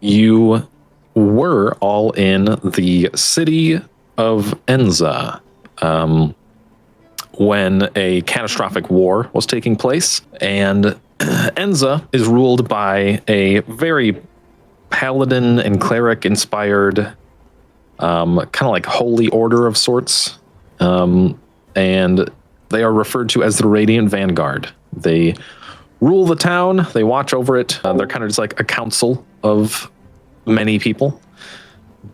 you were all in the city of Enza when a catastrophic war was taking place, and Enza is ruled by a very paladin and cleric inspired kind of like holy order of sorts, and they are referred to as the Radiant Vanguard. They rule the town, they watch over it. They're kind of just like a council of many people,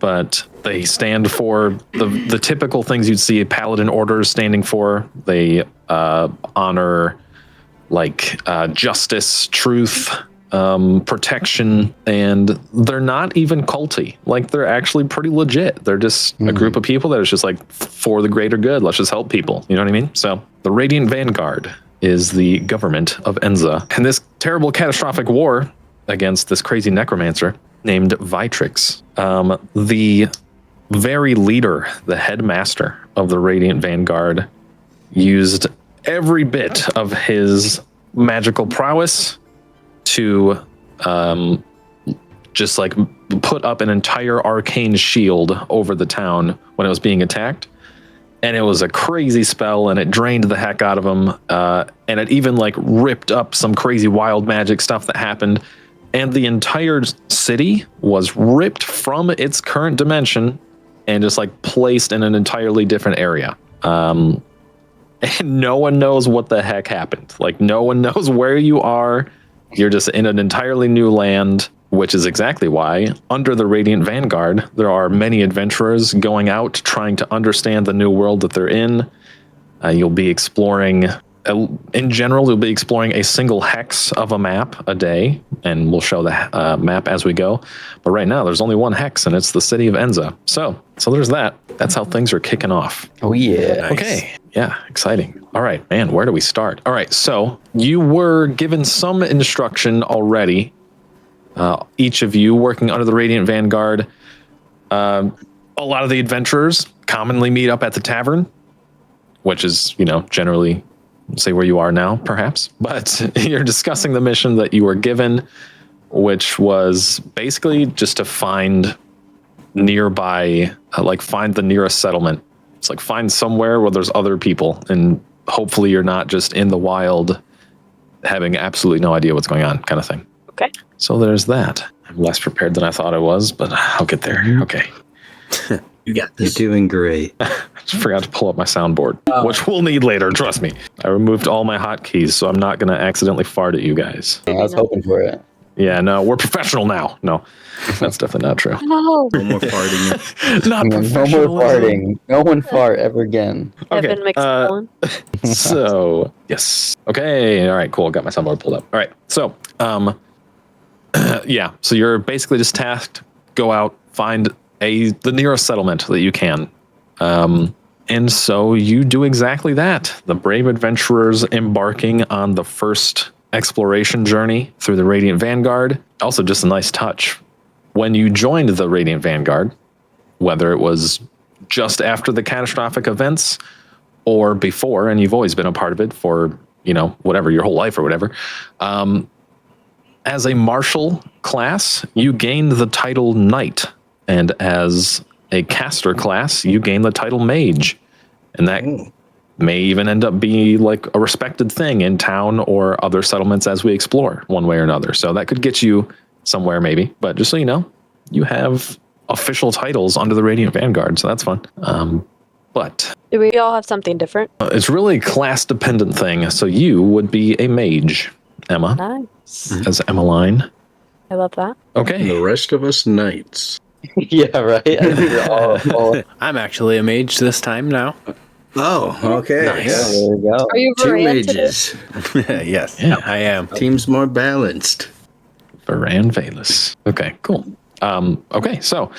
but they stand for the typical things you'd see a paladin order standing for. They honor like justice, truth, protection, and they're not even culty. Like, they're actually pretty legit. They're just a group of people that is just like for the greater good. Let's just help people. You know what I mean? So the Radiant Vanguard is the government of Enza. And this terrible catastrophic war against this crazy necromancer named Vitrix, the very leader, the headmaster of the Radiant Vanguard, used every bit of his magical prowess to just like put up an entire arcane shield over the town when it was being attacked. And it was a crazy spell, and it drained the heck out of him. And it even like ripped up some crazy wild magic stuff that happened. And the entire city was ripped from its current dimension and just like placed in an entirely different area. And no one knows what the heck happened. Like, no one knows where you are. You're just in an entirely new land, which is exactly why, under the Radiant Vanguard, there are many adventurers going out trying to understand the new world that they're in. You'll be exploring, in general, you'll be exploring a single hex of a map a day, and we'll show the map as we go. But right now, there's only one hex, and it's the city of Enza. So there's that. That's how things are kicking off. Oh, yeah. Nice. Okay. Yeah, exciting. All right, man, where do we start? All right, so you were given some instruction already. Each of you working under the Radiant Vanguard. A lot of the adventurers commonly meet up at the tavern, which is, generally, say where you are now, perhaps. But you're discussing the mission that you were given, which was basically just to find nearby, find the nearest settlement. It's like find somewhere where there's other people, and hopefully you're not just in the wild having absolutely no idea what's going on, kind of thing. Okay. So there's that. I'm less prepared than I thought I was, but I'll get there. Okay. You got this. You're doing great. I just forgot to pull up my soundboard, which we'll need later, trust me. I removed all my hotkeys, so I'm not going to accidentally fart at you guys. I was hoping for it. Yeah, no, we're professional now. No, that's definitely not true. No. No more farting. Not No more professional. farting. No one fart ever again. Kevin McSallen. So, yes. Okay, all right, cool. Got my soundboard pulled up. All right, so, yeah, so you're basically just tasked, go out, find the nearest settlement that you can. And so you do exactly that. The brave adventurers embarking on the first exploration journey through the Radiant Vanguard. Also, just a nice touch. When you joined the Radiant Vanguard, whether it was just after the catastrophic events or before, and you've always been a part of it for, whatever, your whole life or whatever, as a martial class, you gained the title Knight. And as a caster class, you gain the title Mage. And that may even end up being like a respected thing in town or other settlements as we explore one way or another. So that could get you somewhere maybe. But just so you know, you have official titles under the Radiant Vanguard. So that's fun. But Do we all have something different? it's really a class-dependent thing. So you would be a mage, Emma, Nice. as Emmeline. I love that. And Okay. the rest of us knights. Yeah, right? We're all- I'm actually a mage this time now. Oh, okay. Nice. Yeah, there we go. Are you Two Varan today? mages. Yes, Yeah. I am. Team's more balanced. Varan Valus. Okay, cool. Okay, so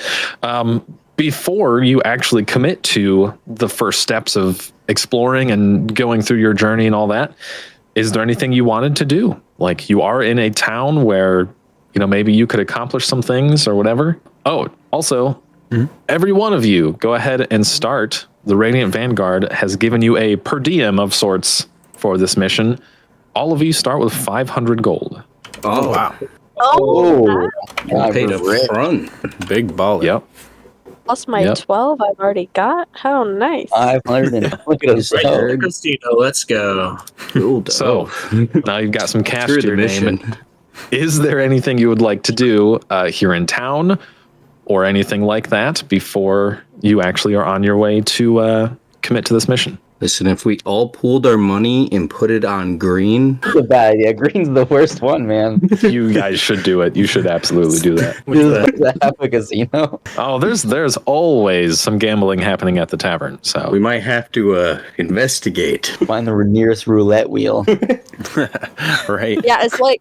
before you actually commit to the first steps of exploring and going through your journey and all that, is there anything you wanted to do? Like, you are in a town where, maybe you could accomplish some things or whatever. Oh, also, every one of you, go ahead and start. The Radiant Vanguard has given you a per diem of sorts for this mission. All of you start with 500 gold. Oh, wow. Oh, I paid we're up rich. front. Big baller. Yep. plus my Yep. 12 I've already got. How nice. 500 and look at us Right to the go. casino. Let's go. Cool. So now you've got some cash Through to the your name. mission. Is there anything you would like to do here in town or anything like that before you actually are on your way to commit to this mission? Listen, if we all pooled our money and put it on green, It's a bad idea. Green's the worst one, man. You guys should do it. You should absolutely do that. This is half a casino. Oh, there's always some gambling happening at the tavern. So we might have to investigate. Find the nearest roulette wheel. Right. Yeah, it's like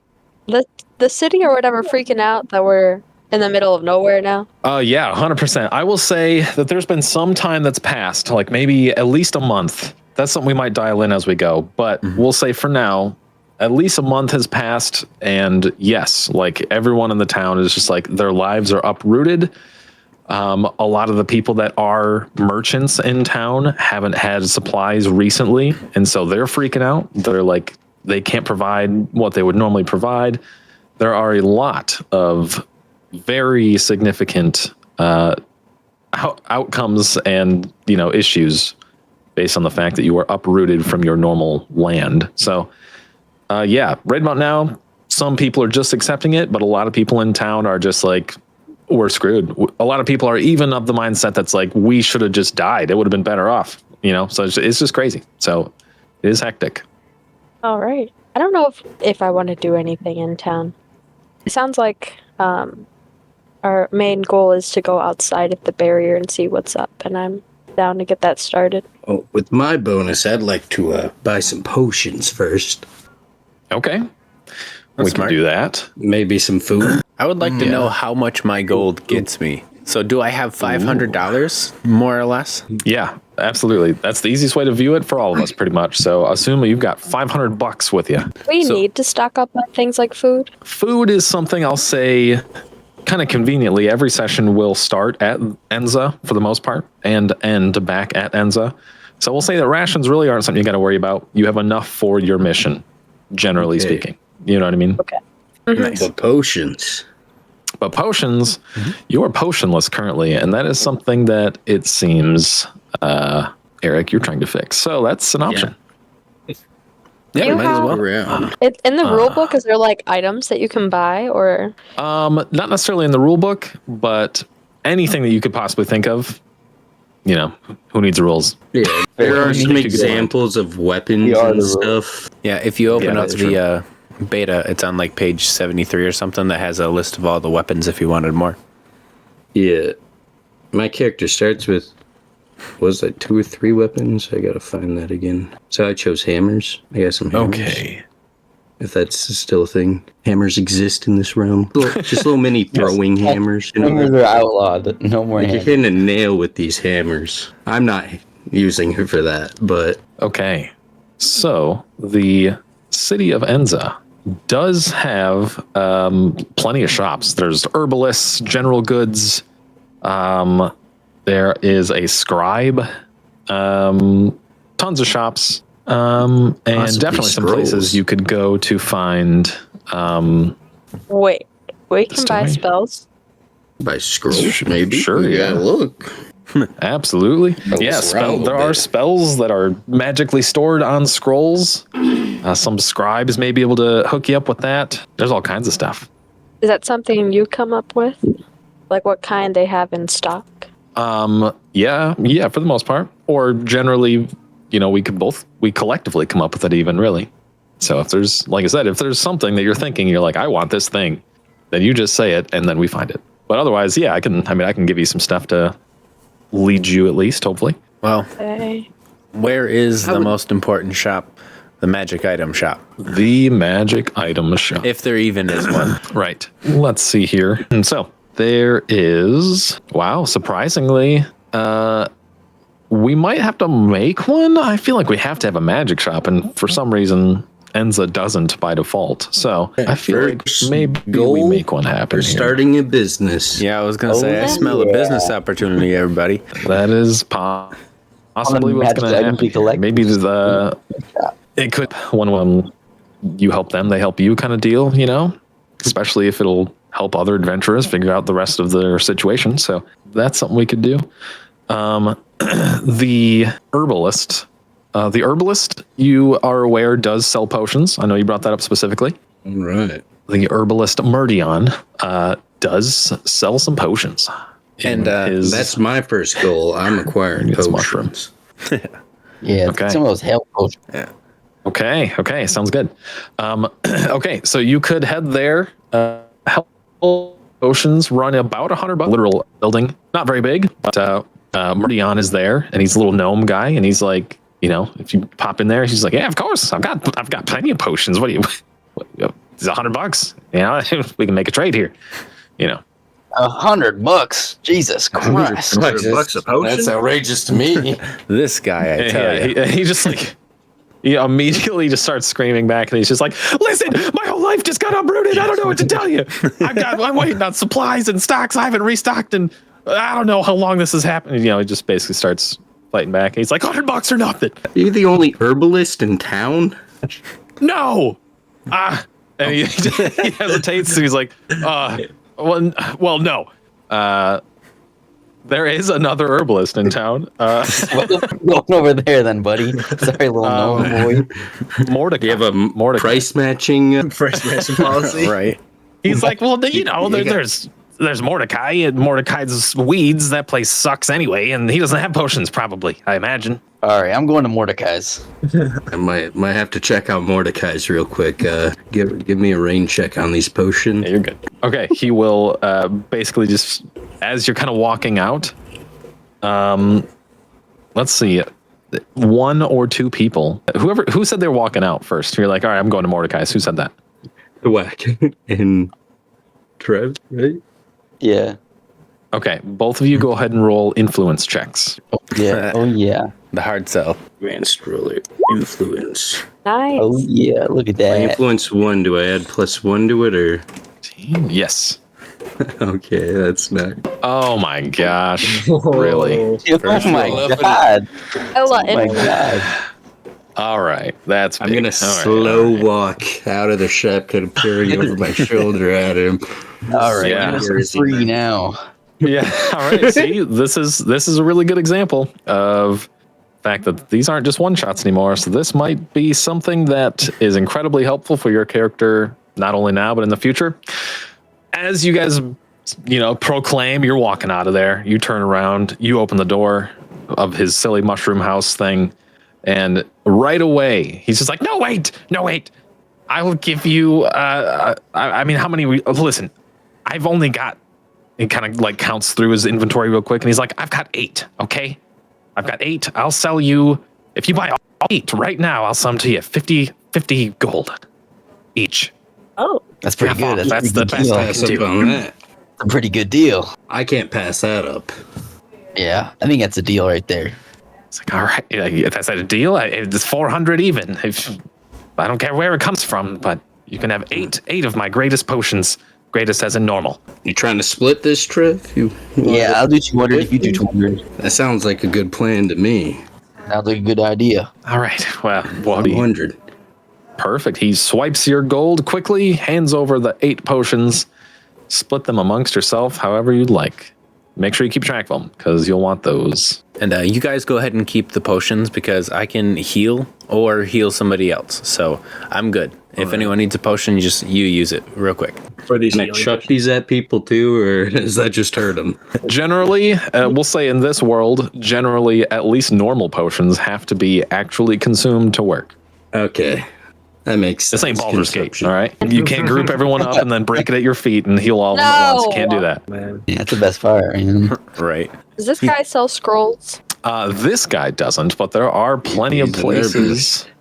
the city or whatever freaking out that we're in the middle of nowhere now. yeah, 100%. I will say that there's been some time that's passed, like maybe at least a month. That's something we might dial in as we go. But we'll say for now, at least a month has passed. And yes, like everyone in the town is just like their lives are uprooted. A lot of the people that are merchants in town haven't had supplies recently. And so they're freaking out. They're like, they can't provide what they would normally provide. There are a lot of very significant outcomes and issues based on the fact that you are uprooted from your normal land. So yeah, right about now, some people are just accepting it, but a lot of people in town are just like, we're screwed. A lot of people are even of the mindset that's like, we should have just died. It would have been better off, so it's just crazy. So it is hectic. All right. I don't know if I want to do anything in town. It sounds like our main goal is to go outside of the barrier and see what's up, and I'm down to get that started. Oh, with my bonus, I'd like to buy some potions first. Okay. That's We smart. can do that. Maybe some food. I would like to know how much my gold gets me. So do I have $500 more or less? Yeah, absolutely. That's the easiest way to view it for all of us, pretty much. So assume you've got $500 with you. We So- need to stock up on things like food. Food is something I'll say kind of conveniently. Every session will start at Enza for the most part and end back at Enza. So we'll say that rations really aren't something you got to worry about. You have enough for your mission, generally Okay. speaking. You know what I mean? Okay. Nice. But potions. But potions, you are potionless currently, and that is something that it seems, Eric, you're trying to fix. So that's an option. Yeah, You might as have- well. Around. In the rule book, is there like items that you can buy, or Not necessarily in the rule book, but anything that you could possibly think of. Who needs rules? Yeah, there are some Fair. examples of weapons We are and the rule. stuff. Yeah, if you open Yeah, up that's the beta, it's on like page 73 or something that has a list of all the weapons if you wanted more. Yeah. My character starts with, was that 2 or 3 weapons? I gotta find that again. So I chose hammers. I got some hammers. Okay. If that's still a thing. Hammers exist in this realm. Just little mini throwing hammers. Hammers are outlawed. No more Like you're hammers. hitting a nail with these hammers. I'm not using her for that, but Okay. So the city of Enza does have plenty of shops. There's herbalists, general goods. There is a scribe. Tons of shops. And Possibly definitely some scrolls. places you could go to find. wait, we can buy Story. spells. by scrolls, maybe. Sure, We yeah. gotta look. Absolutely. Roll Yeah, this around a little there are bit. spells that are magically stored on scrolls. Some scribes may be able to hook you up with that. There's all kinds of stuff. Is that something you come up with? Like what kind they have in stock? Yeah, for the most part. Or generally, we collectively come up with it even, really. So if there's, like I said, if there's something that you're thinking, you're like, I want this thing, then you just say it and then we find it. But otherwise, yeah, I can give you some stuff to lead you at least, hopefully. Well, Okay. where is the most important shop? The magic item shop. The magic item shop. If there even is one. Right. Let's see here. And so there is, wow, surprisingly, we might have to make one. I feel like we have to have a magic shop, and for some reason, Enza doesn't by default. So I feel like First maybe we goal make one happen. We're here. starting a business. Yeah, I was going to say, I Oh, smell a yeah. business opportunity, everybody. That is possibly what's magic going to item happen. we collect. Maybe it could one you help them, they help you kind of deal. especially if it'll help other adventurers figure out the rest of their situation. So that's something we could do. The herbalist, you are aware, does sell potions. I know you brought that up specifically. All right. The herbalist Murdion does sell some potions. And That's my first goal. I'm acquiring It's potions. Yeah, Okay. some of those health potions. yeah. Okay, sounds good. Okay, so you could head there. Help potions run about $100. Literal building, not very big, but Murdion is there, and he's a little gnome guy, and he's like, if you pop in there, he's like, yeah, of course, I've got plenty of potions. What do you? It's $100. We can make a trade here. $100. Jesus Christ. $100 a potion? That's outrageous to me. This guy, I tell you. He just like. He immediately just starts screaming back, and he's just like, listen, my whole life just got uprooted. I don't know what to tell you. I'm waiting on supplies and stocks. I haven't restocked, and I don't know how long this has happened. He just basically starts fighting back. He's like, $100 or nothing. Are you the only herbalist in town? No. And he hesitates. He's like, well, no. There is another herbalist in town. Going over there then, buddy. Sorry, little gnome boy. Mordecai. You have a price matching policy? Right. He's like, well, there's Mordecai, and Mordecai's weeds. That place sucks anyway, and he doesn't have potions, probably, I imagine. All right, I'm going to Mordecai's. I might have to check out Mordecai's real quick. Give me a rain check on these potions. Yeah, you're good. Okay, he will basically just, as you're kind of walking out, let's see, one or two people, who said they were walking out first? You're like, all right, I'm going to Mordecai's. Who said that? The whack and Trev, right? Yeah. Okay, both of you go ahead and roll influence checks. Oh, yeah. Oh, yeah. The hard sell. Advanced roller influence. Nice. Oh, yeah. Look at My that. influence 1. Do I add +1 to it or? Yes. Okay, that's not. Oh my gosh. Really? Oh, my God. Ella, Oh, my God. All right. That's I'm big. gonna All right, slow all right. walk out of the shop, kind of peering over my shoulder at him. All right. Yeah. You're free now. Yeah. All right. See, this is a really good example of the fact that these aren't just one shots anymore. So this might be something that is incredibly helpful for your character, not only now but in the future. As you guys, proclaim, you're walking out of there. You turn around. You open the door of his silly mushroom house thing, and right away he's just like, "No, wait. I will give you. I mean, how many? Listen, I've only got." He kind of like counts through his inventory real quick, and he's like, I've got 8, okay? I've got 8. I'll sell you, if you buy all 8 right now, I'll sell them to you 50 gold each. Oh, That's pretty Half good. off. That's a the pretty best good I Pass can up do. on that. That's a pretty good deal. I can't pass that up. Yeah, I think that's a deal right there. It's like, all right, if that's a deal, it's 400 even. I don't care where it comes from, but you can have 8 of my greatest potions. Greatest as in normal. You trying to split this, Trev? Yeah, I'll do 200 if you do 200. That sounds like a good plan to me. Sounds like a good idea. All right, well, 100. perfect. He swipes your gold quickly, hands over the 8 potions, split them amongst yourself however you'd like. Make sure you keep track of them, because you'll want those. And you guys go ahead and keep the potions because I can heal or heal somebody else. So I'm good. If anyone needs a potion, you use it real quick. For these Can I healing chuck these at people too, or does that just hurt them? Generally, we'll say in this world, generally, at least normal potions have to be actually consumed to work. Okay. That makes sense. This ain't Baldur's Gate, Consumption. all right? You can't group everyone up and then break it at your feet and heal all of them at once. You can't do that. man. Yeah, that's the best fire, man. Right. does this guy sell scrolls? This guy doesn't, but there are plenty of He's an places. herbalist.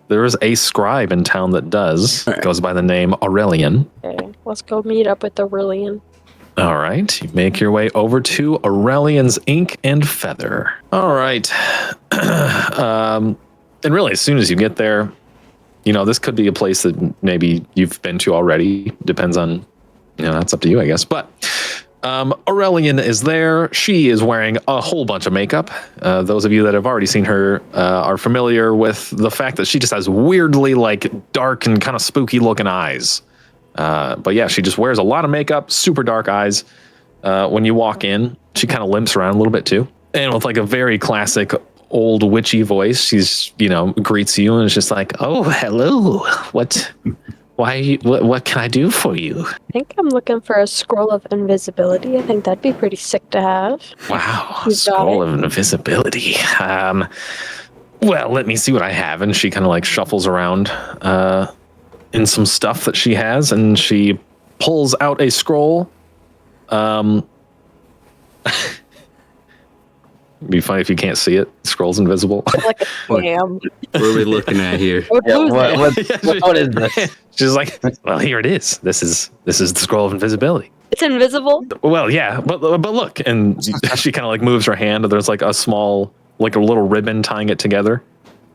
There is a scribe in town that does. Goes by the name Aurelian. Okay, let's go meet up with Aurelian. All right. You make your way over to Aurelian's Ink and Feather. All right. And really, as soon as you get there, this could be a place that maybe you've been to already. Depends on, that's up to you, I guess. But Aurelian is there. She is wearing a whole bunch of makeup. Those of you that have already seen her are familiar with the fact that she just has weirdly dark and kind of spooky looking eyes. But yeah, she just wears a lot of makeup, super dark eyes. When you walk in, she kind of limps around a little bit too. And with like a very classic old witchy voice, she's, greets you and is just like, "Oh, hello. What can I do for you?" I think I'm looking for a scroll of invisibility. I think that'd be pretty sick to have. Wow, You got scroll it. of invisibility. Well, let me see what I have. And she kind of like shuffles around in some stuff that she has, and she pulls out a scroll. It'd be funny if you can't see it. Scroll's invisible. Like a scam. What are we looking at here? I would Yeah, lose it. what is this? She's like, "Well, here it is. This is the scroll of invisibility." It's invisible. Well, yeah, but look, and she kind of like moves her hand. And there's like a small, like a little ribbon tying it together.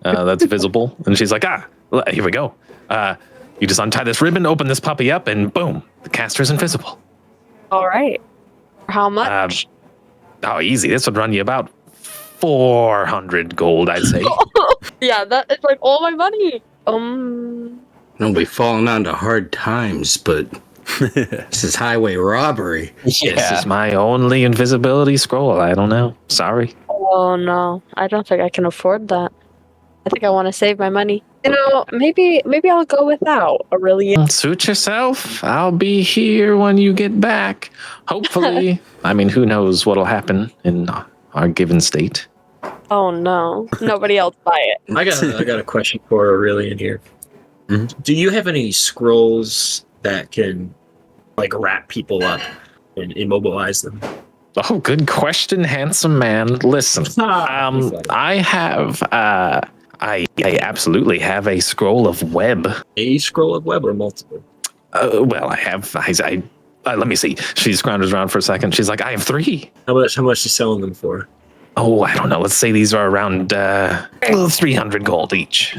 That's visible, and she's like, "Here we go. You just untie this ribbon, open this puppy up, and boom, the caster's invisible." All right. How much? Oh, easy. This would run you about 400 gold, I'd say. Yeah, that is like all my money. Don't be falling onto hard times, but this is highway robbery. This is my only invisibility scroll. I don't know. Sorry. Oh no, I don't think I can afford that. I think I want to save my money. Maybe I'll go without Aurelian. Suit yourself. I'll be here when you get back. Hopefully. I mean, who knows what'll happen in our given state. Oh no, nobody else buy it. I got a question for Aurelian here. Mhm. Do you have any scrolls that can like wrap people up and immobilize them? Oh, good question, handsome man. Listen, I have, I absolutely have a scroll of web. A scroll of web or multiple? Well, I have, let me see. She scrounges around for a second. She's like, "I have 3. How much are you selling them for? Oh, I don't know. Let's say these are around 300 gold each."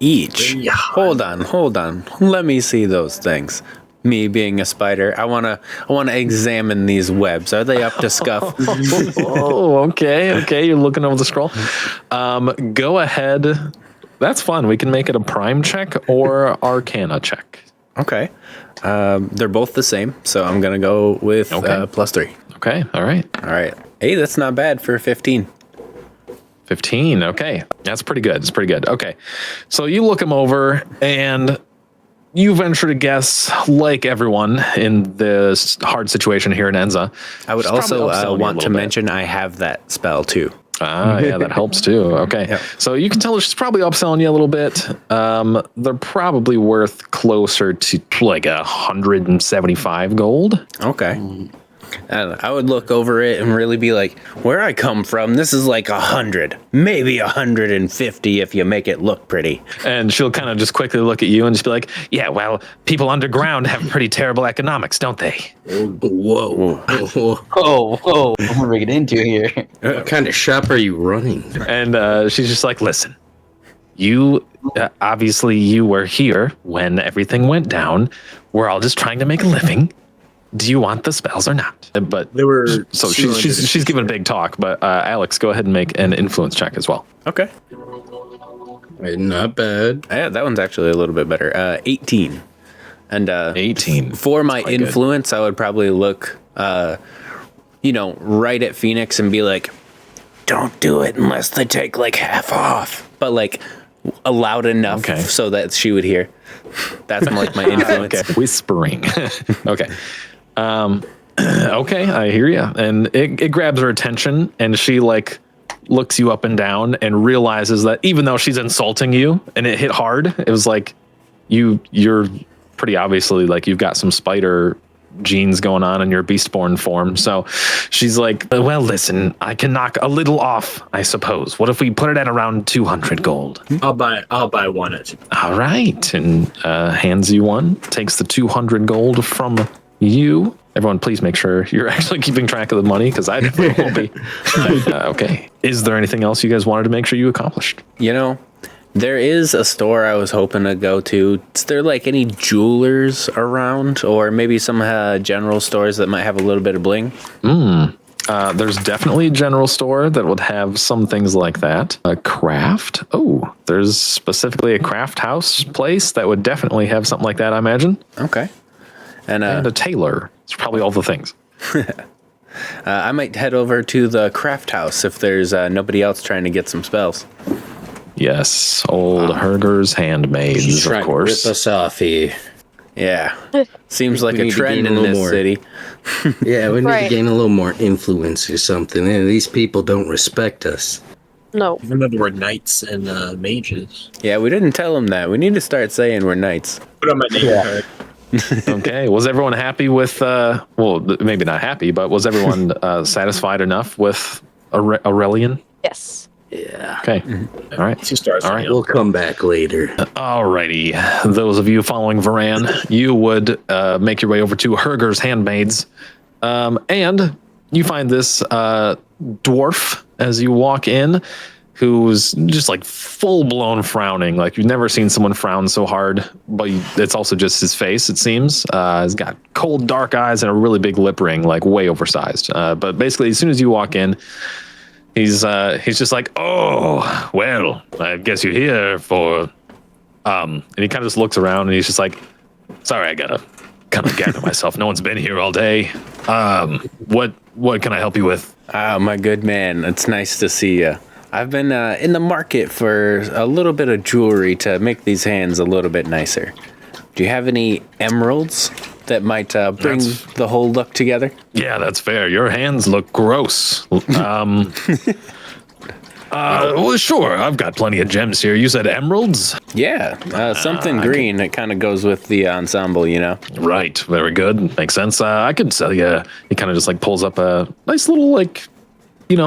Each. Yeah. Hold on. Let me see those things. Me being a spider, I wanna examine these webs. Are they up to scuff? Oh, okay. You're looking over the scroll. Go ahead. That's fun. We can make it a prime check or arcana check. Okay. They're both the same, so I'm gonna go with Okay. +3. Okay, all right. All right. Hey, that's not bad for 15. 15. Okay. That's pretty good. It's pretty good. Okay. So you look him over and you venture to guess, like everyone in this hard situation here in Enza. I would she's probably also upselling you a want to little bit. mention I have that spell too. Yeah, that helps too. Okay. Yep. So you can tell she's probably upselling you a little bit. They're probably worth closer to like 175 gold. Okay. And I would look over it and really be like, where I come from, this is like 100, maybe 150 if you make it look pretty. And she'll kind of just quickly look at you and just be like, "Yeah, well, people underground have pretty terrible economics, don't they?" Whoa. Whoa, what are we getting into here? What kind of shop are you running? And she's just like, "Listen, you obviously you were here when everything went down. We're all just trying to make a living. Do you want the spells or not?" But They were so she's giving a big talk. But Alex, go ahead and make an influence check as well. Okay. Not bad. Yeah, that one's actually a little bit better. 18. And 18. For my quite good. influence, I would probably look, right at Phoenix and be like, "Don't do it unless they take like half off." But like loud enough Okay. so that she would hear. That's like my influence. Okay, whispering. Okay. Okay, I hear you. And it grabs her attention, and she like looks you up and down and realizes that even though she's insulting you and it hit hard, it was like you're pretty obviously like you've got some spider genes going on in your beastborn form. So she's like, "Well, listen, I can knock a little off, I suppose. What if we put it at around 200 gold?" I'll buy one at All right, and hands you one, takes the 200 gold from you. Everyone, please make sure you're actually keeping track of the money, because I definitely won't be. Okay. Is there anything else you guys wanted to make sure you accomplished? There is a store I was hoping to go to. Is there like any jewelers around, or maybe some general stores that might have a little bit of bling? There's definitely a general store that would have some things like that. A craft. Oh, there's specifically a craft house place that would definitely have something like that, I imagine. Okay. And a tailor. It's probably all the things. I might head over to the craft house if there's nobody else trying to get some spells. Yes, old Herger's handmaids, She's of trying course. to rip us off here. Yeah. Seems like we a need to trend gain a in little this more. city. Yeah, we need to Right. gain a little more influence or something. These people don't respect us. No. Even though we're knights and mages. Yeah, we didn't tell them that. We need to start saying we're knights. Put on my name card. Okay, was everyone happy with, maybe not happy, but was everyone satisfied enough with Aurelian? Yes. Yeah. Okay, all right. 2 stars. All right. We'll come back later. Alrighty, those of you following Varan, you would make your way over to Herger's Handmaids, and you find this dwarf as you walk in, who's just like full-blown frowning. Like you've never seen someone frown so hard, but it's also just his face, it seems. He's got cold, dark eyes and a really big lip ring, like way oversized. But basically, as soon as you walk in, he's just like, oh, well, I guess you're here for, and he kind of just looks around and he's just like, sorry, I gotta kind of gather myself. No one's been here all day. What can I help you with? Oh, my good man. It's nice to see you. I've been in the market for a little bit of jewelry to make these hands a little bit nicer. Do you have any emeralds that might bring the whole look together? Yeah, that's fair. Your hands look gross. Well, sure. I've got plenty of gems here. You said emeralds? Yeah, something green. It kind of goes with the ensemble, you know? Right. Very good. Makes sense. I could sell you. He kind of just like pulls up a nice little like,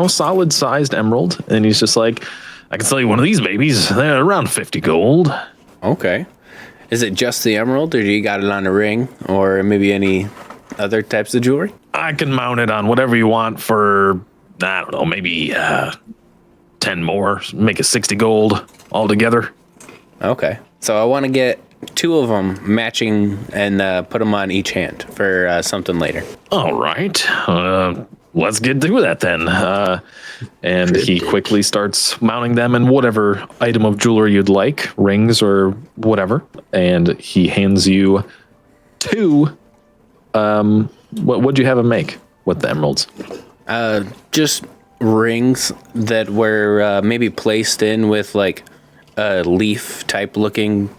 solid sized emerald. And he's just like, I can sell you one of these babies. They're around 50 gold. Okay. Is it just the emerald, or do you got it on a ring, or maybe any other types of jewelry? I can mount it on whatever you want for, I don't know, maybe 10 more. Make it 60 gold altogether. Okay. So I want to get 2 of them matching and put them on each hand for something later. All right. Let's get through that then. And he quickly starts mounting them in whatever item of jewelry you'd like, rings or whatever. And he hands you 2. What'd you have him make with the emeralds? Just rings that were maybe placed in with like a leaf type looking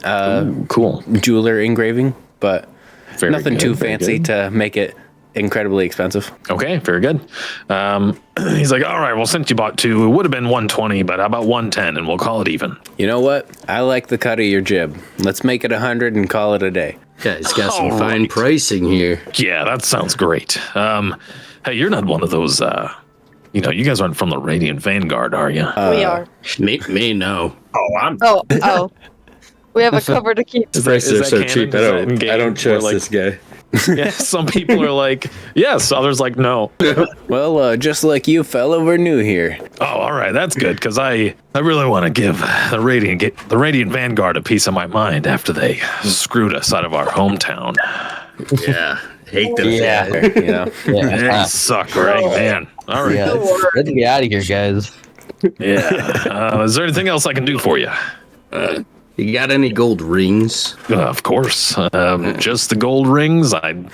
Cool. jeweler engraving, but Very nothing good, too very fancy good. to make it incredibly expensive. Okay, very good. He's like, all right, well, since you bought 2, it would have been 120, but how about 110 and we'll call it even. You know what? I like the cut of your jib. Let's make it 100 and call it a day. Guys got some All fine right. pricing here. Yeah, that sounds great. Hey, you're not one of those, you guys aren't from the Radiant Vanguard, are you? We are. May know. Oh, I'm. Oh. We have a cover to keep. Prices are so canon? cheap. Is that in game I don't where, trust like- this guy. Yeah, some people are like, yes, others like, no. Well, just like you fella, we're new here. Oh, all right, that's good, because I really want to give the Radiant Vanguard a piece of my mind after they screwed us out of our hometown. Yeah. Hate them. Yeah. You know? They suck, right, man? All right. Yeah. Let's get out of here, guys. Yeah. Is there anything else I can do for you? You got any gold rings? Of course. Just the gold rings. 10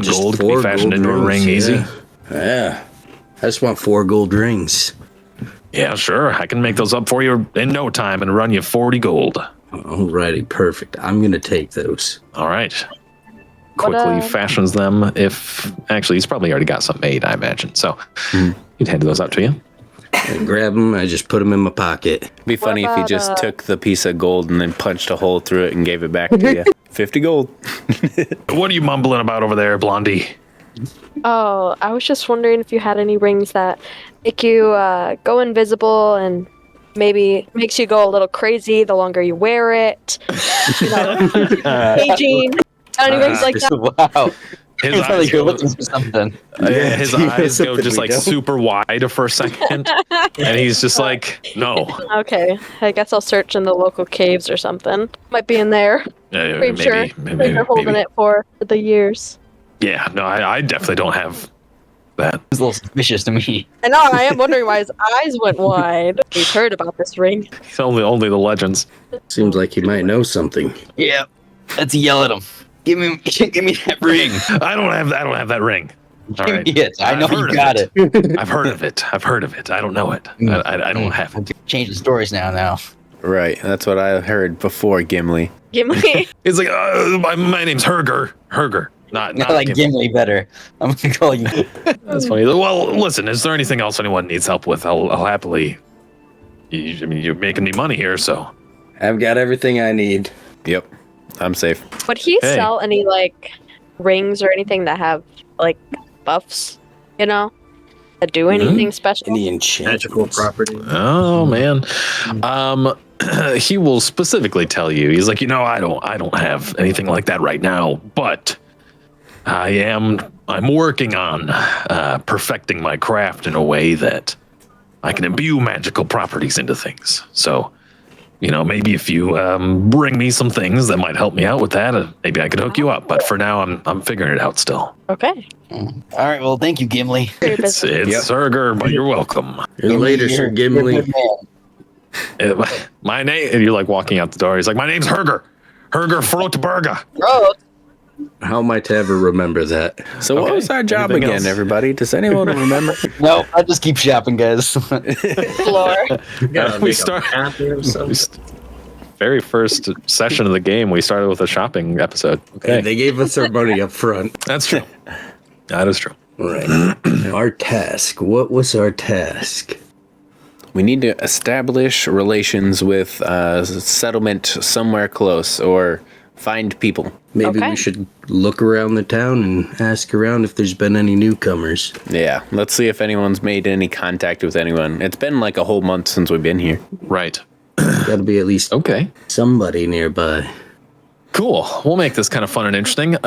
Just gold can 4 be fashioned gold into a rings, ring easy. Yeah. I just want 4 gold rings. Yeah, sure. I can make those up for you in no time and run you 40 gold. Alrighty, perfect. I'm gonna take those. All right. Quickly fashions them. Actually, he's probably already got some made, I imagine. So he'd hand those out to you. I grab them. I just put them in my pocket. Be funny if you about, just took the piece of gold and then punched a hole through it and gave it back to you. 50 gold. What are you mumbling about over there, Blondie? Oh, I was just wondering if you had any rings that make you go invisible and maybe makes you go a little crazy the longer you wear it. Aging. Any rings like that? Wow. His It's like eyes you're go, looking for something. his eyes go Something just we like don't. super wide for a second. And he's just like, no. Okay, I guess I'll search in the local caves or something. Might be in there. Pretty sure they're holding it for the years. Yeah, no, I definitely don't have that. It's a little suspicious to me. I know, I am wondering why his eyes went wide. We've heard about this ring. It's only the legends. Seems like you might know something. Yeah. Let's yell at him. Give me that ring. I don't have that ring. All right. Yes, I know I've you heard of got it. I've heard of it. I don't know it. I don't have it. Change the stories now. Right. That's what I heard before Gimli. Gimli. It's like my name's Herger. Not I like Gimli. Gimli better. I'm gonna call you. That's funny. Well, listen. Is there anything else anyone needs help with? I'll happily. I mean, you're making me money here, so. I've got everything I need. Yep. I'm safe. Would he Hey. sell any like rings or anything that have like buffs? You know, that do anything special? Any enchantments? Magical property. Oh man. He will specifically tell you. He's like, I don't have anything like that right now, but I'm working on perfecting my craft in a way that I can imbue magical properties into things. So, maybe if you bring me some things that might help me out with that, maybe I could hook you up. But for now, I'm figuring it out still. Okay. All right. Well, thank you, Gimli. It's Yep. Surger, but you're welcome. Later, Sir You're a Gimli. good man. My name, and you're like walking out the door. He's like, my name's Herger Frotberga. Bro, How am I to ever remember that? So what Okay. was our job Anything again, else? everybody? Does anyone remember? No, I'll just keep shopping, guys. floor. We start. Very first session of the game, we started with a shopping episode. Okay, They gave us our money up front. that's true. That is true. Right. Our task. What was our task? We need to establish relations with settlement somewhere close or find people. Maybe Okay. we should look around the town and ask around if there's been any newcomers. Yeah, let's see if anyone's made any contact with anyone. It's been like a whole month since we've been here. Right. Gotta be at least Okay. somebody nearby. Cool. We'll make this kind of fun and interesting.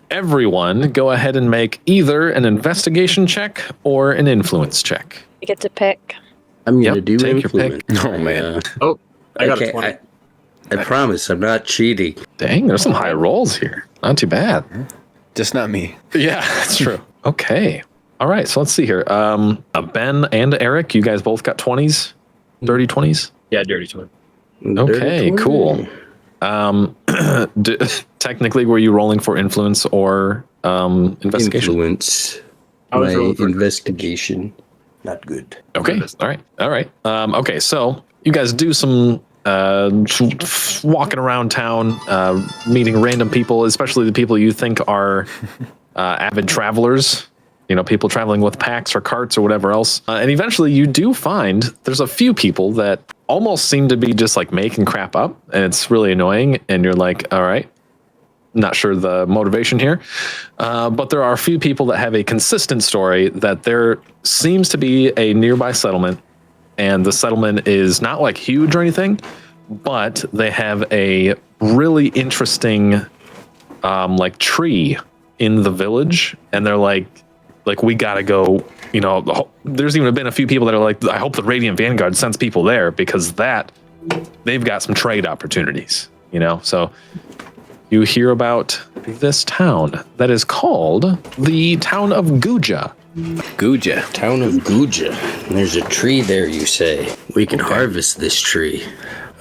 Everyone, go ahead and make either an investigation check or an influence check. You get to pick. I'm gonna Yep, do take your influence. pick. Oh, man. Oh, I got a Okay, 20. I promise I'm not cheating. Dang, there's some high rolls here. Not too bad. Just not me. Yeah, that's true. Okay. All right. So let's see here. Ben and Eric, you guys both got 20s, dirty 20s. Yeah, dirty 20. Okay, Dirty cool. 20. Technically, were you rolling for influence or investigation? Influence. I was My rolling for investigation. Not good. Okay. All right. Okay. So you guys do some walking around town, meeting random people, especially the people you think are avid travelers. People traveling with packs or carts or whatever else. And eventually you do find there's a few people that almost seem to be just like making crap up. And it's really annoying. And you're like, all right, not sure the motivation here. But there are a few people that have a consistent story that there seems to be a nearby settlement. And the settlement is not like huge or anything, but they have a really interesting like tree in the village. And they're like, we gotta go, there's even been a few people that are like, I hope the Radiant Vanguard sends people there because they've got some trade opportunities, so you hear about this town that is called the town of Guja. Guja. Town of Guja. There's a tree there, you say. We can harvest this tree.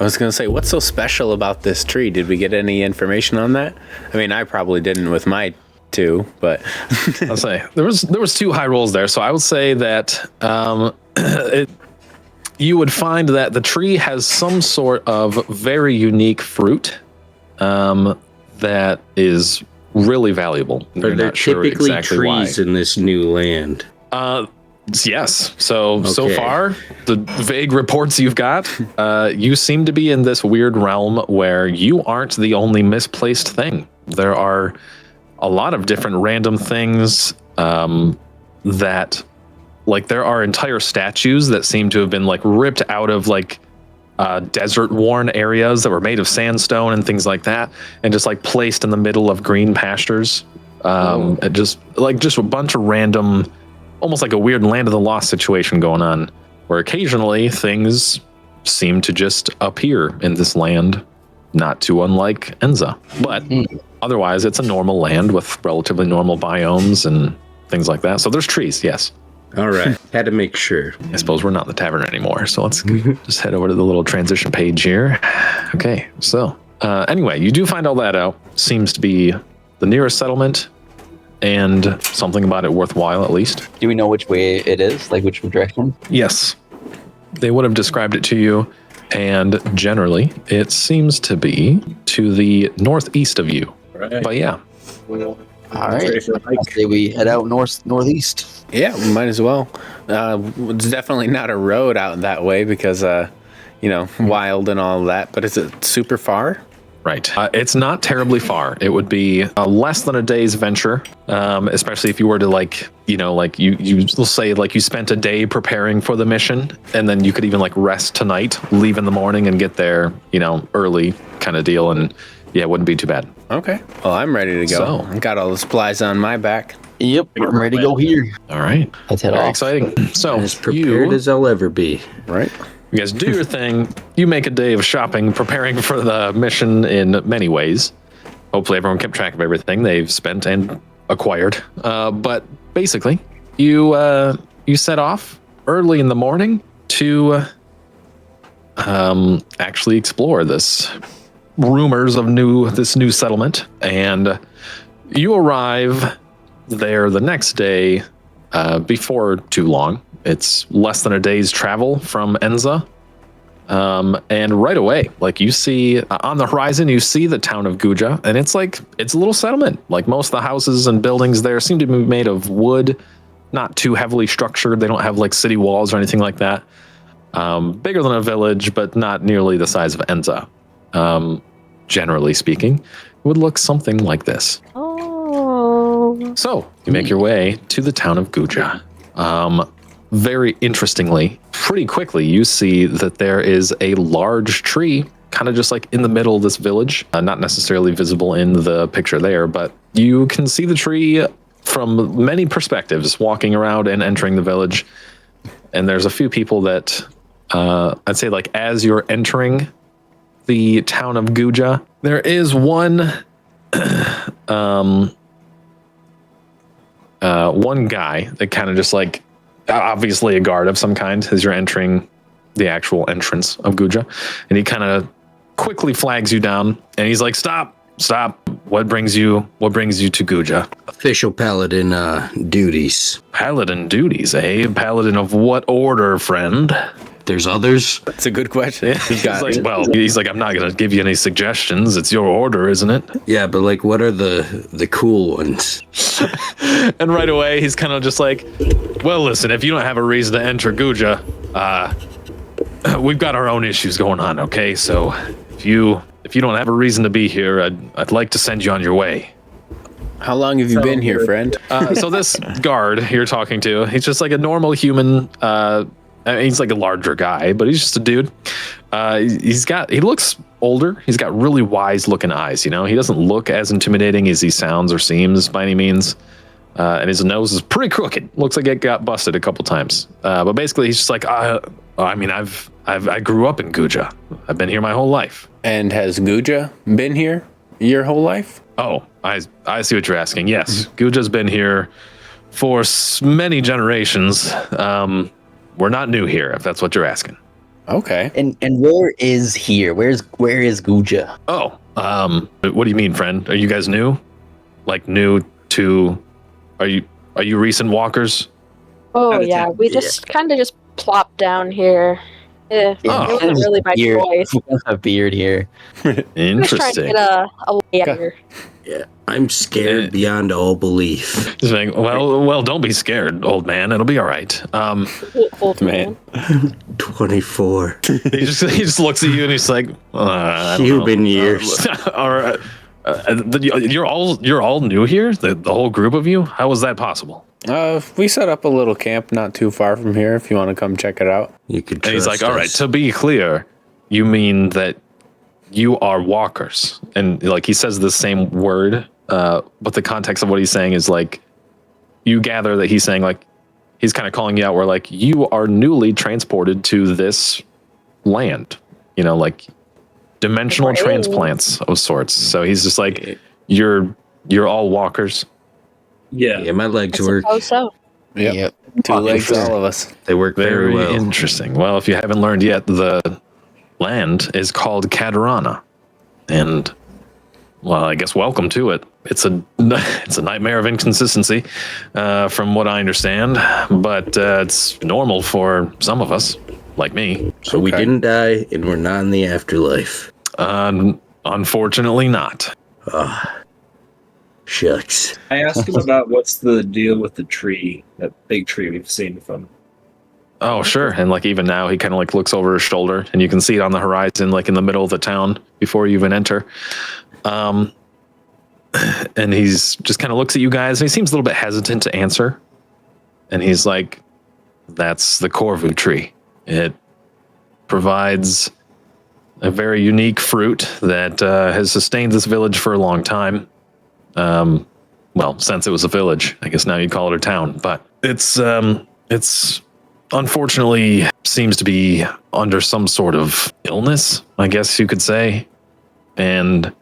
I was going to say, what's so special about this tree? Did we get any information on that? I mean, I probably didn't with my two, but I'll say there was two high rolls there. So I would say that you would find that the tree has some sort of very unique fruit that is really valuable. Are You're there not sure typically exactly trees why. in this new land? Yes. So Okay. far, the vague reports you've got, you seem to be in this weird realm where you aren't the only misplaced thing. There are a lot of different random things that, like, there are entire statues that seem to have been like ripped out of like desert-worn areas that were made of sandstone and things like that, and just like placed in the middle of green pastures. And just a bunch of random, almost like a weird Land of the Lost situation going on, where occasionally things seem to just appear in this land, not too unlike Enza. But otherwise, it's a normal land with relatively normal biomes and things like that. So there's trees, yes. All right. Had to make sure. I suppose we're not in the tavern anymore, so let's just head over to the little transition page here. Okay, so Anyway, you do find all that out. Seems to be the nearest settlement, and something about it worthwhile at least. Do we know which way it is? Like which direction? Yes, they would have described it to you, and generally, it seems to be to the northeast of you. Right. But yeah, All Ready right. for a hike. I say we head out northeast. Yeah, we might as well. It's definitely not a road out that way because, wild and all that. But is it super far? right. It's not terribly far. It would be less than a day's venture, especially if you were to you'll say you spent a day preparing for the mission, and then you could even rest tonight, leave in the morning, and get there, early kind of deal, and yeah, it wouldn't be too bad. Okay. Well, I'm ready to go. So- I got all the supplies on my back. Yep, I'm ready to go here. All right. Let's head Very off. exciting. So As prepared as I'll ever be. Right? You guys do your thing. You make a day of shopping, preparing for the mission in many ways. Hopefully everyone kept track of everything they've spent and acquired. But basically, you set off early in the morning to actually explore this rumors of this new settlement, and you arrive there the next day before too long. It's less than a day's travel from Enza. And right away, you see on the horizon, you see the town of Guja, and it's a little settlement. Most of the houses and buildings there seem to be made of wood, not too heavily structured. They don't have city walls or anything like that. Bigger than a village, but not nearly the size of Enza. Generally speaking, it would look something like this. Oh. So you make your way to the town of Guja. Very interestingly, pretty quickly, you see that there is a large tree kind of just in the middle of this village. Not necessarily visible in the picture there, but you can see the tree from many perspectives walking around and entering the village. And there's a few people that I'd say as you're entering the town of Guja, there is one one guy that kind of just obviously a guard of some kind as you're entering the actual entrance of Guja, and he kind of quickly flags you down, and he's like, stop, what brings you to Guja? Official paladin duties. Paladin duties, eh? Paladin of what order, friend? There's others. That's a good question. He's like, I'm not gonna give you any suggestions, it's your order, isn't it? Yeah, but what are the cool ones? And right away, he's kind of just well, listen, if you don't have a reason to enter Guja, we've got our own issues going on, okay? So if you don't have a reason to be here, I'd like to send you on your way. How long have you been here, friend? So this guard you're talking to, he's just a normal human. He's a larger guy, but he's just a dude. He looks older. He's got really wise looking eyes. He doesn't look as intimidating as he sounds or seems by any means. And his nose is pretty crooked. Looks like it got busted a couple times. But basically he's just I grew up in Guja. I've been here my whole life. And has Guja been here your whole life? Oh, I see what you're asking. Yes, Guja's been here for many generations. We're not new here, if that's what you're asking. Okay. And where is here? Where is Guja? Oh, what do you mean, friend? Are you guys new? New to? Are you recent walkers? Oh yeah, we just kind of just plopped down here. Yeah, Oh. it wasn't really my choice. A beard here. I'm just trying to Interesting. get a layout here. Yeah, I'm scared beyond all belief. Just saying, well, don't be scared, old man. It'll be all right. Old man. 24 He just looks at you and he's like, I don't human know. years. You're all new here. The whole group of you. How was that possible? We set up a little camp not too far from here if you want to come check it out. You could. And he's trust like, all right. us. To be clear, you mean that you are walkers? And he says the same word, but the context of what he's saying is you gather that he's saying he's kind of calling you out where you are newly transported to this land, dimensional Right. transplants of sorts. So he's just you're all walkers. Yeah, my legs I work. suppose so. Yep. Two legs, all of us. They work very well. Interesting. Well, if you haven't learned yet, the land is called Katarana. And well, I guess welcome to it. It's a nightmare of inconsistency, from what I understand, but it's normal for some of us, like me. So we didn't die, and we're not in the afterlife. Unfortunately, not. Shucks. I asked him about what's the deal with the tree, that big tree we've seen from. Oh, sure. And like even now, he kind of like looks over his shoulder, and you can see it on the horizon, like in the middle of the town before you even enter. And he's just kind of looks at you guys, and he seems a little bit hesitant to answer. And he's like, "That's the Corvu tree. It provides a very unique fruit that has sustained this village for a long time. Well, since it was a village, I guess now you call it a town. But it's unfortunately seems to be under some sort of illness, I guess you could say. And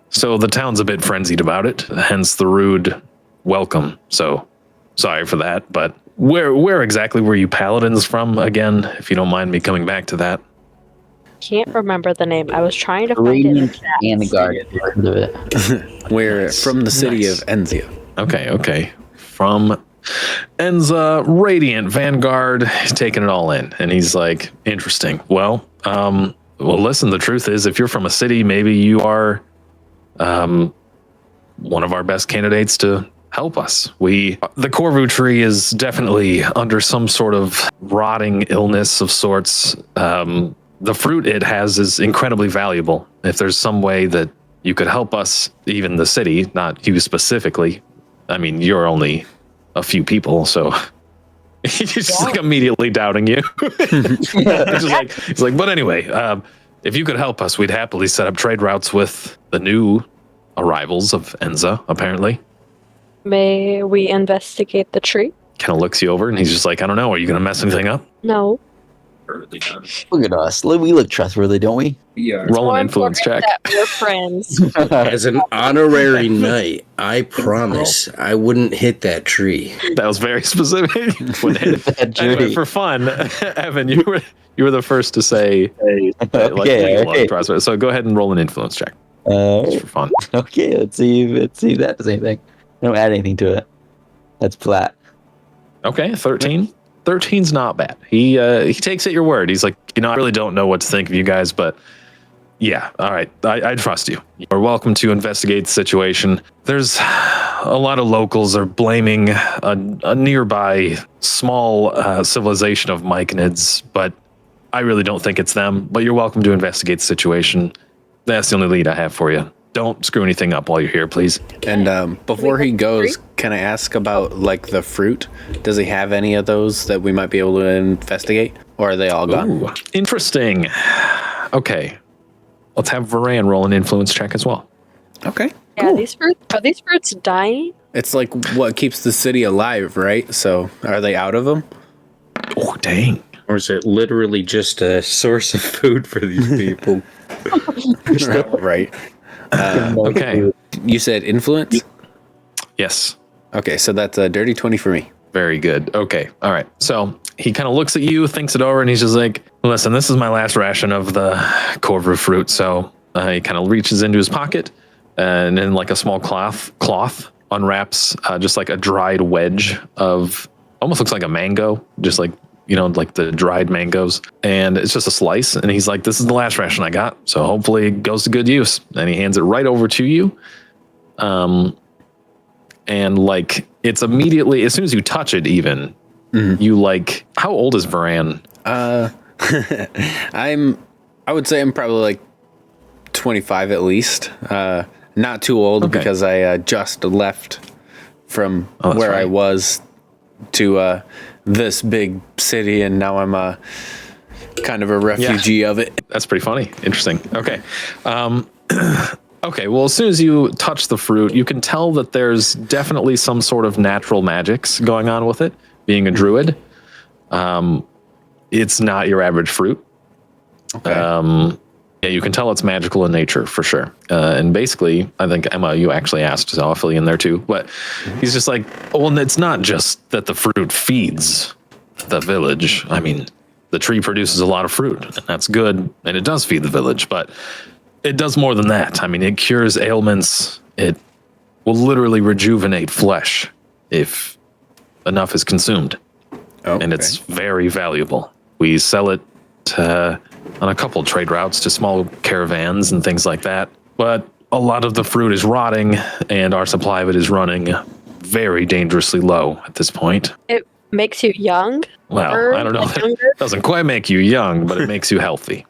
so the town's a bit frenzied about it, hence the rude welcome. So sorry for that, but where exactly were you paladins from again, if you don't mind me coming back to that? Can't remember the name. I was trying to find it. Radiant Vanguard. Heard of it. We're from the city Nice. of Enza. Okay. From Enza, Radiant Vanguard, he's taking it all in, and he's like, interesting. Well, listen, the truth is, if you're from a city, maybe you are one of our best candidates to help us. The Corvu tree is definitely under some sort of rotting illness of sorts. The fruit it has is incredibly valuable. If there's some way that you could help us, even the city, not you specifically. I mean, you're only a few people, so he's just like immediately doubting you. He's like, but anyway, if you could help us, we'd happily set up trade routes with the new arrivals of Enza, apparently. May we investigate the tree? Kind of looks you over, and he's just like, I don't know, are you going to mess anything up? No. Early done. Look at us. We look trustworthy, don't we? We are. Roll More an influence check. important that we're friends. As an honorary knight, I promise I wouldn't hit that tree. That was very specific. Wouldn't hit it. That Anyway, tree. for fun, Evan, you were the first to say Okay. trust. So go ahead and roll an influence check just for fun. Okay, let's see if that does anything. Don't add anything to it. That's flat. Okay, 13. 13's not bad. He takes it your word. He's like, I really don't know what to think of you guys, but yeah, all right, I trust you. You're welcome to investigate the situation. There's a lot of locals are blaming a nearby small civilization of Myconids, but I really don't think it's them. But you're welcome to investigate the situation. That's the only lead I have for you. Don't screw anything up while you're here, please. And before he goes, can I ask about like the fruit? Does he have any of those that we might be able to investigate, or are they all gone? Ooh, interesting. Okay, let's have Varan roll an influence check as well. Okay. Yeah, are these fruits dying? It's like what keeps the city alive, right? So are they out of them? Oh, dang. Or is it literally just a source of food for these people? Right. Okay. You said influence? Yes. Okay, so that's a dirty 20 for me. Very good. Okay. All right. So he kind of looks at you, thinks it over, and he's just like, listen, this is my last ration of the Corvu fruit. So he kind of reaches into his pocket and in like a small cloth unwraps just like a dried wedge of almost looks like a mango, just like, like the dried mangoes. And it's just a slice. And he's like, this is the last ration I got. So hopefully it goes to good use. And he hands it right over to you. And like, it's immediately, as soon as you touch it even, you like, how old is Varan? I would say I'm probably like 25 at least. Not too old because I just left from where I was to this big city, and now I'm kind of a refugee of it. That's pretty funny. Interesting. Okay. Okay, well, as soon as you touch the fruit, you can tell that there's definitely some sort of natural magics going on with it, being a druid. It's not your average fruit. Okay. Yeah, you can tell it's magical in nature for sure. And basically, I think, Emma, you actually asked, so I'll fill you in there too. But he's just like, well, it's not just that the fruit feeds the village. I mean, the tree produces a lot of fruit, and that's good, and it does feed the village, but it does more than that. I mean, it cures ailments. It will literally rejuvenate flesh if enough is consumed. Oh, And it's very valuable. We sell it on a couple trade routes to small caravans and things like that. But a lot of the fruit is rotting, and our supply of it is running very dangerously low at this point. It makes you young? Well, Or I don't know. like It younger? doesn't quite make you young, but it makes you healthy.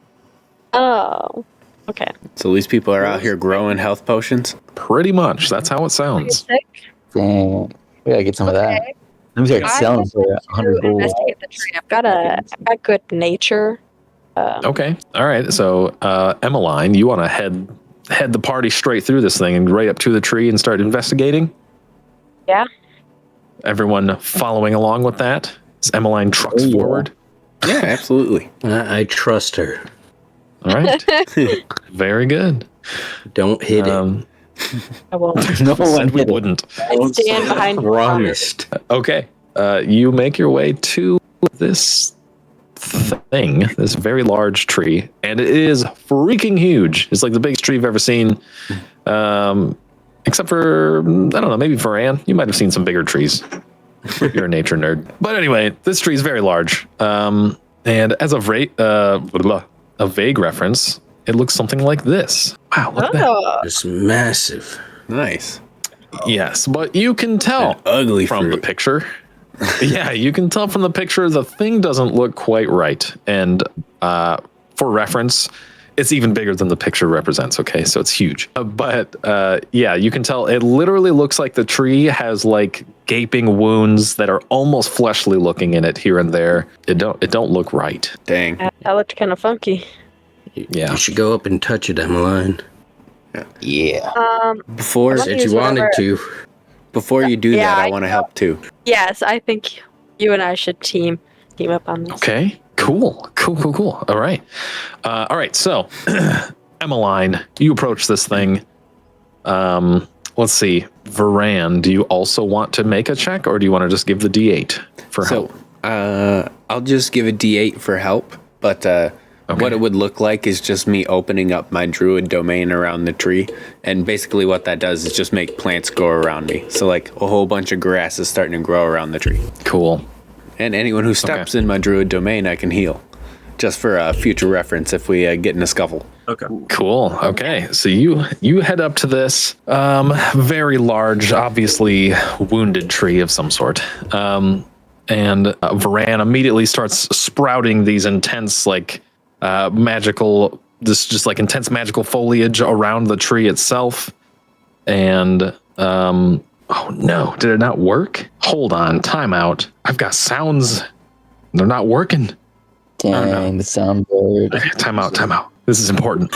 Oh, okay. So these people are out here growing health potions. Pretty much. That's how it Are you sounds. sick? Dang. We gotta get some of that. Okay. Let me start I selling want for to 100 gold. investigate the tree. I've got good nature. Okay. All right. So, Emmeline, you want to head the party straight through this thing and right up to the tree and start investigating? Yeah. Everyone following along with that? As Emmeline trucks Oh, yeah. forward. Yeah, absolutely. I trust her. All right. Very good. Don't hit I won't. No Said one we hit it. wouldn't. I stand behind it. you. Promised. Okay. You make your way to this thing, this very large tree, and it is freaking huge. It's like the biggest tree you've ever seen. Except for, I don't know, maybe for Anne. You might have seen some bigger trees. You're a nature nerd. But anyway, this tree is very large. And as a vague reference, it looks something like this. Wow, look at that. Oh, It's massive. Nice. Yes, but you can tell Ugly from the fruit. picture. Yeah, you can tell from the picture the thing doesn't look quite right. And for reference, it's even bigger than the picture represents. Okay, so it's huge. But yeah, you can tell it literally looks like the tree has like gaping wounds that are almost fleshly looking in it here and there. It don't look right. Dang. that looked kind of funky. Yeah. You should go up and touch it, Emmeline. Yeah. Before Let me Said use you wanted whatever- to. before you do Yeah, that, I I want to know. help too. Yes, I think you and I should team up on this. Okay. Cool. All right. So, Emmeline, you approach this thing. Let's see. Varan, do you also want to make a check, or do you want to just give the D8 for help? So, I'll just give a D8 for help, but what it would look like is just me opening up my druid domain around the tree, and basically what that does is just make plants grow around me. So like a whole bunch of grass is starting to grow around the tree. Cool. And anyone who steps in my druid domain, I can heal. Just for future reference if we get in a scuffle. Okay. Cool. Okay. So you head up to this very large, obviously wounded tree of some sort. And Varan immediately starts sprouting these intense, like magical, just like intense magical foliage around the tree itself. And oh no, did it not work? Hold on, time out. I've got sounds. They're not working. Dang, the soundboard. Okay, time out. This is important.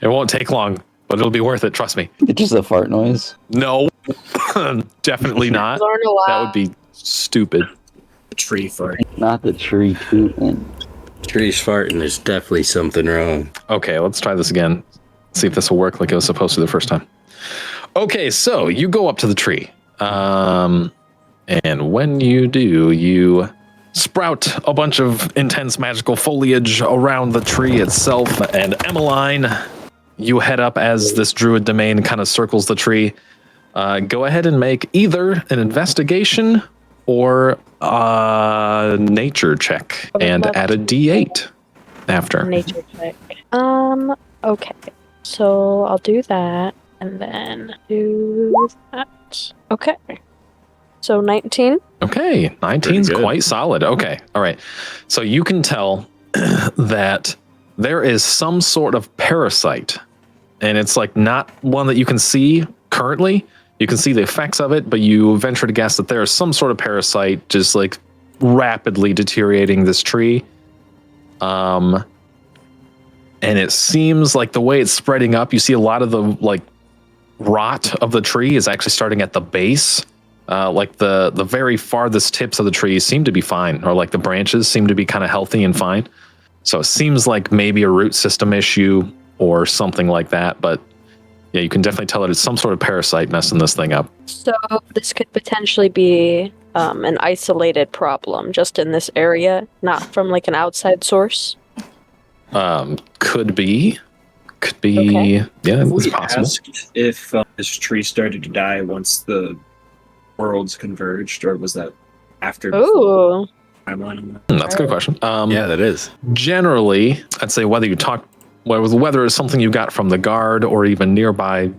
It won't take long, but it'll be worth it. Trust me. It's just a fart noise. No, definitely not. Learn a lot. That would be stupid. Tree fart. Not the tree tooting. Tree's farting. There's definitely something wrong. Okay, let's try this again. See if this will work like it was supposed to the first time. Okay, so you go up to the tree. And when you do, you sprout a bunch of intense magical foliage around the tree itself. And Emmeline, you head up as this druid domain kind of circles the tree. Go ahead and make either an investigation or a nature check and add a D8 after. Nature check. Okay. So I'll do that and then do that. Okay. So 19. Okay, 19's good. quite solid. Okay, all right. So you can tell that there is some sort of parasite, and it's like not one that you can see currently. You can see the effects of it, but you venture to guess that there is some sort of parasite just like rapidly deteriorating this tree. And it seems like the way it's spreading up, you see a lot of the like rot of the tree is actually starting at the base. Like the very farthest tips of the trees seem to be fine, or like the branches seem to be kind of healthy and fine. So it seems like maybe a root system issue or something like that. But yeah, you can definitely tell that it's some sort of parasite messing this thing up. So this could potentially be an isolated problem just in this area, not from like an outside source. Could be. Could be, yeah, We it's possible. asked if this tree started to die once the worlds converged, or was that after the Ooh. timeline? That's a good question. Yeah, that is. Generally, I'd say whether it's something you got from the guard or even nearby,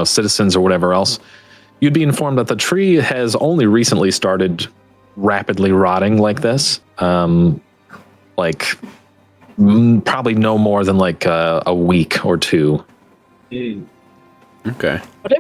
citizens or whatever else, you'd be informed that the tree has only recently started rapidly rotting like this. Probably no more than like a week or two. Okay. What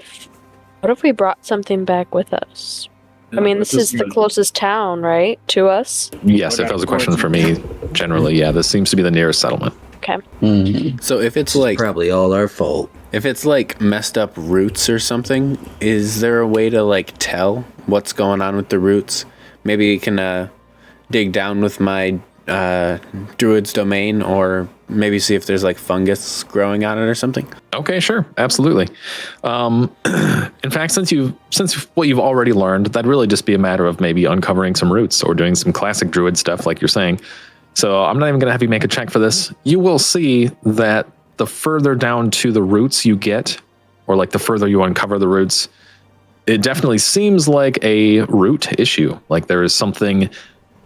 if we brought something back with us? I mean, this is the closest town, right, to us? Yes, if that was a question for me, generally, yeah, this seems to be the nearest settlement. Okay. Mhm. So if it's It's like probably all our fault. if it's like messed up roots or something, is there a way to like tell what's going on with the roots? Maybe you can dig down with my druid's domain, or maybe see if there's like fungus growing on it or something. Okay, sure, absolutely. In fact, since what you've already learned, that'd really just be a matter of maybe uncovering some roots or doing some classic druid stuff, like you're saying. So I'm not even going to have you make a check for this. You will see that the further down to the roots you get, or like the further you uncover the roots, it definitely seems like a root issue. Like there is something,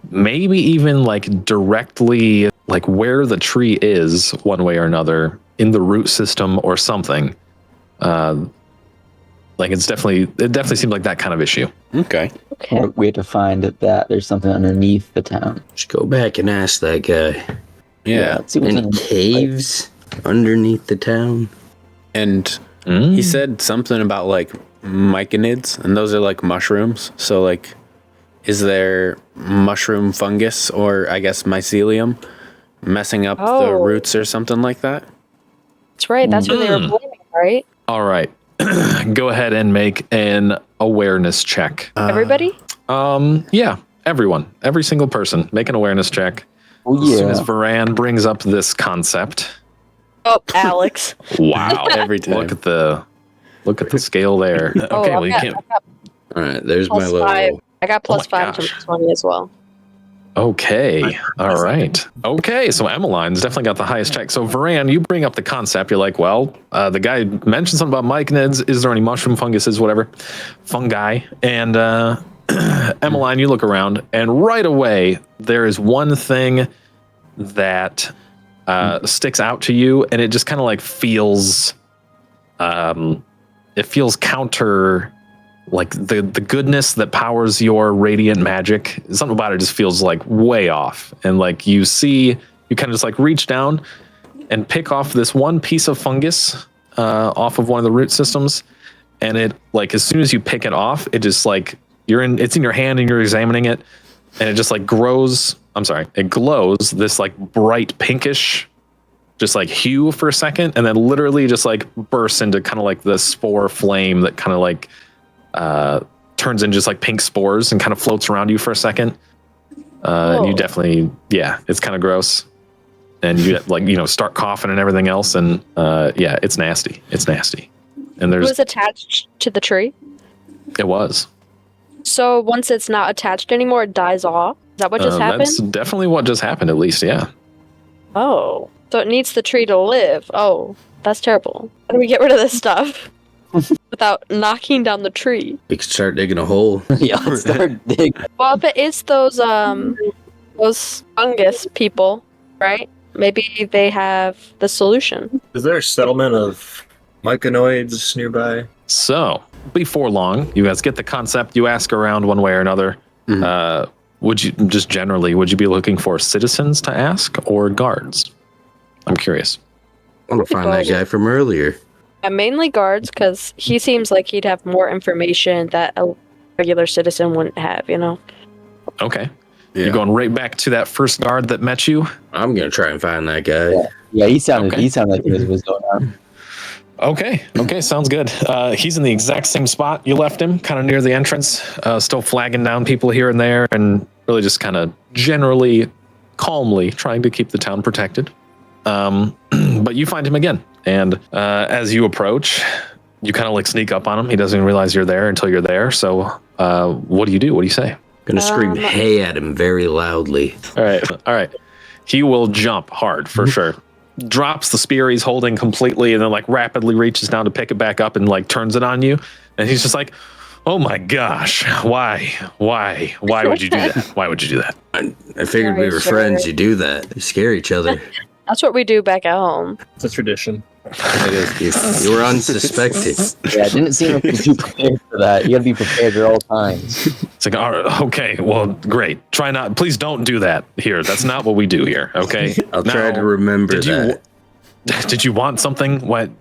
maybe even like directly like where the tree is, one way or another, in the root system or something. Like it definitely seems like that kind of issue. Okay. Okay. We have to find that there's something underneath the town. Just go back and ask that guy. Yeah. Let's see what's Any underneath. caves underneath the town? And he said something about like myconids, and those are like mushrooms. So like, is there mushroom fungus, or I guess mycelium, messing up the Oh. roots or something like that? That's right. That's what they were blaming, right? All right. Go ahead and make an awareness check. Everybody? Yeah, everyone, every single person, make an awareness check. Oh, As soon as yeah. Varan brings up this concept. Oh, Alex. Wow. Every time. Look at the scale there. Okay, Oh, well you I can't. got All right, there's my plus level. 5. I got plus my 5 to gosh. my 20 as well. Okay. All right. Okay. So Emmeline's definitely got the highest check. So Varan, you bring up the concept. You're like, well, the guy mentioned something about myconids. Is there any mushroom funguses, whatever, fungi? And Emmeline, you look around, and right away there is one thing that sticks out to you, and it just kind of like feels, it feels counter. Like the goodness that powers your radiant magic, something about it just feels like way off. And like you kind of just like reach down and pick off this one piece of fungus off of one of the root systems. And it like, as soon as you pick it off, it just like it's in your hand and you're examining it, and it just like it glows this like bright pinkish, just like hue for a second. And then literally just like bursts into kind of like the spore flame that kind of like, turns into just like pink spores and kind of floats around you for a second. And you definitely, it's kind of gross. And you like, start coughing and everything else. And it's nasty. It's nasty. And It was attached to the tree. it was. So once it's not attached anymore, it dies off. Is that what just happened? That's definitely what just happened, at least. Yeah. Oh. So it needs the tree to live. Oh, that's terrible. How do we get rid of this stuff? Without knocking down the tree. We could start digging a hole. Yeah, let's start digging. Well, if it is those fungus people, right? Maybe they have the solution. Is there a settlement of myconoids nearby? So before long, you guys get the concept. You ask around one way or another. Would you be looking for citizens to ask or guards? I'm curious. I want to find that guy from earlier. Mainly guards, because he seems like he'd have more information that a regular citizen wouldn't have, Okay. Yeah. You're going right back to that first guard that met you. I'm gonna try and find that guy. Yeah, he sounded Okay. like he was going on. Okay, sounds good. He's in the exact same spot you left him, kind of near the entrance, still flagging down people here and there, and really just kind of generally, calmly trying to keep the town protected. But you find him again, and as you approach, you kind of like sneak up on him. He doesn't even realize you're there until you're there. So what do you do? What do you say? Gonna scream "Hey" at him very loudly. All right. He will jump hard for sure. drops the spear he's holding completely and then like rapidly reaches down to pick it back up and like turns it on you. And he's just like, oh my gosh, why would you do that? Why would you do that? I figured we were friends. You do that. You scare each other. That's what we do back at home. It's a tradition. You were unsuspecting. Yeah, it didn't seem like you were too prepared for that. You gotta be prepared at all times. It's like, all right, okay, well, great. Try not, please don't do that here. That's not what we do here, okay? I'll try to remember that. Did you want something? What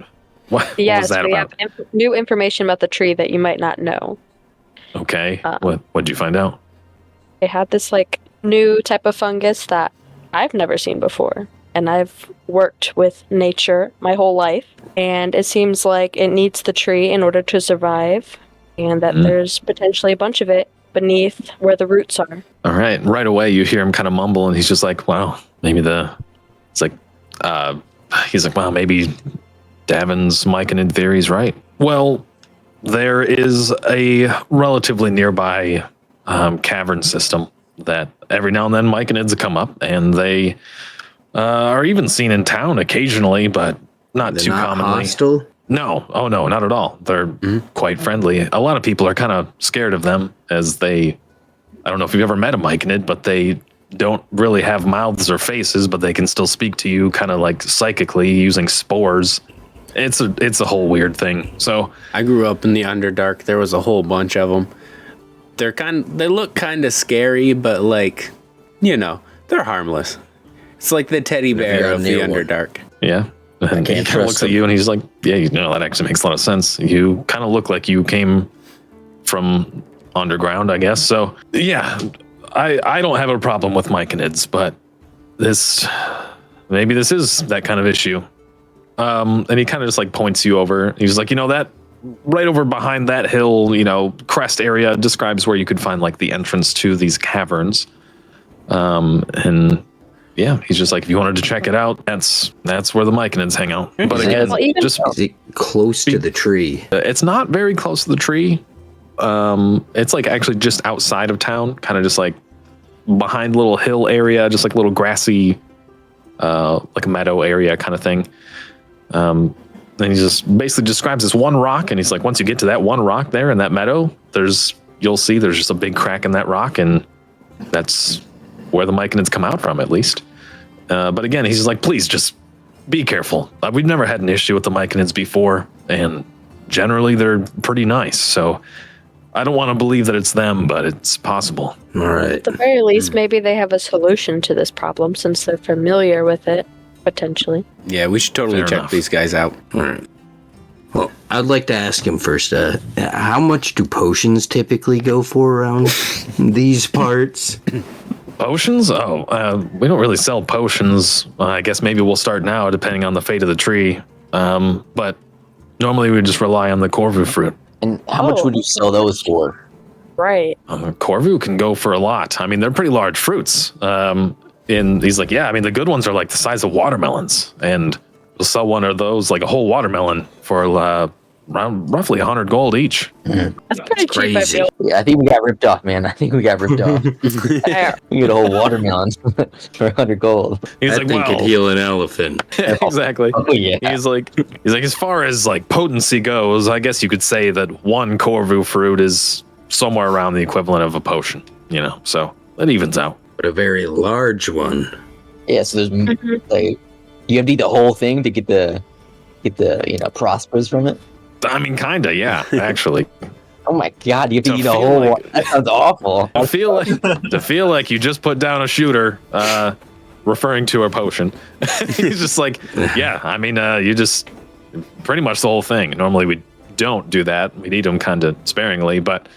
Yes, was that we about? have new information about the tree that you might not know. Okay, what'd you find out? It had this like new type of fungus that I've never seen before. And I've worked with nature my whole life, and it seems like it needs the tree in order to survive, and that there's potentially a bunch of it beneath where the roots are. All right, right away you hear him kind of mumble, and he's just like, wow, maybe he's like, wow, maybe Davin's myconid theory's right. Well, there is a relatively nearby cavern system that every now and then myconids come up, and they are even seen in town occasionally, but not They're too not commonly. hostile? No, oh no, not at all. They're quite friendly. A lot of people are kind of scared of them, as I don't know if you've ever met a myconid, but they don't really have mouths or faces, but they can still speak to you kind of like psychically using spores. It's a whole weird thing. So I grew up in the Underdark. There was a whole bunch of them. They look kind of scary, but like, they're harmless. It's like the teddy bear of the Underdark. yeah. And he kind of looks at you and he's like, yeah, that actually makes a lot of sense. You kind of look like you came from underground, I guess. So yeah, I don't have a problem with myconids, but maybe this is that kind of issue. And he kind of just like points you over. He's like, that right over behind that hill, crest area describes where you could find like the entrance to these caverns. And yeah, he's just like, if you wanted to check it out, that's where the myconids hang out. But again, just Is it close to the tree? it's not very close to the tree. It's like actually just outside of town, kind of just like behind a little hill area, just like a little grassy, like a meadow area kind of thing. And he just basically describes this one rock, and he's like, once you get to that one rock there in that meadow, you'll see there's just a big crack in that rock, and that's where the myconids come out from, at least. But again, he's just like, please just be careful. We've never had an issue with the myconids before, and generally they're pretty nice. So I don't want to believe that it's them, but it's possible. All right. At the very least, maybe they have a solution to this problem since they're familiar with it, potentially. Yeah, we should totally Fair check enough. these guys out. All right. Well, I'd like to ask him first, how much do potions typically go for around these parts? Potions? We don't really sell potions. I guess maybe we'll start now, depending on the fate of the tree. But normally we just rely on the Corvu fruit. And how much would you sell those for? Right. Corvu can go for a lot. I mean, they're pretty large fruits. He's like, yeah, I mean, the good ones are like the size of watermelons, and we'll sell one of those, like a whole watermelon, for around roughly 100 gold each. That's pretty cheap, I crazy. feel. Yeah, I think we got ripped off, man. We get a whole watermelon for 100 gold. He's That like, thing could well, heal an elephant. exactly. Oh, yeah. He's like, as far as like potency goes, I guess you could say that one Corvu fruit is somewhere around the equivalent of a potion, so it evens out. But a very large one. Yeah, so there's like, you have to eat the whole thing to get the prospers from it. I mean, kinda, yeah, actually. Oh my god, you have to To eat a feel whole like- one. That sounds awful. I feel like you just put down a shooter, referring to a potion. He's just like, yeah, I mean, you just pretty much the whole thing. Normally we don't do that. We'd eat them kind of sparingly, but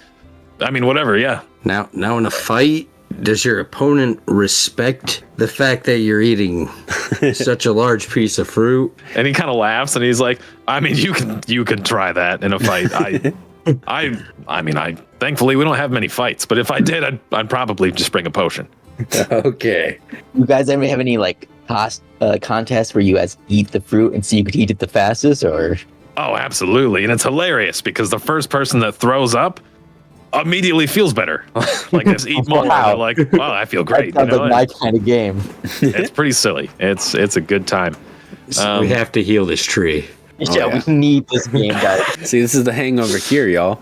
I mean, whatever, yeah. Now in a fight, does your opponent respect the fact that you're eating such a large piece of fruit? And he kind of laughs and he's like, I mean, you can try that in a fight. I mean, thankfully we don't have many fights, but if I did, I'd probably just bring a potion. Okay. You guys ever have any like contests where you guys eat the fruit and see who could eat it the fastest, or? Oh, absolutely. And it's hilarious because the first person that throws up immediately feels better. Like, just eat more. Wow. They're like, well, I feel great. That sounds like my kind of game. It's pretty silly. It's a good time. we have to heal this tree. Yeah, we need this game, guys. See, this is the hangover cure, y'all.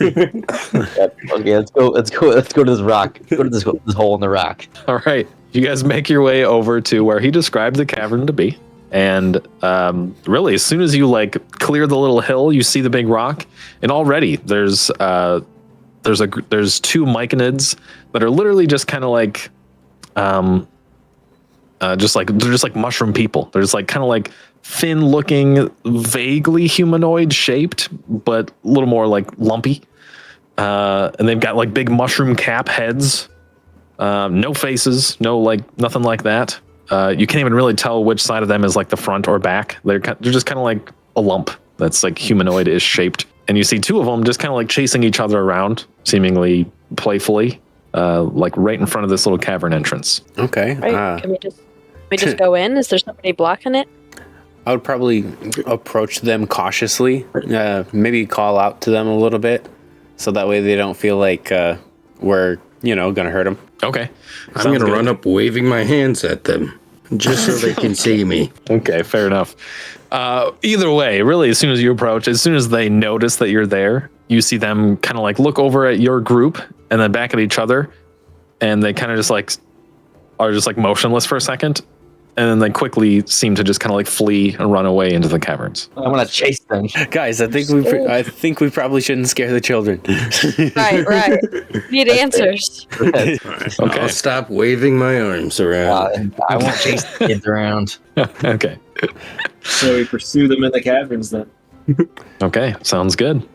Yep. Okay, let's go to this rock. Go to this hole in the rock. All right, you guys make your way over to where he described the cavern to be, and really, as soon as you like clear the little hill, you see the big rock, and already there's two myconids that are literally just kind of like, they're just like mushroom people. They're just like kind of like thin-looking, vaguely humanoid shaped, but a little more like lumpy. And they've got like big mushroom cap heads. No faces, no like nothing like that. You can't even really tell which side of them is like the front or back. They're just kind of like a lump that's like humanoid-ish shaped. And you see two of them just kind of like chasing each other around, seemingly playfully, like right in front of this little cavern entrance. Okay. Right? Can we just go in? Is there somebody blocking it? I would probably approach them cautiously, maybe call out to them a little bit, so that way they don't feel like we're, gonna hurt them. Okay. I'm gonna run up waving my hands at them, just so they can see me. Okay, fair enough. Either way, really, as soon as you approach, as soon as they notice that you're there, you see them kind of like look over at your group and then back at each other, and they kind of just like are just like motionless for a second. And then they quickly seem to just kind of like flee and run away into the caverns. I'm gonna chase them. Guys, I think we probably shouldn't scare the children. Right. Need answers. Okay. I'll stop waving my arms around. I won't chase the kids around. Okay. So we pursue them in the caverns then. Okay, sounds good.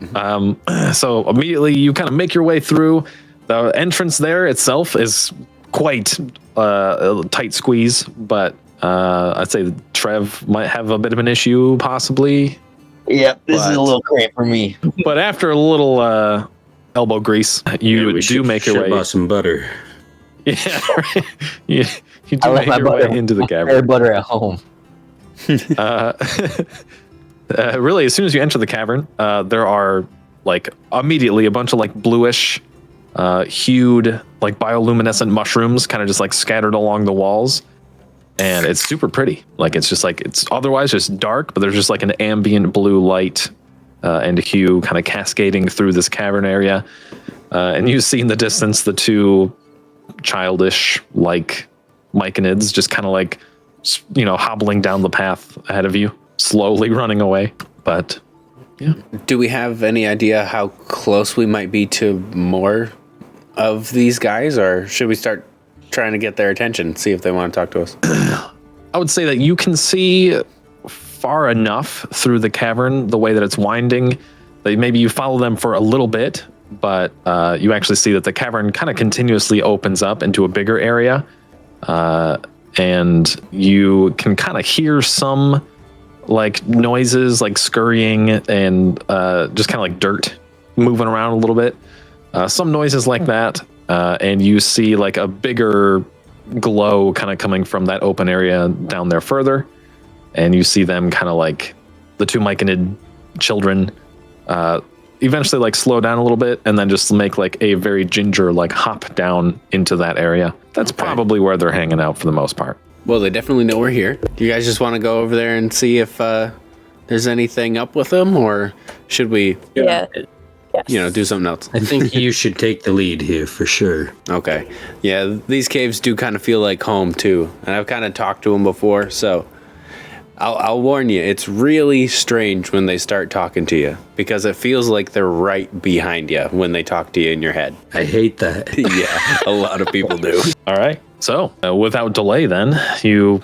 So immediately you kind of make your way through. The entrance there itself is quite a tight squeeze, but I'd say Trev might have a bit of an issue, possibly. Yeah, this is a little cramped for me. But after a little elbow grease, you do make your way. Bought some butter. Yeah, right. you do I left make my your butter, way into the my cavern. butter at home. Really, as soon as you enter the cavern, there are like immediately a bunch of like bluish, hued like bioluminescent mushrooms, kind of just like scattered along the walls, and it's super pretty. Like it's just like it's otherwise just dark, but there's just like an ambient blue light and hue kind of cascading through this cavern area, and you see in the distance the two childish like myconids just kind of like hobbling down the path ahead of you, slowly running away. But yeah. Do we have any idea how close we might be to more of these guys, or should we start trying to get their attention, see if they want to talk to us? I would say that you can see far enough through the cavern, the way that it's winding, that maybe you follow them for a little bit, but you actually see that the cavern kind of continuously opens up into a bigger area, and you can kind of hear some like noises, like scurrying and just kind of like dirt moving around a little bit. Some noises like that, and you see like a bigger glow kind of coming from that open area down there further, and you see them kind of like the two myconid children eventually like slow down a little bit and then just make like a very ginger like hop down into that area. That's probably where they're hanging out for the most part. Well, they definitely know we're here. Do you guys just want to go over there and see if there's anything up with them, or should we do something else? I think you should take the lead here for sure. Okay. Yeah, these caves do kind of feel like home too, and I've kind of talked to them before, so I'll warn you, it's really strange when they start talking to you, because it feels like they're right behind you when they talk to you in your head. I hate that. Yeah, a lot of people do. All right. So without delay, then you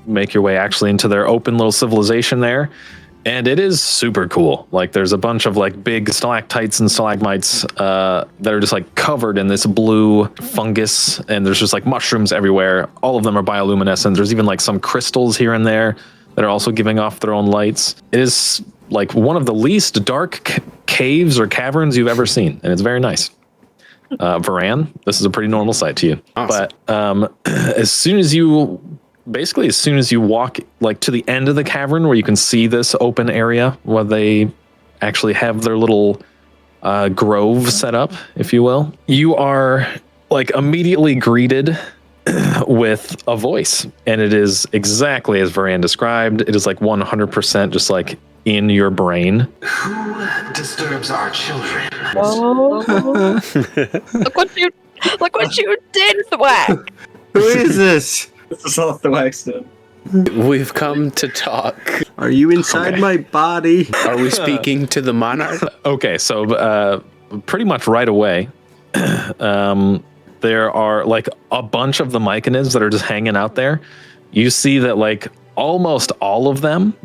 make your way actually into their open little civilization there. And it is super cool. Like there's a bunch of like big stalactites and stalagmites that are just like covered in this blue fungus, and there's just like mushrooms everywhere. All of them are bioluminescent. There's even like some crystals here and there that are also giving off their own lights. It is like one of the least dark caves or caverns you've ever seen, and it's very nice. Varan, this is a pretty normal sight to you. Awesome. But as soon as you walk like to the end of the cavern where you can see this open area where they actually have their little grove set up, if you will, you are like immediately greeted with a voice, and it is exactly as Varan described. It is like 100% just like in your brain. Who disturbs our children? Oh. look what you did, Thwack. Who is this? This is all the wax done. We've come to talk. Are you inside my body? Are we speaking to the monarch? Okay, so pretty much right away, there are like a bunch of the Myconids that are just hanging out there. You see that like almost all of them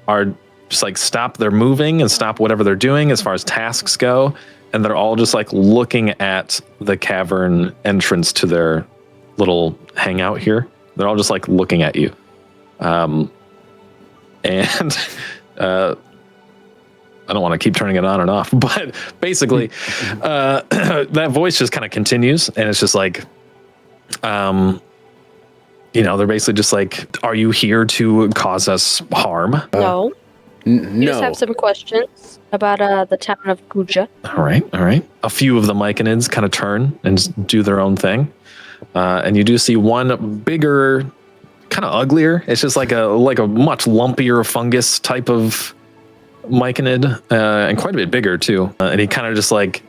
are just like stop their moving and stop whatever they're doing as far as tasks go, and they're all just like looking at the cavern entrance to their little hangout here. They're all just like looking at you. And I don't want to keep turning it on and off, but basically that voice just kind of continues, and it's just like, they're basically just like, are you here to cause us harm? No. We No. just have some questions about the town of Guja. All right. A few of the Myconids kind of turn and just do their own thing. And you do see one bigger, kind of uglier. It's just like a much lumpier fungus type of Myconid, and quite a bit bigger too. And he kind of just like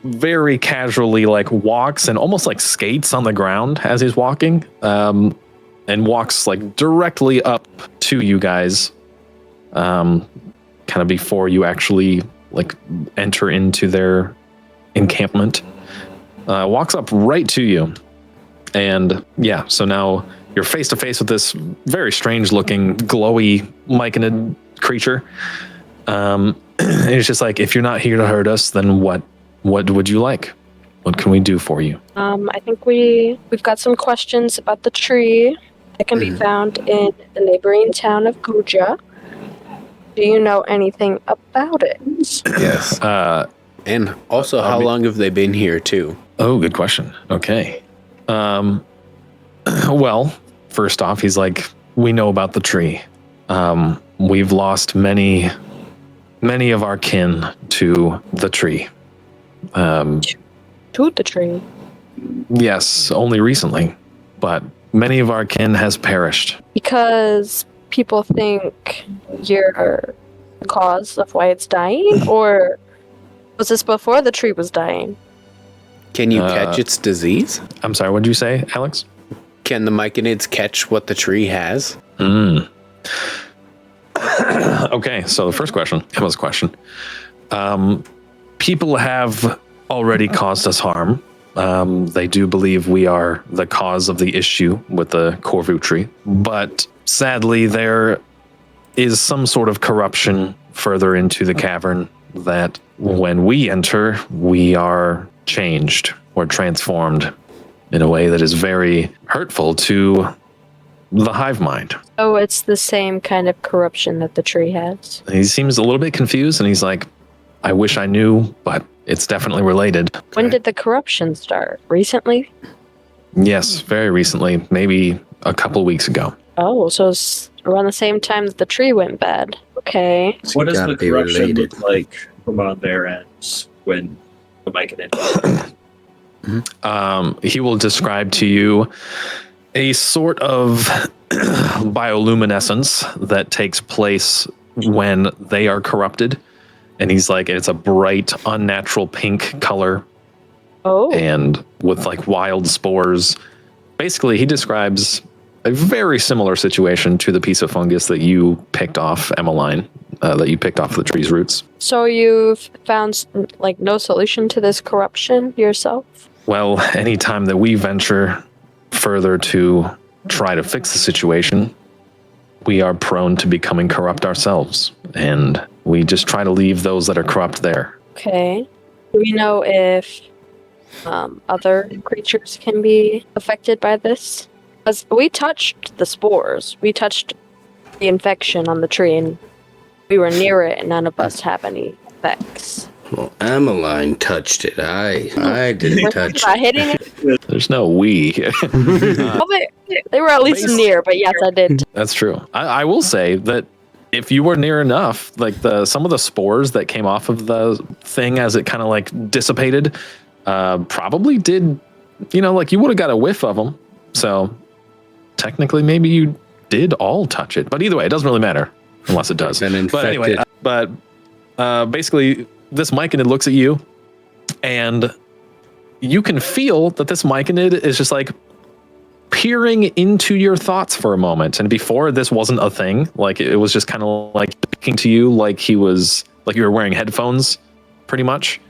very casually like walks and almost like skates on the ground as he's walking, and walks like directly up to you guys, kind of before you actually like enter into their encampment. Walks up right to you, and yeah, so now you're face to face with this very strange looking glowy Myconid creature. And it's just like, if you're not here to hurt us, then what would you like? What can we do for you? I think we've got some questions about the tree that can be found in the neighboring town of Guja. Do you know anything about it? Yes. And also, how long have they been here, too? Oh, good question. Okay. Well, first off, he's like, we know about the tree. We've lost many of our kin to the tree. To the tree. Yes, only recently, but many of our kin has perished. Because people think you're the cause of why it's dying? Or was this before the tree was dying? Can you catch its disease? I'm sorry, what did you say, Alex? Can the Myconids catch what the tree has? Okay, so the first question, Emma's question. People have already caused us harm. They do believe we are the cause of the issue with the Corvu tree, but sadly there is some sort of corruption further into the cavern that when we enter, we are changed or transformed in a way that is very hurtful to the hive mind. Oh, it's the same kind of corruption that the tree has. He seems a little bit confused, and he's like, I wish I knew, but it's definitely related. When did the corruption start? Recently? Yes, very recently, maybe a couple weeks ago. Oh, so it's around the same time that the tree went bad. Okay. It's What does gotta the be corruption related. look like from on their ends when the Myconid? He will describe to you a sort of bioluminescence that takes place when they are corrupted. And he's like, it's a bright, unnatural pink color, Oh. and with like wild spores. Basically, he describes a very similar situation to the piece of fungus that you picked off, Emmeline, that you picked off the tree's roots. So you've found like no solution to this corruption yourself? Well, anytime that we venture further to try to fix the situation, we are prone to becoming corrupt ourselves, and we just try to leave those that are corrupt there. Okay. Do we know if other creatures can be affected by this? Because we touched the spores. We touched the infection on the tree, and we were near it, and none of us have any effects. Well, Emmeline touched it. I didn't touch By it. hitting it? There's no we. Oh, they were at least near, but yes, I did. That's true. I will say that if you were near enough, like some of the spores that came off of the thing as it kind of like dissipated, probably did, like you would have got a whiff of them. So technically, maybe you did all touch it. But either way, it doesn't really matter unless it does. Been But anyway, basically, this myconid looks at you, and you can feel that this myconid is just like peering into your thoughts for a moment. And before, this wasn't a thing. Like, it was just kind of like speaking to you like you were wearing headphones, pretty much.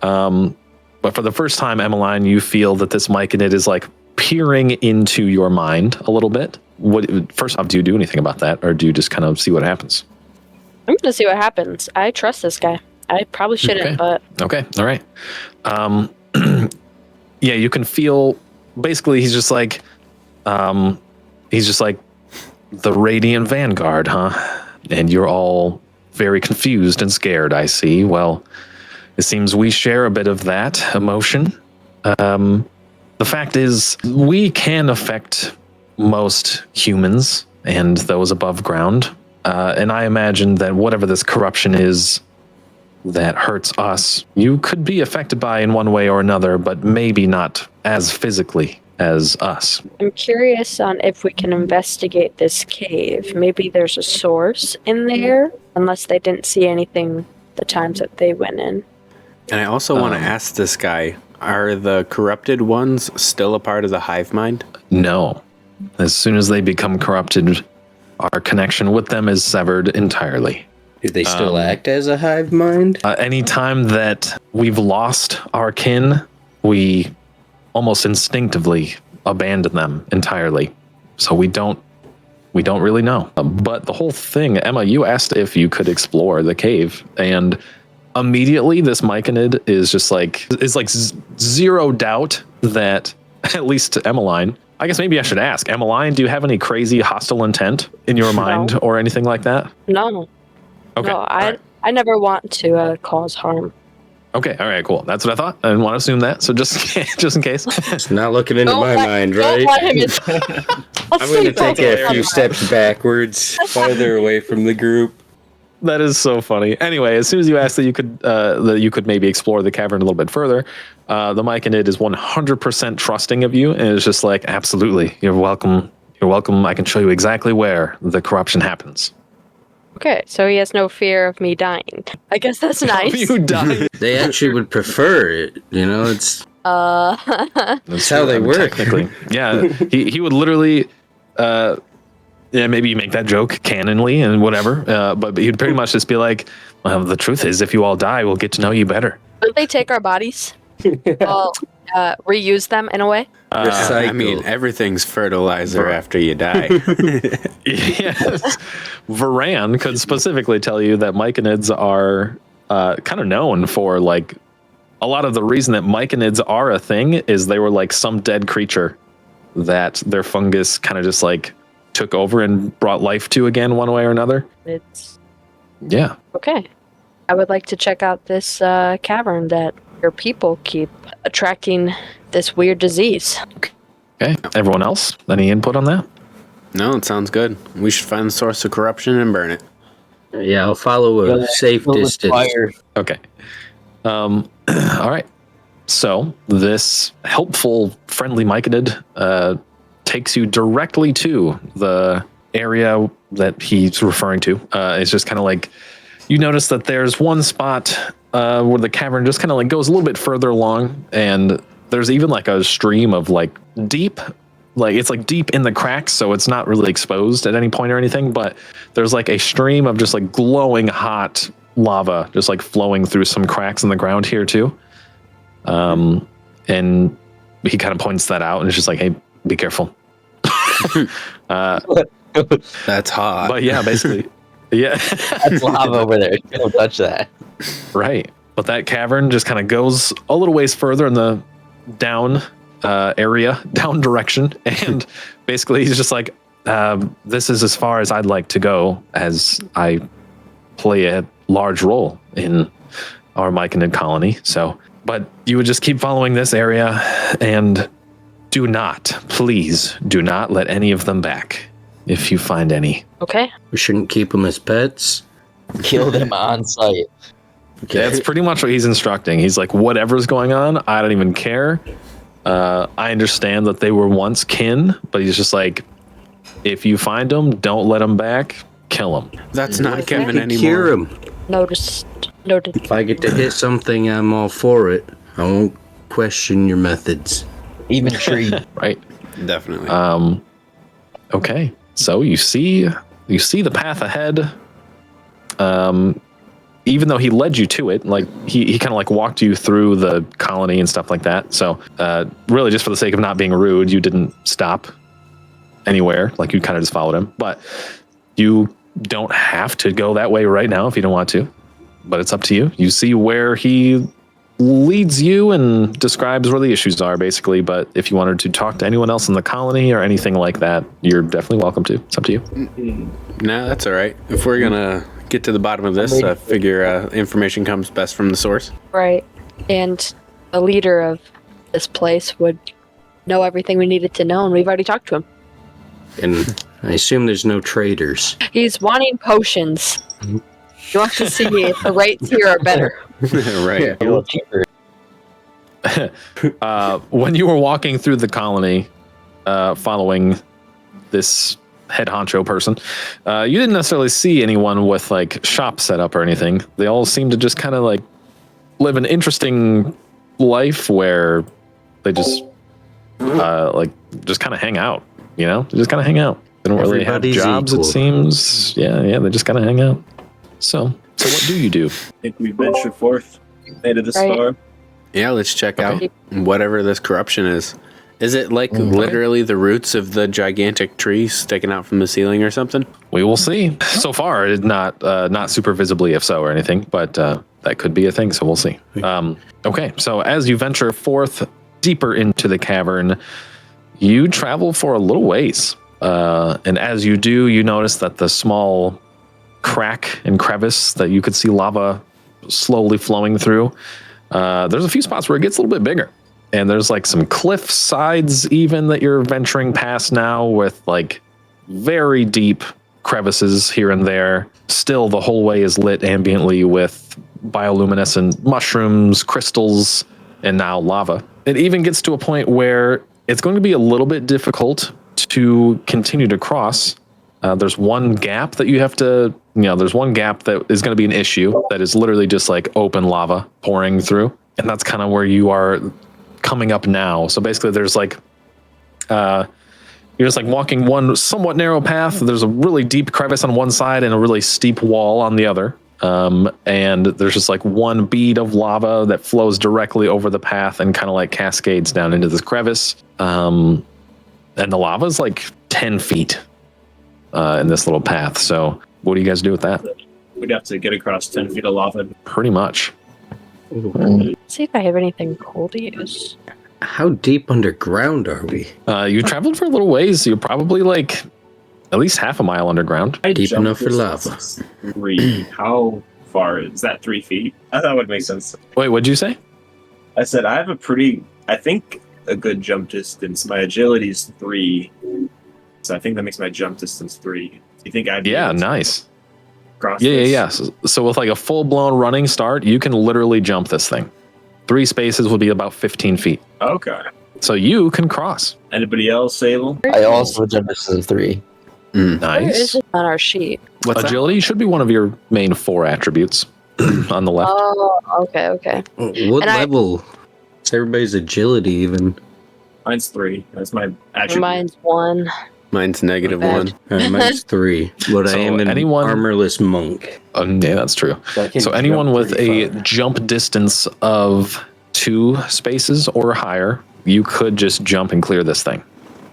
But for the first time, Emmeline, you feel that this myconid is like peering into your mind a little bit. First off, do you do anything about that, or do you just kind of see what happens? I'm gonna see what happens. I trust this guy. I probably shouldn't, but okay, all right. Yeah, you can feel. Basically, he's just like the Radiant Vanguard, huh? And you're all very confused and scared. I see. Well, it seems we share a bit of that emotion. The fact is, we can affect most humans and those above ground. And I imagine that whatever this corruption is that hurts us, you could be affected by in one way or another, but maybe not as physically as us. I'm curious on if we can investigate this cave. Maybe there's a source in there, unless they didn't see anything the times that they went in. And I also want to ask this guy, are the corrupted ones still a part of the hive mind? No. As soon as they become corrupted, our connection with them is severed entirely. Do they still act as a hive mind? Anytime that we've lost our kin, we almost instinctively abandon them entirely. So we don't really know. But the whole thing, Emma, you asked if you could explore the cave, and immediately this myconid is just like zero doubt that, at least to Emmeline, I guess maybe I should ask, Emmeline, do you have any crazy hostile intent in your mind or anything like that? No. Okay. No, I never want to cause harm. Okay, all right, cool. That's what I thought. I didn't want to assume that, so just in case. It's not looking into my mind, right? I'm going to take a few steps backwards, farther away from the group. That is so funny. Anyway, as soon as you asked that you could maybe explore the cavern a little bit further, the myconid is 100% trusting of you, and it's just like, absolutely, you're welcome. You're welcome. I can show you exactly where the corruption happens. Okay, so he has no fear of me dying. I guess that's nice. You die. They actually would prefer it. You know, it's That's how they work. Technically. Yeah, he would literally, maybe you make that joke canonly and whatever, but he'd pretty much just be like, well, the truth is, if you all die, we'll get to know you better. Don't they take our bodies? Well, reuse them in a way? I mean, everything's fertilizer after you die. Yes. Varan could specifically tell you that myconids are kind of known for, like, a lot of the reason that myconids are a thing is they were like some dead creature that their fungus kind of just like took over and brought life to again one way or another. Yeah. Okay. I would like to check out this cavern that your people keep attracting this weird disease. Okay. Everyone else? Any input on that? No, it sounds good. We should find the source of corruption and burn it. Yeah, I'll follow a safe distance. Okay. All right. So this helpful, friendly myconid takes you directly to the area that he's referring to. It's just kind of like, you notice that there's one spot where the cavern just kind of like goes a little bit further along, and there's even like a stream of like deep, like it's like deep in the cracks, so it's not really exposed at any point or anything, but there's like a stream of just like glowing hot lava just like flowing through some cracks in the ground here too. And he kind of points that out and it's just like, hey, be careful. That's hot. But yeah, basically. Yeah. That's lava over there. Don't touch that. Right. But that cavern just kind of goes a little ways further in the down area, down direction. And basically he's just like, this is as far as I'd like to go, as I play a large role in our myconid colony. So, but you would just keep following this area, and please do not let any of them back if you find any. Okay. We shouldn't keep them as pets. Kill them on sight. Okay. That's pretty much what he's instructing. He's like, whatever's going on, I don't even care. I understand that they were once kin, but he's just like, if you find them, don't let them back. Kill them. That's not Kevin Cure anymore. him. Noted. If I get to hit something, I'm all for it. I won't question your methods. Even tree. Right. Definitely. Okay. So you see the path ahead. Even though he led you to it, like he kind of like walked you through the colony and stuff like that. So really, just for the sake of not being rude, you didn't stop anywhere. Like you kind of just followed him. But you don't have to go that way right now if you don't want to. But it's up to you. You see where he leads you and describes where the issues are, basically. But if you wanted to talk to anyone else in the colony or anything like that, you're definitely welcome to. It's up to you. No, that's all right. If we're gonna get to the bottom of this, I figure information comes best from the source. Right. And the leader of this place would know everything we needed to know, and we've already talked to him. And I assume there's no traitors. He's wanting potions. He wants to see if the rates here are better. Right. A little cheaper. When you were walking through the colony, following this head honcho person, you didn't necessarily see anyone with like shops set up or anything. They all seem to just kind of like live an interesting life where they just just kind of hang out. You know, they just kind of hang out. They don't really have Everybody's jobs. equal. It seems. Yeah. They just kind of hang out. So what do you do? I think we ventured forth, made it this Right. far. Yeah, let's check out Okay. whatever this corruption is. Is it like literally the roots of the gigantic tree sticking out from the ceiling or something? We will see. So far, it's not super visibly, if so, or anything, but that could be a thing. So we'll see. Okay, so as you venture forth deeper into the cavern, you travel for a little ways, and as you do, you notice that the small crack and crevice that you could see lava slowly flowing through. There's a few spots where it gets a little bit bigger. And there's like some cliff sides even that you're venturing past now with like very deep crevices here and there. Still, the whole way is lit ambiently with bioluminescent mushrooms, crystals, and now lava. It even gets to a point where it's going to be a little bit difficult to continue to cross. There's one gap that you have to, there's one gap that is going to be an issue that is literally just like open lava pouring through. And that's kind of where you are coming up now. So basically there's like, you're just like walking one somewhat narrow path. There's a really deep crevice on one side and a really steep wall on the other. And there's just like one bead of lava that flows directly over the path and kind of like cascades down into this crevice. And the lava is like 10 feet in this little path. So what do you guys do with that? We'd have to get across 10 feet of lava. Pretty much. Let's see if I have anything cool to use. How deep underground are we? You traveled for a little ways. You're probably like at least half a mile underground. I Deep jumped enough for lava. distance 3. How far is that? 3 feet? I thought that would make sense. Wait, what'd you say? I said I have I think a good jump distance. My agility is 3. So I think that makes my jump distance 3. Do you think I'd be Yeah, able to nice. cross Yeah. this? So with like a full blown running start, you can literally jump this thing. 3 spaces would be about 15 feet. Okay. So you can cross. Anybody else able? I also jump distance of 3. Where is Nice. it on our sheet? What's that? Agility should be one of your main 4 attributes on the left. Oh, okay. What And I- level? Is everybody's agility even? Mine's 3. That's my attribute. Mine's 1. Mine's negative Bad. 1. Mine's 3. But I So am an anyone- armorless monk. Yeah, that's true. So anyone with a jump distance of 2 spaces or higher, you could just jump and clear this thing.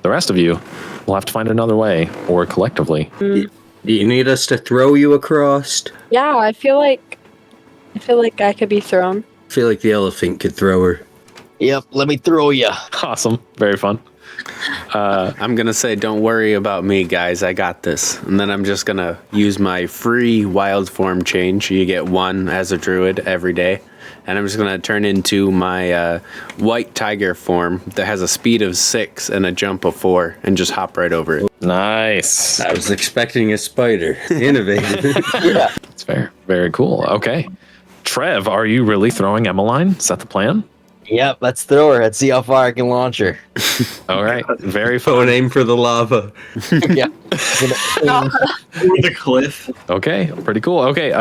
The rest of you will have to find another way, or collectively. Do you need us to throw you across? Yeah, I feel like I could be thrown. I feel like the elephant could throw her. Yep, let me throw ya. Awesome. Very fun. I'm going to say, don't worry about me, guys. I got this. And then I'm just going to use my free wild form change. You get 1 as a druid every day. And I'm just going to turn into my white tiger form that has a speed of 6 and a jump of 4 and just hop right over it. Nice. I was expecting a spider. Innovative. Yeah. That's fair. Very cool. Okay. Trev, are you really throwing Emmeline? Is that the plan? Yep, let's throw her. Let's see how far I can launch her. All right, very Phone fun. aim for the lava. Yeah. Over the cliff. Okay, pretty cool. Okay,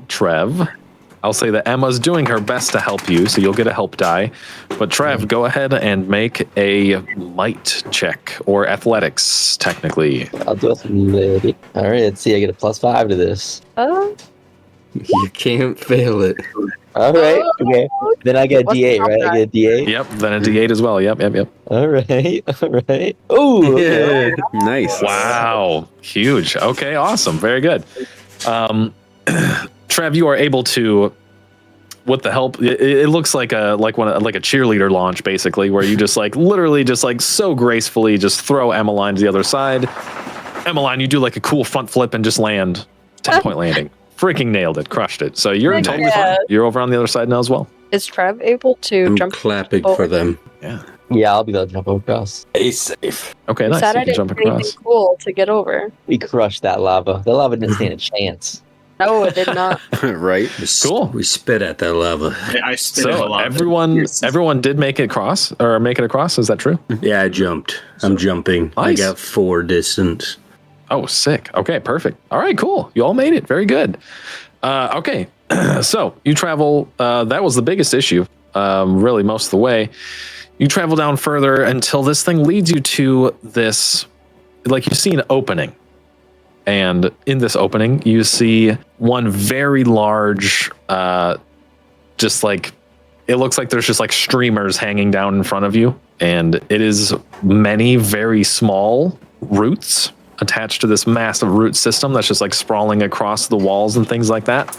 Trev, I'll say that Emma's doing her best to help you, so you'll get a help die. But Trev, go ahead and make a might check or athletics, technically. I'll do it. All right, let's see. I get a +5 to this. You can't fail it. All right. Okay. Then I get a What's D8, the right? I get a D8. Yep, then a D8 as well. Yep. All right. All right. Oh. Okay. Nice. Wow, huge. Okay, awesome. Very good. Trev, you are able to, with the help, it looks like a cheerleader launch, basically, where you just literally so gracefully just throw Emmeline to the other side. Emmeline, you do like a cool front flip and just land 10-point landing. Freaking nailed it, crushed it. So you're totally fine. You're over on the other side now as well. Is Trev able to I'm jump? clapping for them. Yeah. Yeah, I'll be able to jump across. Stay safe. Okay, You nice. said You I can didn't jump do anything across. cool to get over. We crushed that lava. The lava didn't stand a chance. No, it did not. Right. Cool. We spit at that lava. I spit in a So lot. everyone did make it across. Is that true? Yeah, I jumped. I'm jumping. I Nice. got 4 distance. Oh, sick. Okay, perfect. All right, cool. You all made it. Very good. Okay, so you travel. That was the biggest issue, really, most of the way. You travel down further until this thing leads you to this, like you see an opening. And in this opening, you see one very large, just like, it looks like there's just like streamers hanging down in front of you. And it is many very small roots attached to this massive root system that's just like sprawling across the walls and things like that.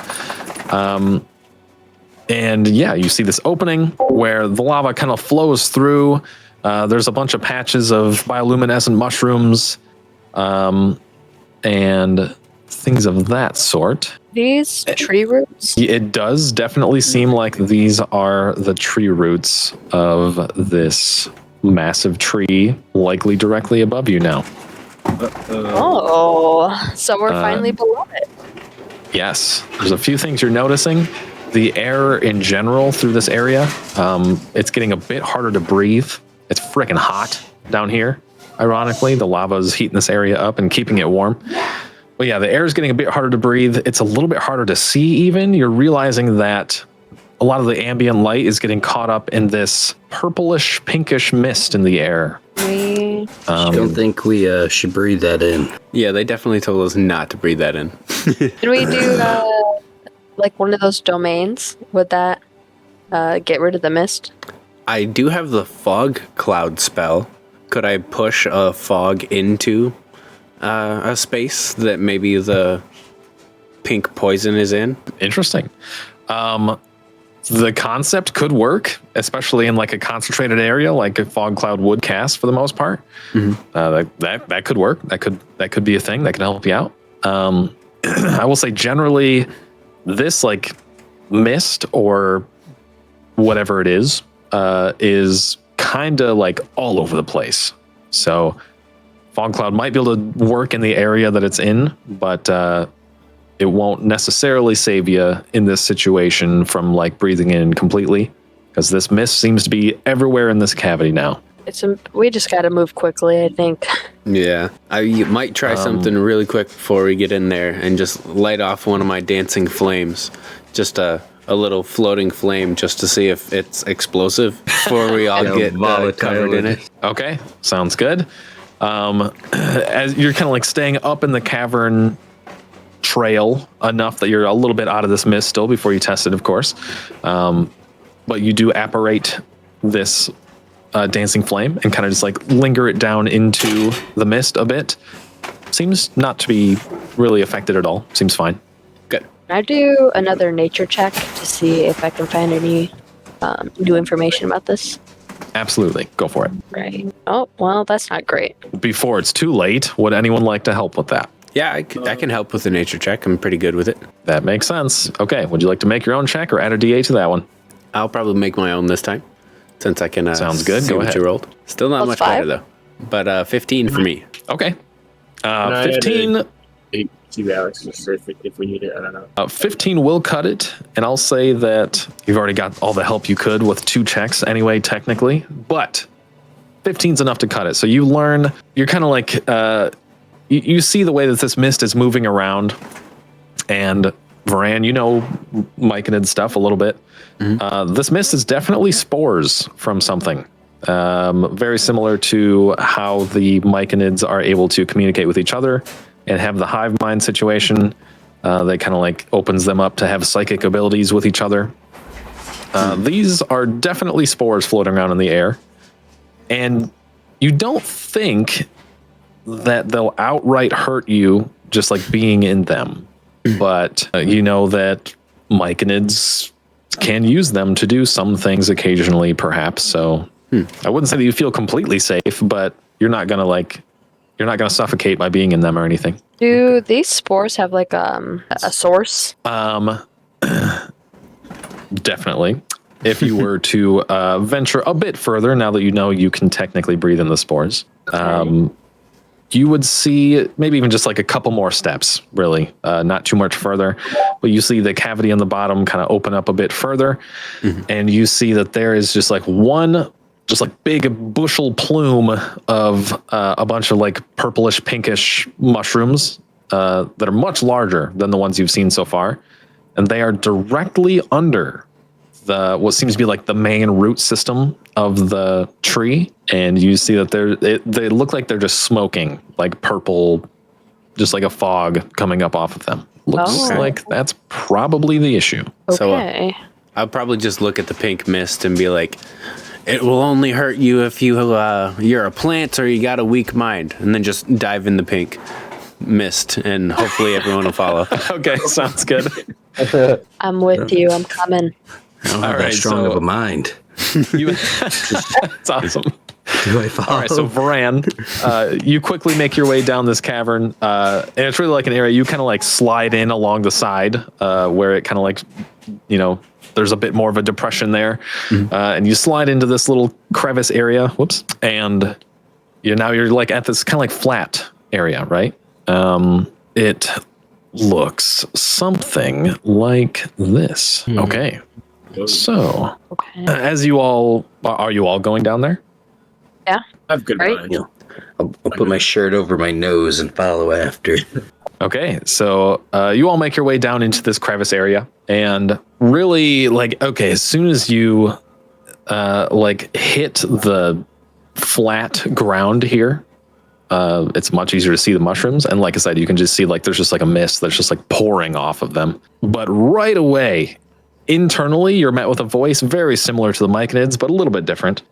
And yeah, you see this opening where the lava kind of flows through. There's a bunch of patches of bioluminescent mushrooms and things of that sort. These tree roots. It does definitely seem like these are the tree roots of this massive tree, likely directly above you now. Oh, so we're finally below it. Yes, there's a few things you're noticing. The air in general through this area, it's getting a bit harder to breathe. It's freaking hot down here. Ironically, the lava is heating this area up and keeping it warm. But yeah, the air is getting a bit harder to breathe. It's a little bit harder to see even. You're realizing that a lot of the ambient light is getting caught up in this purplish, pinkish mist in the air. We I don't think we should breathe that in. Yeah, they definitely told us not to breathe that in. Did we do like one of those domains? Would that get rid of the mist? I do have the fog cloud spell. Could I push a fog into a space that maybe the pink poison is in? Interesting. The concept could work, especially in like a concentrated area, like a fog cloud would cast for the most part. That could work. That could be a thing that can help you out. I will say generally, this like mist or whatever it is kind of like all over the place. So fog cloud might be able to work in the area that it's in, but it won't necessarily save you in this situation from like breathing in completely, because this mist seems to be everywhere in this cavity now. We just got to move quickly, I think. Yeah, I might try something really quick before we get in there and just light off one of my dancing flames. Just a little floating flame just to see if it's explosive before we all get covered in it. Okay, sounds good. As you're kind of like staying up in the cavern trail enough that you're a little bit out of this mist still before you test it, of course. But you do apparate this dancing flame and kind of just like linger it down into the mist a bit. Seems not to be really affected at all. Seems fine. Good. Can I do another nature check to see if I can find any new information about this? Absolutely. Go for it. Right. Oh, well, that's not great. Before it's too late, would anyone like to help with that? Yeah, I can help with the nature check. I'm pretty good with it. That makes sense. Okay. Would you like to make your own check or add a D8 to that one? I'll probably make my own this time, since I can. Sounds good. See Go what ahead. you rolled. Still not Plus much 5? better though. But 15 for me. Okay. I added 15. See, Alex, just if we need it, I don't know. 15 will cut it, and I'll say that you've already got all the help you could with 2 checks anyway, technically, but 15's enough to cut it. So you learn, you're kind of like, you see the way that this mist is moving around, and Varan, you know myconid stuff a little bit. This mist is definitely spores from something. Very similar to how the myconids are able to communicate with each other and have the hive mind situation. That kind of like opens them up to have psychic abilities with each other. These are definitely spores floating around in the air. And you don't think that they'll outright hurt you just like being in them. But you know that myconids can use them to do some things occasionally, perhaps. So I wouldn't say that you feel completely safe, but you're not gonna suffocate by being in them or anything. Do these spores have like a source? Definitely. If you were to venture a bit further, now that you know you can technically breathe in the spores, you would see maybe even just like a couple more steps, really, not too much further. But you see the cavity on the bottom kind of open up a bit further, and you see that there is just like one, just like big bushel plume of a bunch of like purplish, pinkish mushrooms that are much larger than the ones you've seen so far, and they are directly under what seems to be like the main root system of the tree, and you see that they look like they're just smoking, like purple, just like a fog coming up off of them. Looks like that's probably the issue. Okay. So I'll probably just look at the pink mist and be like, it will only hurt you if you're a plant or you got a weak mind, and then just dive in the pink mist, and hopefully everyone will follow. Okay, sounds good. I'm with you. I'm coming. I don't have that strong of a mind. That's awesome. Do I follow? All right, so Varan, you quickly make your way down this cavern, and it's really like an area you kind of like slide in along the side, where it kind of like, you know, there's a bit more of a depression there, and you slide into this little crevice area. Whoops, and you're like at this kind of like flat area, right? It looks something like this. Okay. So, as you all, are you all going down there? Yeah. I have good Right. mind. I'll put my shirt over my nose and follow after. Okay, so you all make your way down into this crevice area, and really, like, okay, as soon as you like hit the flat ground here, it's much easier to see the mushrooms, and like I said, you can just see like there's just like a mist that's just like pouring off of them. But right away, internally, you're met with a voice very similar to the myconids, but a little bit different.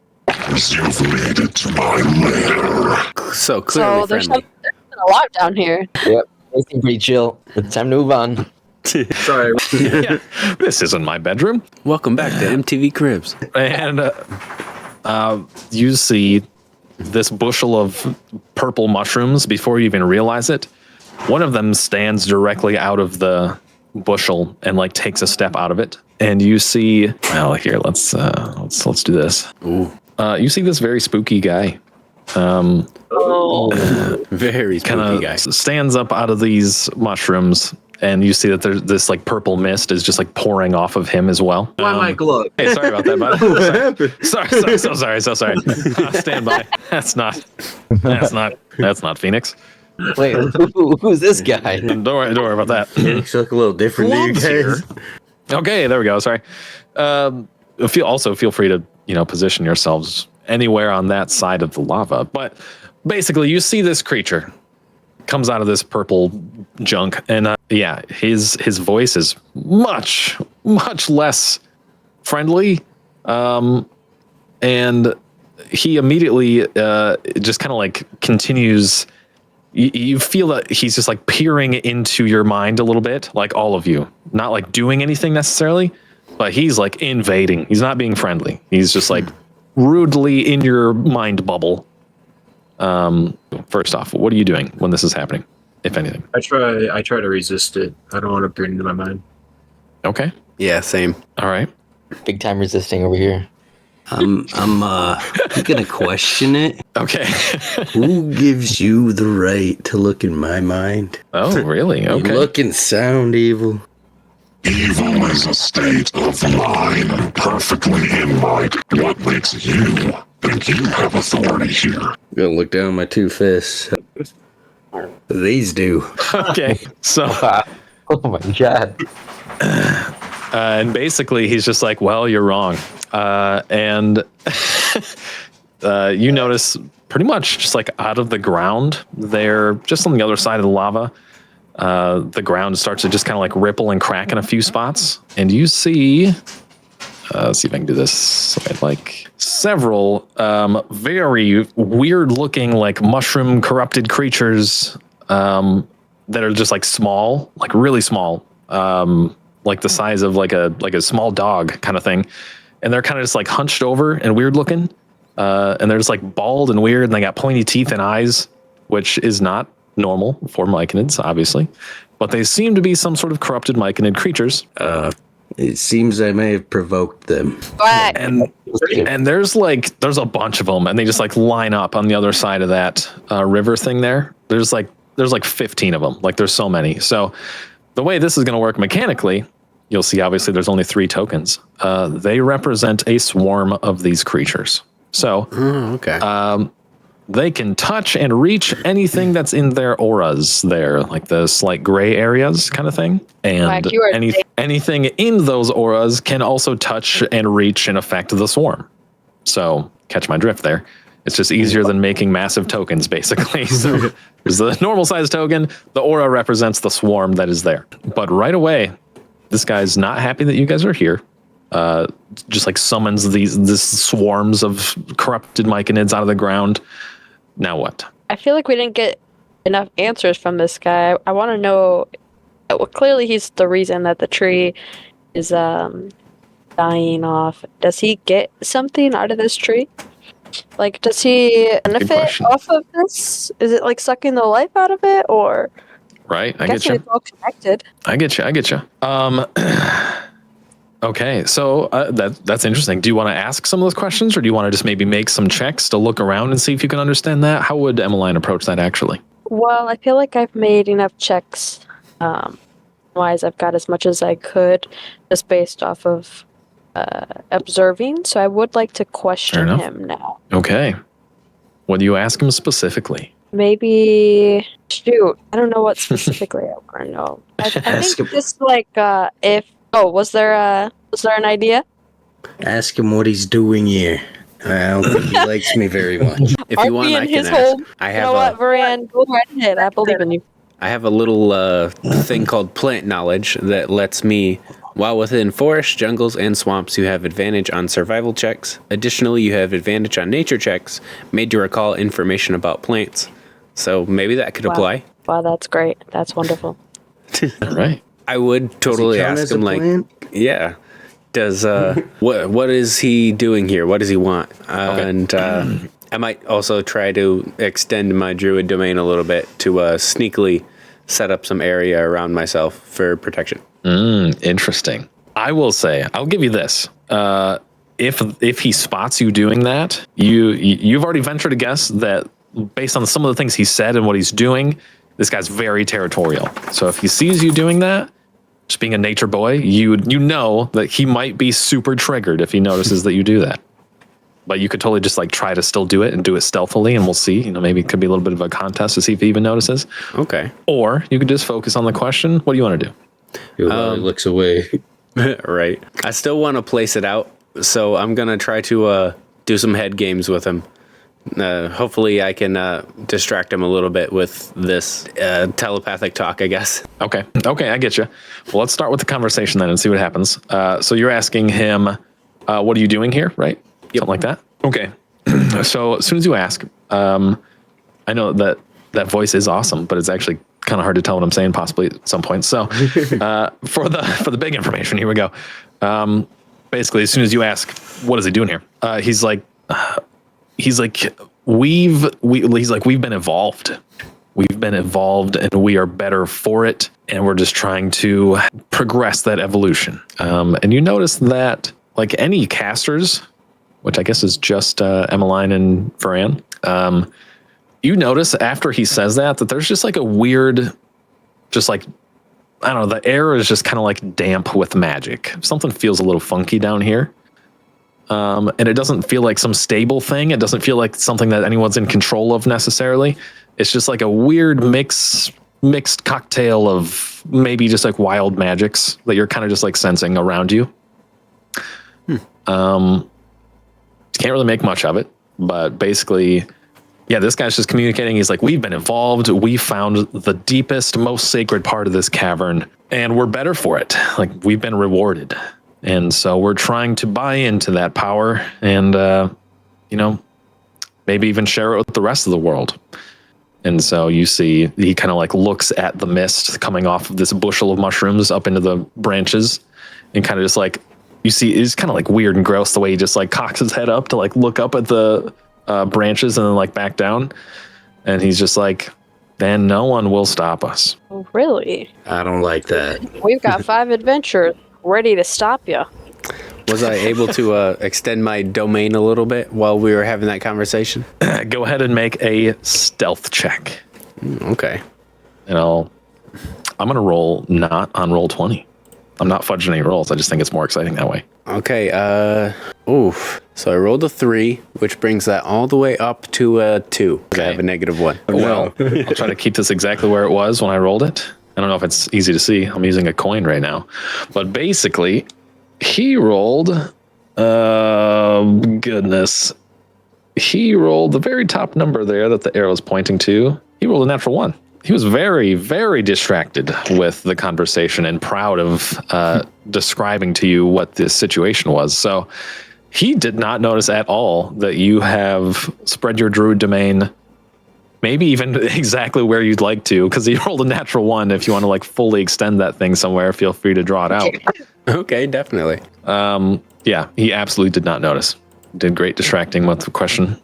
You've made it to my lair. So clearly So there's friendly. something alive down here. Yep. They seem pretty chill. It's time to move on. Sorry. Yeah, this isn't my bedroom. Welcome back to MTV Cribs. And you see this bushel of purple mushrooms before you even realize it. One of them stands directly out of the bushel and like takes a step out of it, and you see, well, here, let's do this. Ooh, You see this very spooky guy. very Kind spooky of guy. stands up out of these mushrooms, and you see that there's this like purple mist is just like pouring off of him as well. Why my glove? Hey, sorry about that, bud. What happened? Sorry, so sorry. Stand by. That's not Phoenix. Wait, who's this guy? Don't worry about that. Phoenix look a little different to you guys. Okay, there we go. Sorry. Feel free to position yourselves anywhere on that side of the lava. But basically, you see this creature comes out of this purple junk, and his voice is much less friendly, and he immediately just kind of like continues. You feel that he's just like peering into your mind a little bit, like all of you, not like doing anything necessarily, but he's like invading. He's not being friendly. He's just like rudely in your mind bubble. First off, what are you doing when this is happening, if anything? I try to resist it. I don't want to burn into my mind. Okay. Yeah, same. All right. Big time resisting over here. I'm gonna question it. Okay. Who gives you the right to look in my mind? Oh, really? You Okay. look and sound evil. Evil is a state of mind, perfectly in mind. What makes you think you have authority here? I'm gonna look down my two fists. These do. Okay. So, Oh my god. and basically, he's just like, "Well, you're wrong," and you notice pretty much just like out of the ground, they're just on the other side of the lava. The ground starts to just kind of like ripple and crack in a few spots, and you see. Let's see if I can do this. Like several very weird-looking, like mushroom corrupted creatures that are just like small, like really small, like the size of like a small dog kind of thing, and they're kind of just like hunched over and weird looking, and they're just like bald and weird, and they got pointy teeth and eyes, which is not normal for myconids, obviously, but they seem to be some sort of corrupted myconid creatures. It seems I may have provoked them. And there's a bunch of them, and they just like line up on the other side of that river thing there. There's like 15 of them. Like there's so many. So the way this is going to work mechanically, you'll see obviously there's only 3 tokens. They represent a swarm of these creatures. So Okay. they can touch and reach anything that's in their auras there, like the slight gray areas kind of thing. And Like you are anything in those auras can also touch and reach and affect the swarm. So catch my drift there. It's just easier than making massive tokens, basically. So there's the normal size token. The aura represents the swarm that is there. But right away, this guy's not happy that you guys are here. Just like summons these swarms of corrupted myconids out of the ground. Now what? I feel like we didn't get enough answers from this guy. I want to know. Well, clearly, he's the reason that the tree is dying off. Does he get something out of this tree? Like, does he benefit question. off of this? Is it like sucking the life out of it, or? Right? I guess get you. it's all connected. I get you. Okay, so that's interesting. Do you want to ask some of those questions, or do you want to just maybe make some checks to look around and see if you can understand that? How would Emmeline approach that, actually? Well, I feel like I've made enough checks. Wise, I've got as much as I could, just based off of observing. So I would like to question him now. Okay. What do you ask him specifically? Maybe shoot. I don't know what specifically I want to know. I think just like if. Oh, was there an idea? Ask him what he's doing here. I don't think he likes me very much. If you want, I can ask. I You have know what, Varan? Go right ahead. I believe in you. I have a little thing called plant knowledge that lets me, while within forests, jungles, and swamps, you have advantage on survival checks. Additionally, you have advantage on nature checks, made to recall information about plants. So maybe that could apply. Wow, that's great. That's wonderful. All right. I would totally ask him, like, yeah, does what is he doing here? What does he want? And I might also try to extend my druid domain a little bit to sneakily set up some area around myself for protection. Interesting. I will say, I'll give you this. If he spots you doing that, you've already ventured a guess that based on some of the things he said and what he's doing, this guy's very territorial. So if he sees you doing that, just being a nature boy, you know that he might be super triggered if he notices that you do that. But you could totally just like try to still do it and do it stealthily, and we'll see. You know, maybe it could be a little bit of a contest to see if he even notices. Okay. Or you could just focus on the question. What do you want to do? He looks away. Right. I still want to place it out, so I'm gonna try to do some head games with him. Hopefully I can distract him a little bit with this telepathic talk, I guess. Okay, I get you. Well, let's start with the conversation then and see what happens. So you're asking him, what are you doing here, right? Yep. Something like that? Okay. So as soon as you ask, I know that voice is awesome, but it's actually kind of hard to tell what I'm saying possibly at some point. So for the big information, here we go. Basically, as soon as you ask, what is he doing here? He's like, we've been evolved. We've been evolved and we are better for it. And we're just trying to progress that evolution. And you notice that like any casters which I guess is just Emmeline and Varan. You notice after he says that there's just like a weird, just like, I don't know, the air is just kind of like damp with magic. Something feels a little funky down here. And it doesn't feel like some stable thing. It doesn't feel like something that anyone's in control of necessarily. It's just like a weird mixed cocktail of maybe just like wild magics that you're kind of just like sensing around you. Can't really make much of it, but basically, yeah, this guy's just communicating. He's like, we've been involved. We found the deepest, most sacred part of this cavern, and we're better for it. Like, we've been rewarded. And so we're trying to buy into that power and, maybe even share it with the rest of the world. And so you see, he kind of like looks at the mist coming off of this bushel of mushrooms up into the branches and kind of just like, you see, it's kind of like weird and gross the way he just like cocks his head up to like look up at the branches and then like back down. And he's just like, then no one will stop us. Oh, really? I don't like that. We've got 5 adventurers ready to stop you. Was I able to extend my domain a little bit while we were having that conversation? Go ahead and make a stealth check. Okay. And I'm going to roll not on roll 20. I'm not fudging any rolls. I just think it's more exciting that way. Okay. So I rolled a 3, which brings that all the way up to a 2. Okay. I have a -1. Well, I'll try to keep this exactly where it was when I rolled it. I don't know if it's easy to see. I'm using a coin right now. But basically, he rolled... goodness. He rolled the very top number there that the arrow is pointing to. He rolled a natural 1. He was very, very distracted with the conversation and proud of describing to you what this situation was. So he did not notice at all that you have spread your druid domain, maybe even exactly where you'd like to, because he rolled a natural 1. If you want to like fully extend that thing somewhere, feel free to draw it out. Okay, definitely. Yeah, he absolutely did not notice. Did great distracting with the question.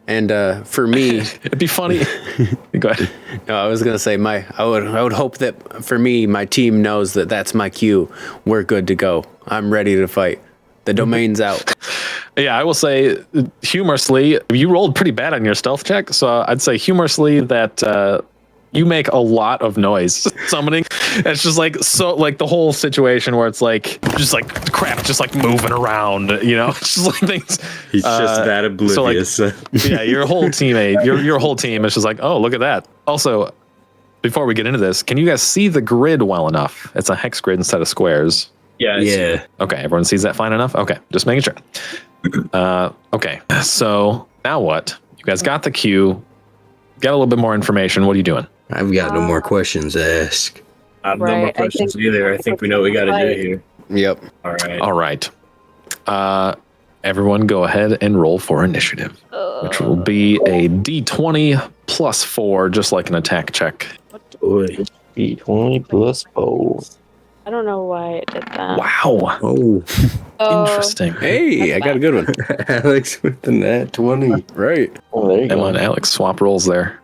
And for me, it'd be funny. Go ahead. No, I was gonna say I would hope that for me, my team knows that that's my cue. We're good to go. I'm ready to fight. The domain's out. Yeah, I will say humorously, you rolled pretty bad on your stealth check, so I'd say humorously that you make a lot of noise summoning. It's just like so, like the whole situation where it's like just like crap, just like moving around. It's just like things. He's just that oblivious. So like, yeah, your whole teammate, your whole team is just like, oh, look at that. Also, before we get into this, can you guys see the grid well enough? It's a hex grid instead of squares. Yeah. Okay, everyone sees that fine enough? Okay, just making sure. Okay, so now what? You guys got the cue, got a little bit more information. What are you doing? I've got no more questions to ask. I have no more questions either. I think we know what we got to do here. Yep. All right. Everyone go ahead and roll for initiative, which will be a D20 plus 4, just like an attack check. Boy, D20 plus 4. I don't know why I did that. Wow. Oh, Interesting. Hey, I got a good one. Alex with the nat 20. Right. Oh, there you Emma go. and Alex swap rolls there.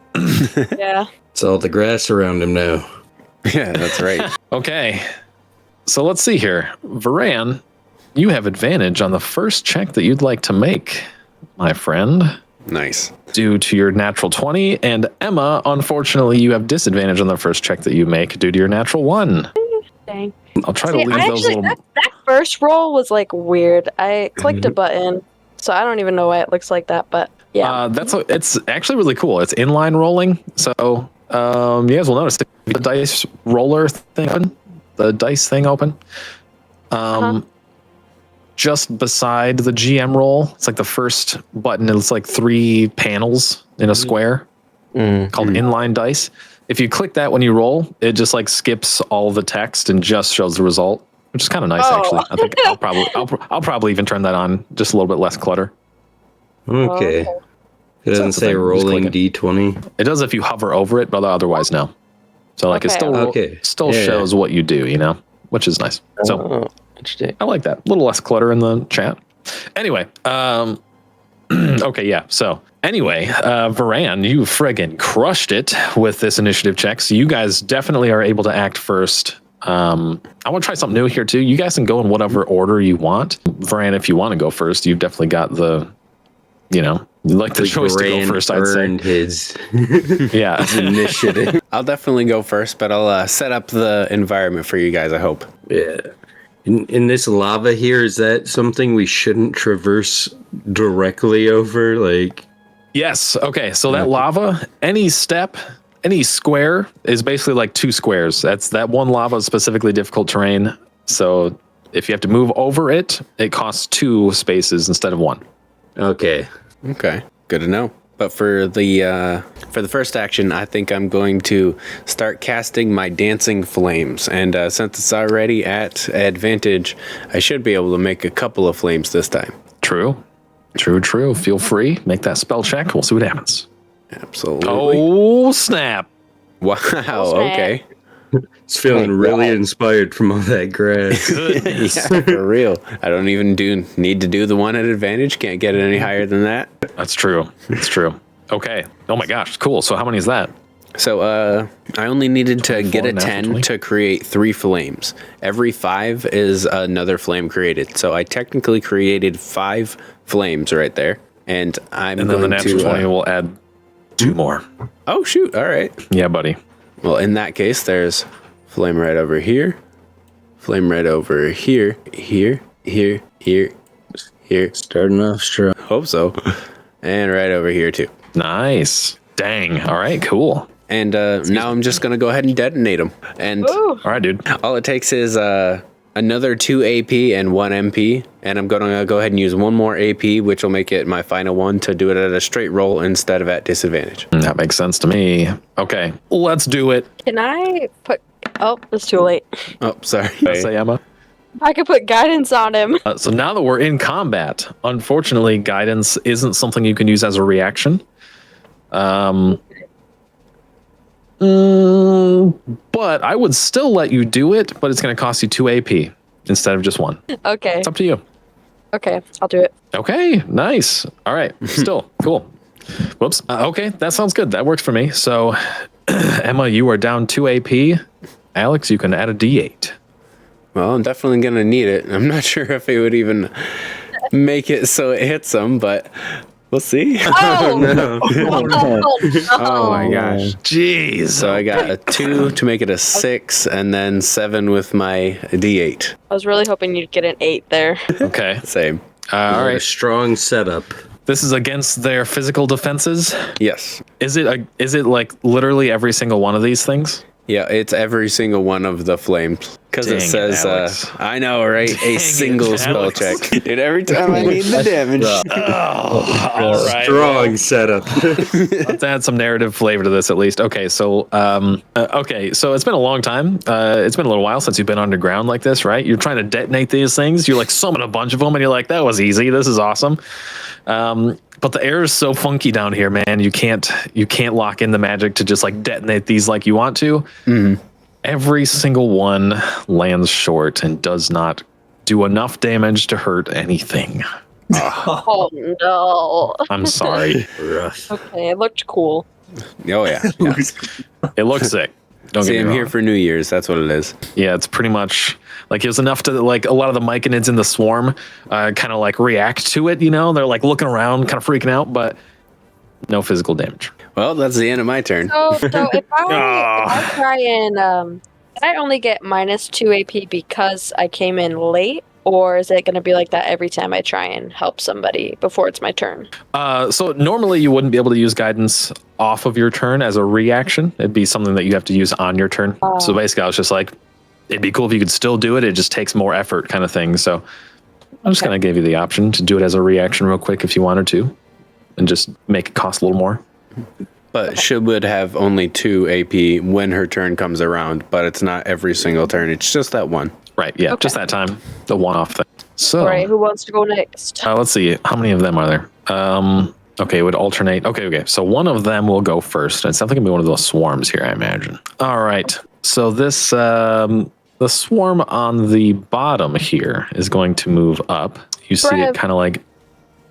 Yeah. It's all the grass around him now. Yeah, that's right. Okay. So let's see here. Varan, you have advantage on the first check that you'd like to make, my friend, Nice. due to your natural 20. And Emma, unfortunately, you have disadvantage on the first check that you make due to your natural 1. Dang. I'll try to See, leave I those actually, little... that first roll was like weird. I clicked a button, so I don't even know why it looks like that, but yeah. It's actually really cool. It's inline rolling. So you guys will notice the dice roller thing open, the dice thing open. Just beside the GM roll, it's like the first button. It's like 3 panels in a square called inline dice. If you click that when you roll, it just like skips all the text and just shows the result, which is kind of nice actually. I think I'll probably even turn that on, just a little bit less clutter. Okay. It doesn't That's the say thing, just rolling click D20. It does if you hover over it, but otherwise no. So like it still shows what you do, which is nice. So Interesting. I like that. A little less clutter in the chat. Anyway, okay, yeah. So anyway, Varan, you friggin' crushed it with this initiative check. So you guys definitely are able to act first. I want to try something new here too. You guys can go in whatever order you want. Vran, if you want to go first, you've definitely got the, you like the choice to go first. I'd say his yeah. initiative. I'll definitely go first, but I'll set up the environment for you guys, I hope. Yeah. In this lava here, is that something we shouldn't traverse directly over? Like, Yes. Okay. So that lava, any step, any square is basically like 2 squares. That one lava is specifically difficult terrain. So if you have to move over it, it costs 2 spaces instead of 1. okay. Okay, good to know. But for the first action, I think I'm going to start casting my dancing flames. And since it's already at advantage, I should be able to make a couple of flames this time. True. Feel free. Make that spell check. We'll see what happens. Absolutely. Oh, snap. Wow. Snap. Okay. It's feeling really inspired from all that grass. Yeah, for real. I don't even need to do the one at advantage. Can't get it any higher than that. That's true. Okay. Oh my gosh. Cool. So how many is that? So I only needed to get a 4, 10 20. to create 3 flames. Every 5 is another flame created. So I technically created 5 flames right there. And I'm And then going the natural to 20 will add 2 more. Oh shoot. All right. Yeah, buddy. Well, in that case, there's flame right over here. Flame right over here. Here. Starting off strong. Hope so. And right over here too. Nice. Dang. All right, cool. And now I'm just going to go ahead and detonate them. And Ooh. All right, dude. all it takes is another 2 AP and 1 MP. And I'm going to go ahead and use 1 more AP, which will make it my final one to do it at a straight roll instead of at disadvantage. That makes sense to me. Okay, let's do it. Can I put... Oh, it's too late. Oh, sorry. Say, Emma. I could put guidance on him. So now that we're in combat, unfortunately, guidance isn't something you can use as a reaction. But I would still let you do it, but it's going to cost you 2 AP instead of just 1. Okay. It's up to you. Okay, I'll do it. Okay, nice. All right, still cool. Whoops. Okay, that sounds good. That works for me. So, Emma, you are down 2 AP. Alex, you can add a D8. Well, I'm definitely going to need it. I'm not sure if it would even make it so it hits them, but we'll see. Oh, No. Oh my gosh. Jeez. So I got a 2 to make it a 6, and then 7 with my D8. I was really hoping you'd get an 8 there. Okay. Same. All A right. strong setup. This is against their physical defenses. Yes. Is it like literally every single one of these things? Yeah, it's every single one of the flames. Because Dang it it, says, Alex. I know, right? Dang A it, single spell Alex. check. Dude, every time I need the damage. All right. Strong setup. Let's add some narrative flavor to this at least. Okay, so so it's been a long time. It's been a little while since you've been underground like this, right? You're trying to detonate these things. You like summon a bunch of them, and you're like, that was easy. This is awesome. But the air is so funky down here, man. You can't lock in the magic to just like detonate these like you want to. Mm-hmm. Every single one lands short and does not do enough damage to hurt anything. Oh no. I'm sorry. Rough. Okay, it looked cool. Oh, yeah. Yeah. It looks sick. Don't See, get I'm me here wrong. for New Year's. That's what it is. Yeah, it's pretty much like it was enough to like a lot of the myconids in the swarm kind of like react to it. You know, they're like looking around, kind of freaking out, but no physical damage. Well, that's the end of my turn. So if I try and can I only get minus 2 AP because I came in late, or is it going to be like that every time I try and help somebody before it's my turn? So normally you wouldn't be able to use guidance off of your turn as a reaction. It'd be something that you have to use on your turn. So basically, I was just like, it'd be cool if you could still do it. It just takes more effort, kind of thing. So I'm just going to give you the option to do it as a reaction real quick if you wanted to, and just make it cost a little more. But she would have only 2 AP when her turn comes around, but it's not every single turn. It's just that one. Right? Yeah, Okay. just that time, the one-off thing. So All right, who wants to go next? let's see, how many of them are there? Okay, it would alternate. Okay. So one of them will go first. It's definitely gonna be one of those swarms here, I imagine. All right. So this the swarm on the bottom here is going to move up. You see it Brev. kind of like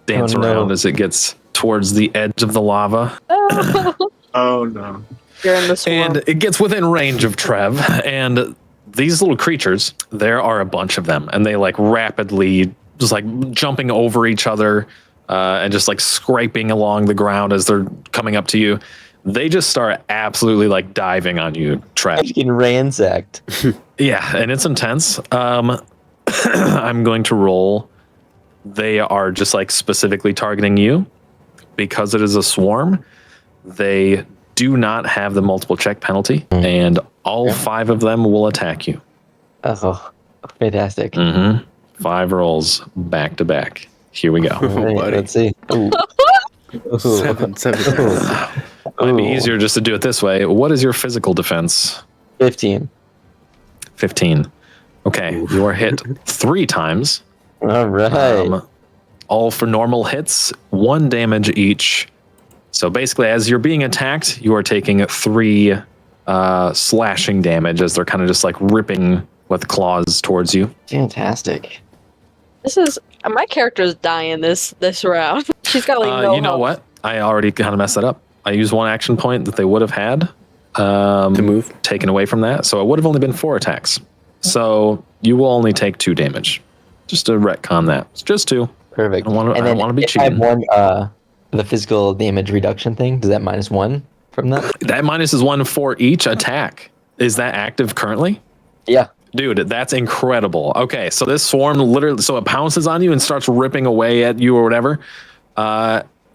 dance Oh, no. around as it gets towards the edge of the lava, Oh, Oh no. you're in the swarm. and it gets within range of Trev, and these little creatures, there are a bunch of them, and they like rapidly just like jumping over each other and just like scraping along the ground as they're coming up to you. They just start absolutely like diving on you, Trev. Getting ransacked. Yeah, and it's intense. I'm going to roll. They are just like specifically targeting you because it is a swarm. They do not have the multiple check penalty, and all 5 of them will attack you. Oh, fantastic. 5 rolls back to back. Here we go. All right, let's see. Ooh. Ooh. 7. Might be easier just to do it this way. What is your physical defense? 15. 15. Okay, you are hit 3 times. All right. All for normal hits, 1 damage each. So basically, as you're being attacked, you are taking 3 slashing damage as they're kind of just like ripping with claws towards you. Fantastic. This is my character's dying this round. She's got like no you know health. what? I already kind of messed that up. I used 1 action point that they would have had To move. taken away from that, so it would have only been 4 attacks. So you will only take 2 damage. Just to retcon that. It's just 2. Perfect. I don't wanna be if I have cheating. one, the physical damage reduction thing, does that -1 from that? That minus is 1 for each attack. Is that active currently? Yeah. Dude, that's incredible. Okay, so this swarm literally, so it pounces on you and starts ripping away at you or whatever.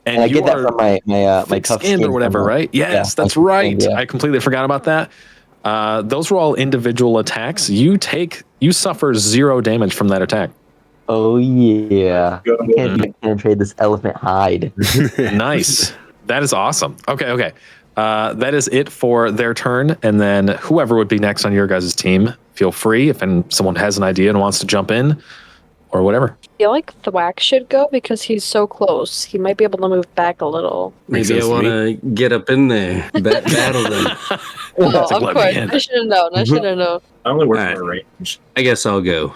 And I you get that are from my thick tough skinned skin or whatever, from that. right? Yes, Yeah, that's my tough skin, right. yeah. I completely forgot about that. Those were all individual attacks. You suffer 0 damage from that attack. Oh yeah. Go. I can't penetrate this elephant hide. Nice. That is awesome. Okay. That is it for their turn. And then whoever would be next on your guys' team, feel free if someone has an idea and wants to jump in or whatever. I feel like Thwack should go because he's so close. He might be able to move back a little. Makes Maybe I sense to want me. to get up in there, battle them. Oh, That's of let course. me in. I should have known. I should have known. I only work Alright. for a range. I guess I'll go.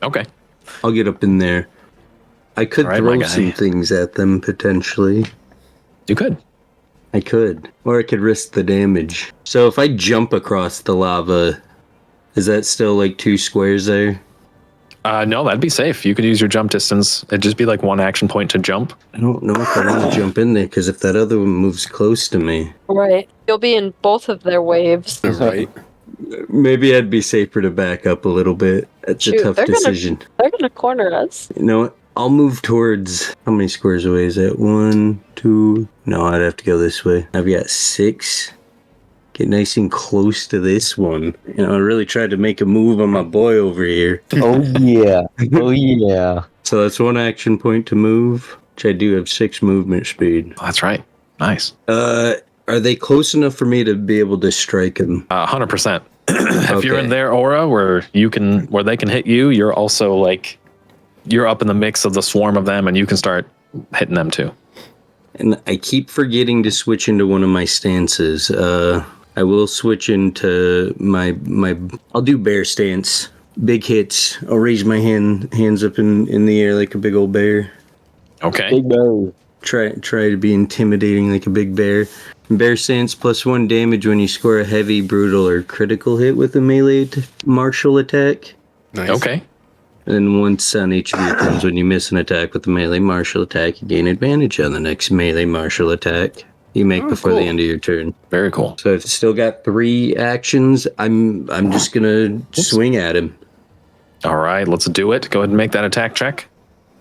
Okay. I'll get up in there. I could All right, my throw guy. some things at them potentially. You could. I could. Or I could risk the damage. So if I jump across the lava, is that still like 2 squares there? No, that'd be safe. You could use your jump distance. It'd just be like 1 action point to jump. I don't know if I want to jump in there because if that other one moves close to me, Right. You'll be in both of their waves. Right. maybe I'd be safer to back up a little bit. It's Shoot, a tough they're gonna- decision. They're gonna corner us. You know what? I'll move towards. How many squares away is that? 1, 2. No, I'd have to go this way. I've got 6. Get nice and close to this one. You know, I really tried to make a move on my boy over here. Oh yeah. Oh yeah. So that's 1 action point to move, which I do have 6 movement speed. That's right. Nice. Are they close enough for me to be able to strike him? 100%. If you're in Okay. their aura where they can hit you, you're also like, you're up in the mix of the swarm of them and you can start hitting them too. And I keep forgetting to switch into one of my stances. I will switch into my I'll do bear stance. Big hits. I'll raise my hands up in the air like a big old bear. Okay. Big bow. Try to be intimidating like a big bear. Bear stance +1 damage when you score a heavy, brutal, or critical hit with a melee martial attack. Nice. Okay. And once on each of your turns, when you miss an attack with a melee martial attack, you gain advantage on the next melee martial attack you make before the end of your turn. Very cool. So I've still got 3 actions. I'm just gonna swing at him. All right, let's do it. Go ahead and make that attack check.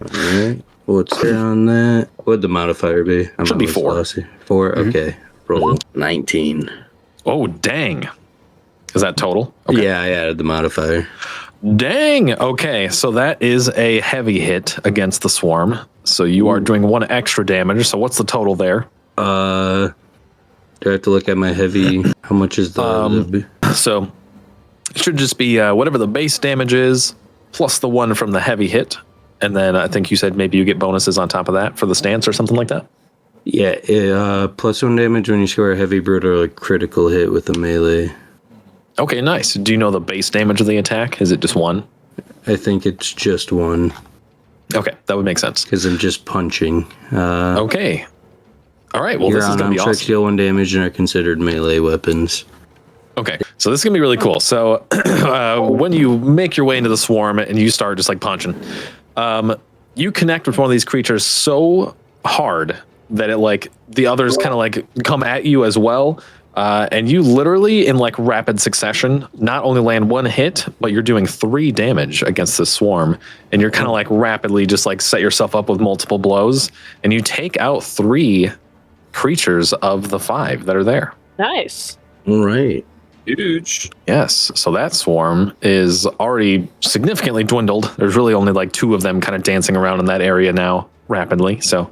All right. What's there on that? What'd the modifier be? I'm Should be always 4. lost. 4. Okay. Roll 19. Oh, dang. Is that total? Okay. Yeah, I added the modifier. Dang. Okay, so that is a heavy hit against the swarm. So you are doing 1 extra damage. So what's the total there? Do I have to look at my heavy? How much is the So it should just be whatever the base damage is plus the 1 from the heavy hit. And then I think you said maybe you get bonuses on top of that for the stance or something like that. Yeah, +1 damage when you score a heavy, brutal, or critical hit with a melee. Okay, nice. Do you know the base damage of the attack? Is it just 1? I think it's just 1 Okay, that would make sense. because I'm just punching. Okay. All right, well, Your this is going to be unarmed strikes awesome. deal 1 damage and are considered melee weapons. Okay, so this is gonna be really cool. So when you make your way into the swarm and you start just like punching, you connect with one of these creatures so hard that it like the others kind of like come at you as well. And you literally in like rapid succession not only land one hit, but you're doing 3 damage against this swarm. And you're kind of like rapidly just like set yourself up with multiple blows. And you take out 3 creatures of the 5 that are there. Nice. All right. Huge. Yes. So that swarm is already significantly dwindled. There's really only like 2 of them kind of dancing around in that area now rapidly. So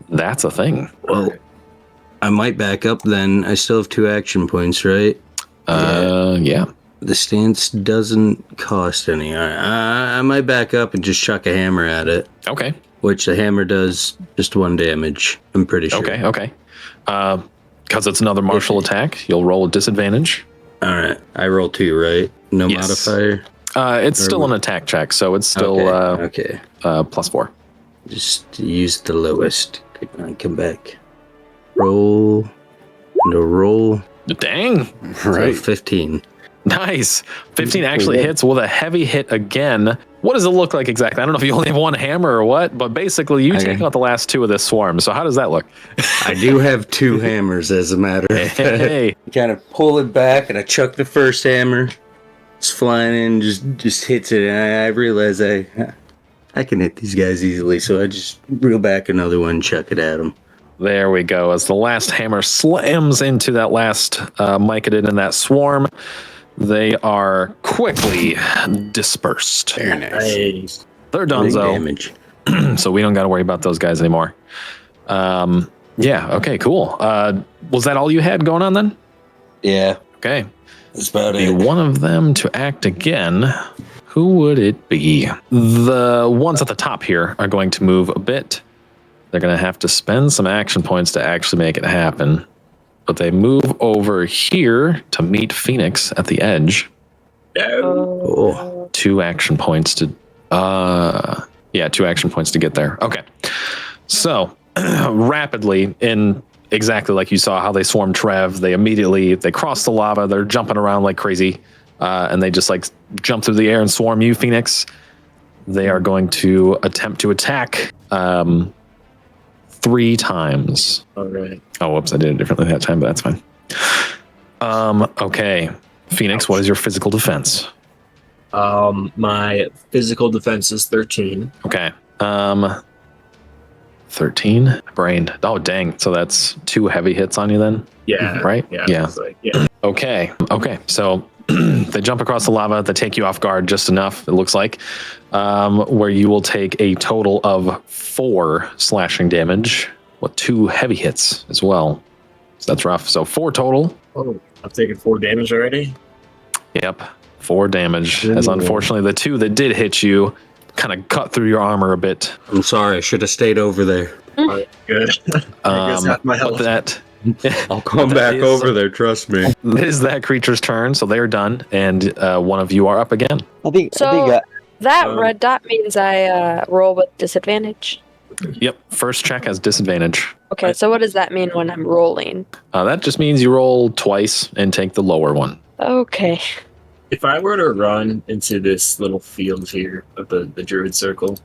that's a thing. Well, I might back up then. I still have 2 action points, right? Yeah. The stance doesn't cost any. I might back up and just chuck a hammer at it, Okay. which the hammer does just 1 damage. I'm pretty sure. Okay. Because it's another martial attack, you'll roll a disadvantage. All right. I roll 2, right? No Yes. modifier. It's still an attack check, so it's still Okay. +4. Just use the lowest. Come back. Roll. No roll. Dang. Right. 15. Nice. 15 actually hits with a heavy hit again. What does it look like exactly? I don't know if you only have 1 hammer or what, but basically you take out the last 2 of this swarm. So how does that look? I do have 2 hammers, as a matter of fact. Hey. Kind of pull it back, and I chuck the first hammer. It's flying in, just hits it, and I realize I can hit these guys easily, so I just reel back another one, chuck it at them. There we go. As the last hammer slams into that last Mycodon in that swarm, they are quickly dispersed. Very nice. They're Big donezo, damage. so we don't got to worry about those guys anymore. Yeah, okay, cool. Was that all you had going on then? Yeah, Okay. that's about Be it. one of them to act again. Who would it be? The ones at the top here are going to move a bit. They're going to have to spend some action points to actually make it happen. But they move over here to meet Phoenix at the edge. Oh. 2 action points to 2 action points to get there. Okay. So rapidly, in exactly like you saw how they swarmed Trev, they cross the lava, they're jumping around like crazy, and they just like jump through the air and swarm you, Phoenix. They are going to attempt to attack 3 times. All right. Oh, whoops, I did it differently that time, but that's fine. Okay. Phoenix, what is your physical defense? My physical defense is 13. Okay. 13? Brain. Oh, dang. So that's 2 heavy hits on you then? Yeah. Right? Yeah. Yeah. It's like, yeah. Okay. So they jump across the lava. They take you off guard just enough, it looks like, where you will take a total of 4 slashing damage with 2 heavy hits as well. So that's rough. So 4 total. Oh, I'm taking 4 damage already. Yep. 4 damage. As unfortunately, the 2 that did hit you kind of cut through your armor a bit. I'm sorry, I should have stayed over there. All right, good. I guess half my But health. that I'll come That back is- over there, trust me. It is that creature's turn, so they're done, and one of you are up again. I think So that Um, red dot means I roll with disadvantage. Yep, first check has disadvantage. Okay, so what does that mean when I'm rolling? That just means you roll twice and take the lower one. Okay. If I were to run into this little field here of the druid circle,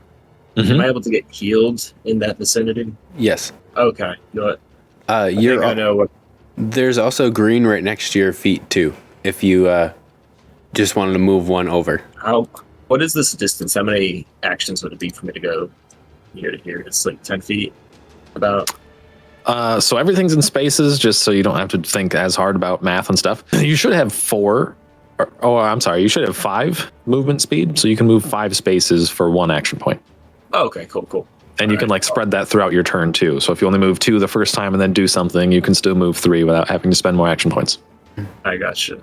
Mhm. am I able to get healed in that vicinity? Yes. Okay. You know what? I You're. think I know what. There's also green right next to your feet too. If you just wanted to move one over. What is this distance? How many actions would it be for me to go here to here? It's like 10 feet. About. So everything's in spaces, just so you don't have to think as hard about math and stuff. You should have 4. You should have 5 movement speed, so you can move 5 spaces for 1 action point. Oh, okay. Cool. And you can like spread that throughout your turn too. So if you only move 2 the first time and then do something, you can still move 3 without having to spend more action points. I gotcha.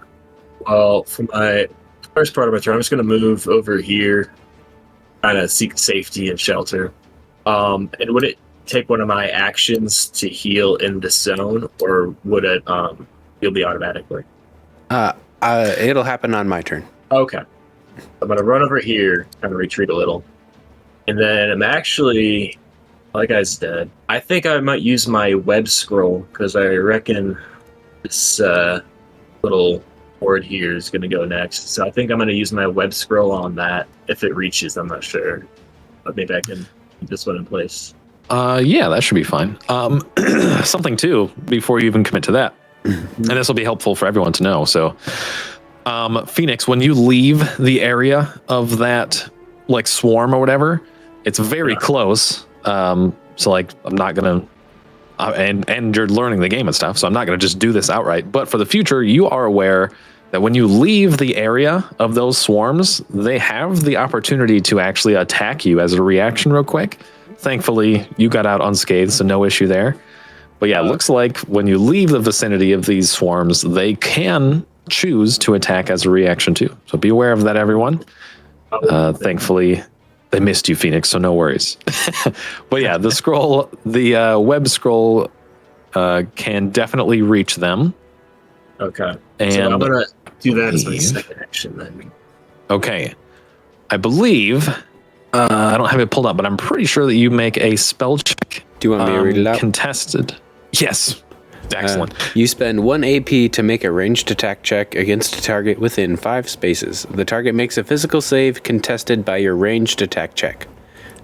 Well, for my first part of my turn, I'm just going to move over here, kind of seek safety and shelter. And would it take one of my actions to heal in the zone, or would it heal me automatically? It'll happen on my turn. Okay. I'm going to run over here, kind of retreat a little. And then I'm actually, like I said, I think I might use my web scroll, because I reckon this little board here is going to go next. So I think I'm going to use my web scroll on that. If it reaches, I'm not sure. But maybe I can keep this one in place. Yeah, that should be fine. Something too, before you even commit to that, and this will be helpful for everyone to know. So, Phoenix, when you leave the area of that like swarm or whatever, it's very close. So like, I'm not gonna, and you're learning the game and stuff, so I'm not gonna just do this outright. But for the future, you are aware that when you leave the area of those swarms, they have the opportunity to actually attack you as a reaction real quick. Thankfully, you got out unscathed, so no issue there. But yeah, it looks like when you leave the vicinity of these swarms, they can choose to attack as a reaction too. So be aware of that, everyone. Thankfully, they missed you, Phoenix, so no worries. But yeah, the scroll, the web scroll can definitely reach them. Okay. And so I'm going to do that as my second action then. Okay. I believe... I don't have it pulled up, but I'm pretty sure that you make a spell check. Do you want me to read it out? Contested. Yes. Excellent. You spend 1 AP to make a ranged attack check against a target within 5 spaces. The target makes a physical save contested by your ranged attack check.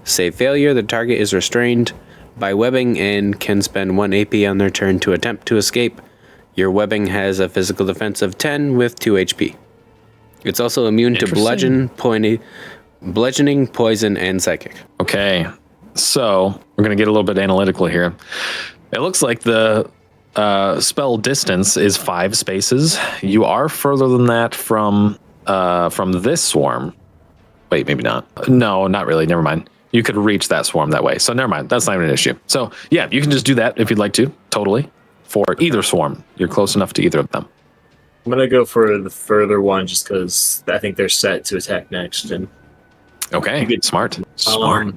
Save failure, the target is restrained by webbing and can spend 1 AP on their turn to attempt to escape. Your webbing has a physical defense of 10 with 2 HP. It's also immune to bludgeoning, poison, and psychic. Okay. So we're going to get a little bit analytical here. It looks like the spell distance is 5 spaces. You are further than that from this swarm. Wait, maybe not. No, not really. Never mind. You could reach that swarm that way. So never mind. That's not even an issue. So yeah, you can just do that if you'd like to. Totally. For either swarm. You're close enough to either of them. I'm going to go for the further one just because I think they're set to attack next. And okay, smart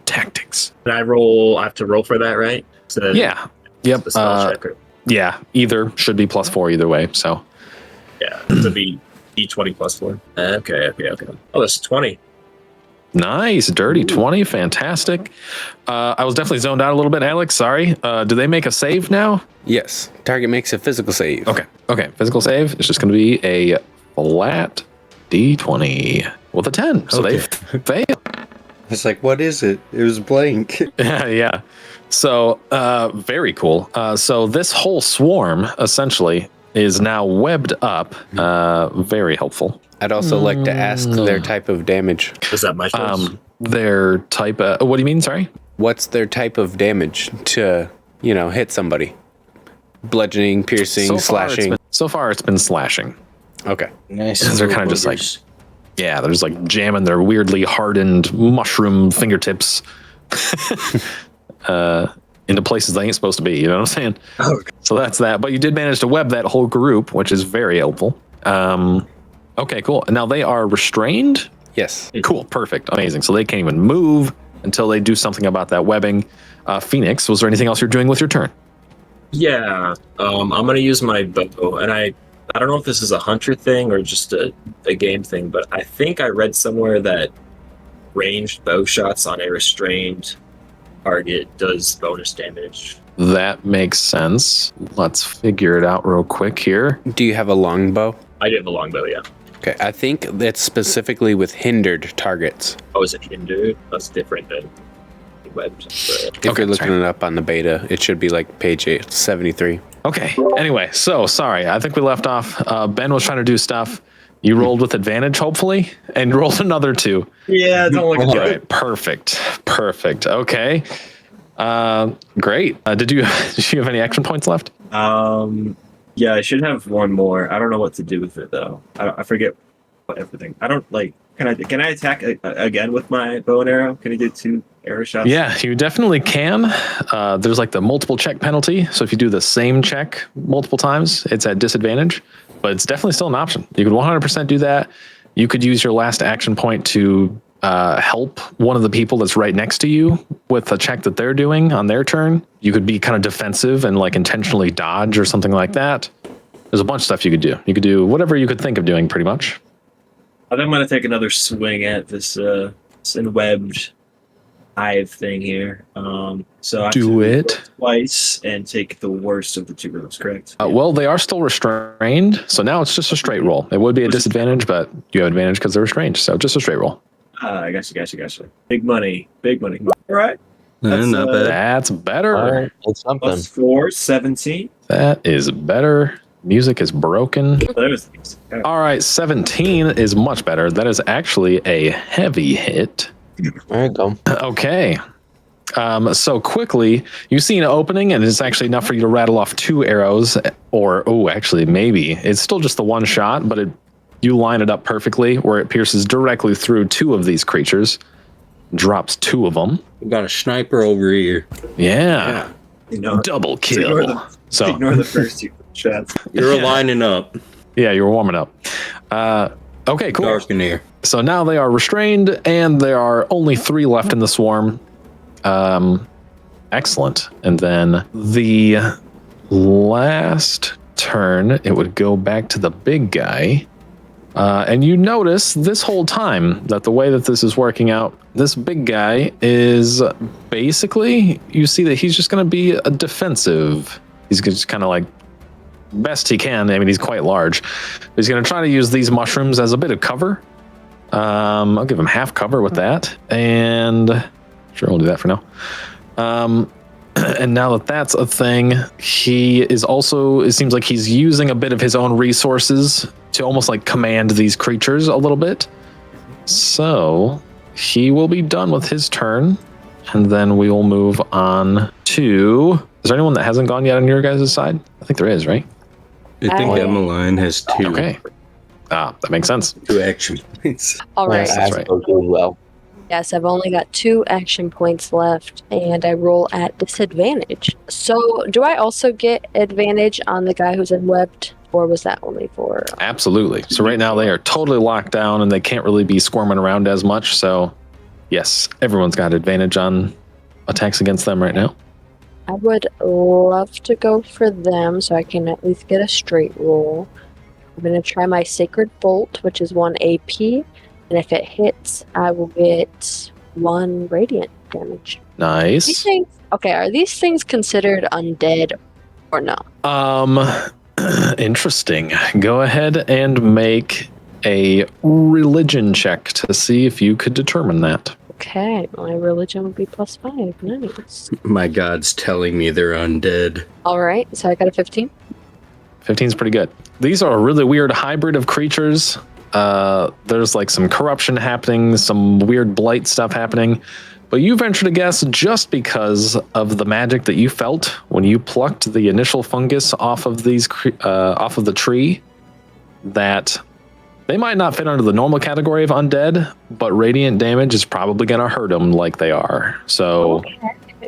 tactics. And I have to roll for that, right? So yeah. Yep. The spell check, yeah, either should be +4 either way. So yeah, to be D20 +4. Okay. Oh, that's 20. Nice, dirty 20, fantastic. I was definitely zoned out a little bit, Alex. Sorry. Do they make a save now? Yes. Target makes a physical save. Okay. Physical save. It's just going to be a flat D20 with a 10. So they fail. It's like, what is it? It was blank. Yeah. So very cool. So this whole swarm essentially is now webbed up. Very helpful. I'd also like to ask their type of damage. Is that my choice? Their type. What do you mean? Sorry. What's their type of damage to hit somebody? Bludgeoning, piercing, slashing. So far, it's been slashing. Okay. Nice. They're kind of just like, yeah, they're just like jamming their weirdly hardened mushroom fingertips into places they ain't supposed to be. You know what I'm saying? Okay. So that's that. But you did manage to web that whole group, which is very helpful. Okay, cool. Now they are restrained? Yes. Cool. Perfect. Amazing. So they can't even move until they do something about that webbing. Phoenix, was there anything else you're doing with your turn? Yeah. I'm going to use my bow. And I don't know if this is a hunter thing or just a game thing, but I think I read somewhere that ranged bow shots on a restrained target does bonus damage. That makes sense. Let's figure it out real quick here. Do you have a longbow? I do have a longbow, yeah. Okay, I think that's specifically with hindered targets. Oh, is it hindered? That's different than webbed. If you're looking it up on the beta, it should be like page 873. Okay. Anyway, so sorry. I think we left off. Ben was trying to do stuff. You rolled with advantage, hopefully, and rolled another 2. Yeah, don't look All at right. Perfect. Okay. Great. Did you have any action points left? Yeah, I should have one more. I don't know what to do with it though. I forget everything. I don't like. Can I attack again with my bow and arrow? Can I do 2 arrow shots? Yeah, you definitely can. There's like the multiple check penalty. So if you do the same check multiple times, it's at disadvantage. But it's definitely still an option. You could 100% do that. You could use your last action point to help one of the people that's right next to you with a check that they're doing on their turn. You could be kind of defensive and like intentionally dodge or something like that. There's a bunch of stuff you could do. You could do whatever you could think of doing pretty much. I think I'm going to take another swing at this webbed hive thing here. So I have Do to it. twice and take the worst of the two rolls, correct? Well, they are still restrained, so now it's just a straight roll. It would be a disadvantage, but you have advantage because they're restrained, so just a straight roll. I gotcha. Big money. All right. That's, Not bad. That's better. All right, it's something. Plus 4, 17. That is better. Music is broken. There's All right, 17 is much better. That is actually a heavy hit. There you go. Okay. So quickly, you see an opening, and it's actually enough for you to rattle off 2 arrows, or actually, maybe it's still just the one shot, but you line it up perfectly where it pierces directly through 2 of these creatures, drops 2 of them. We got a sniper over here. Yeah, ignore double kill. So the first 2 shots. You're lining up. yeah, you're warming up. Okay, cool. Dark in here. So now they are restrained, and there are only 3 left in the swarm. Excellent. And then the last turn, it would go back to the big guy. And you notice this whole time that the way that this is working out, this big guy is basically, you see that he's just going to be a defensive. He's just kind of like best he can. I mean, he's quite large. He's going to try to use these mushrooms as a bit of cover. I'll give him half cover with that. And sure, we'll do that for now. And now that that's a thing, he is also, it seems like he's using a bit of his own resources to almost like command these creatures a little bit. So he will be done with his turn. And then we will move on to, is there anyone that hasn't gone yet on your guys' side? I think there is, right? I think Emmeline has 2. Okay. That makes sense. 2 action points. All right. That's right. Doing well. Yes, I've only got 2 action points left, and I roll at disadvantage. So, do I also get advantage on the guy who's enwebbed, or was that only for... Absolutely. So right now they are totally locked down, and they can't really be squirming around as much. So yes, everyone's got advantage on attacks against them right now. I would love to go for them, so I can at least get a straight roll. I'm going to try my Sacred Bolt, which is 1 AP. And if it hits, I will get 1 radiant damage. Nice. These things, okay, are these things considered undead or no? Interesting. Go ahead and make a religion check to see if you could determine that. Okay, my religion would be +5. Nice. My god's telling me they're undead. All right, so I got a 15. 15 is pretty good. These are a really weird hybrid of creatures. There's like some corruption happening, some weird blight stuff happening, but you venture to guess just because of the magic that you felt when you plucked the initial fungus off of these off of the tree, that they might not fit under the normal category of undead, but radiant damage is probably going to hurt them like they are. So,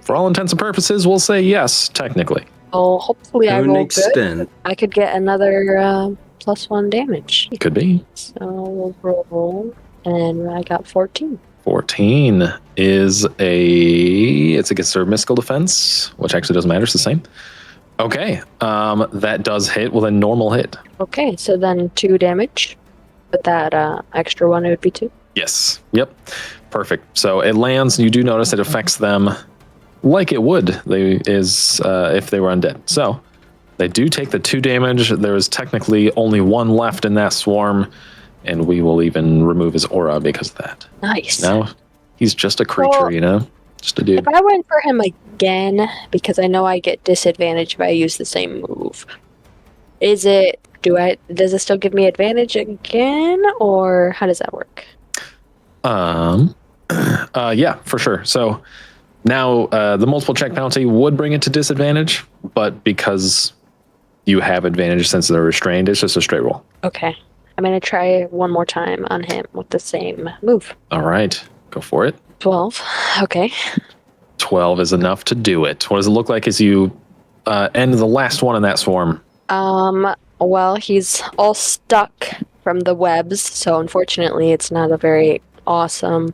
for all intents and purposes, we'll say yes, technically. Oh, hopefully I To an roll good. extent. I could get another +1 damage. Could be. So we'll roll, and I got 14. 14 is it's against their mystical defense, which actually doesn't matter. It's the same. Okay, that does hit with a normal hit. Okay, so then 2 damage. With that extra 1, it would be 2. Yes. Yep. Perfect. So it lands, and you do notice it affects them like it would if they were undead. So they do take the 2 damage. There is technically only 1 left in that swarm, and we will even remove his aura because of that. Nice. Now he's just a creature, just a dude. If I went for him again, because I know I get disadvantage if I use the same move, does it still give me advantage again, or how does that work? Yeah, for sure. So now the multiple check penalty would bring it to disadvantage, but because you have advantage since they're restrained, it's just a straight roll. Okay. I'm going to try one more time on him with the same move. All right, go for it. 12. Okay. 12 is enough to do it. What does it look like as you end the last one in that swarm? Well, he's all stuck from the webs, so unfortunately it's not a very awesome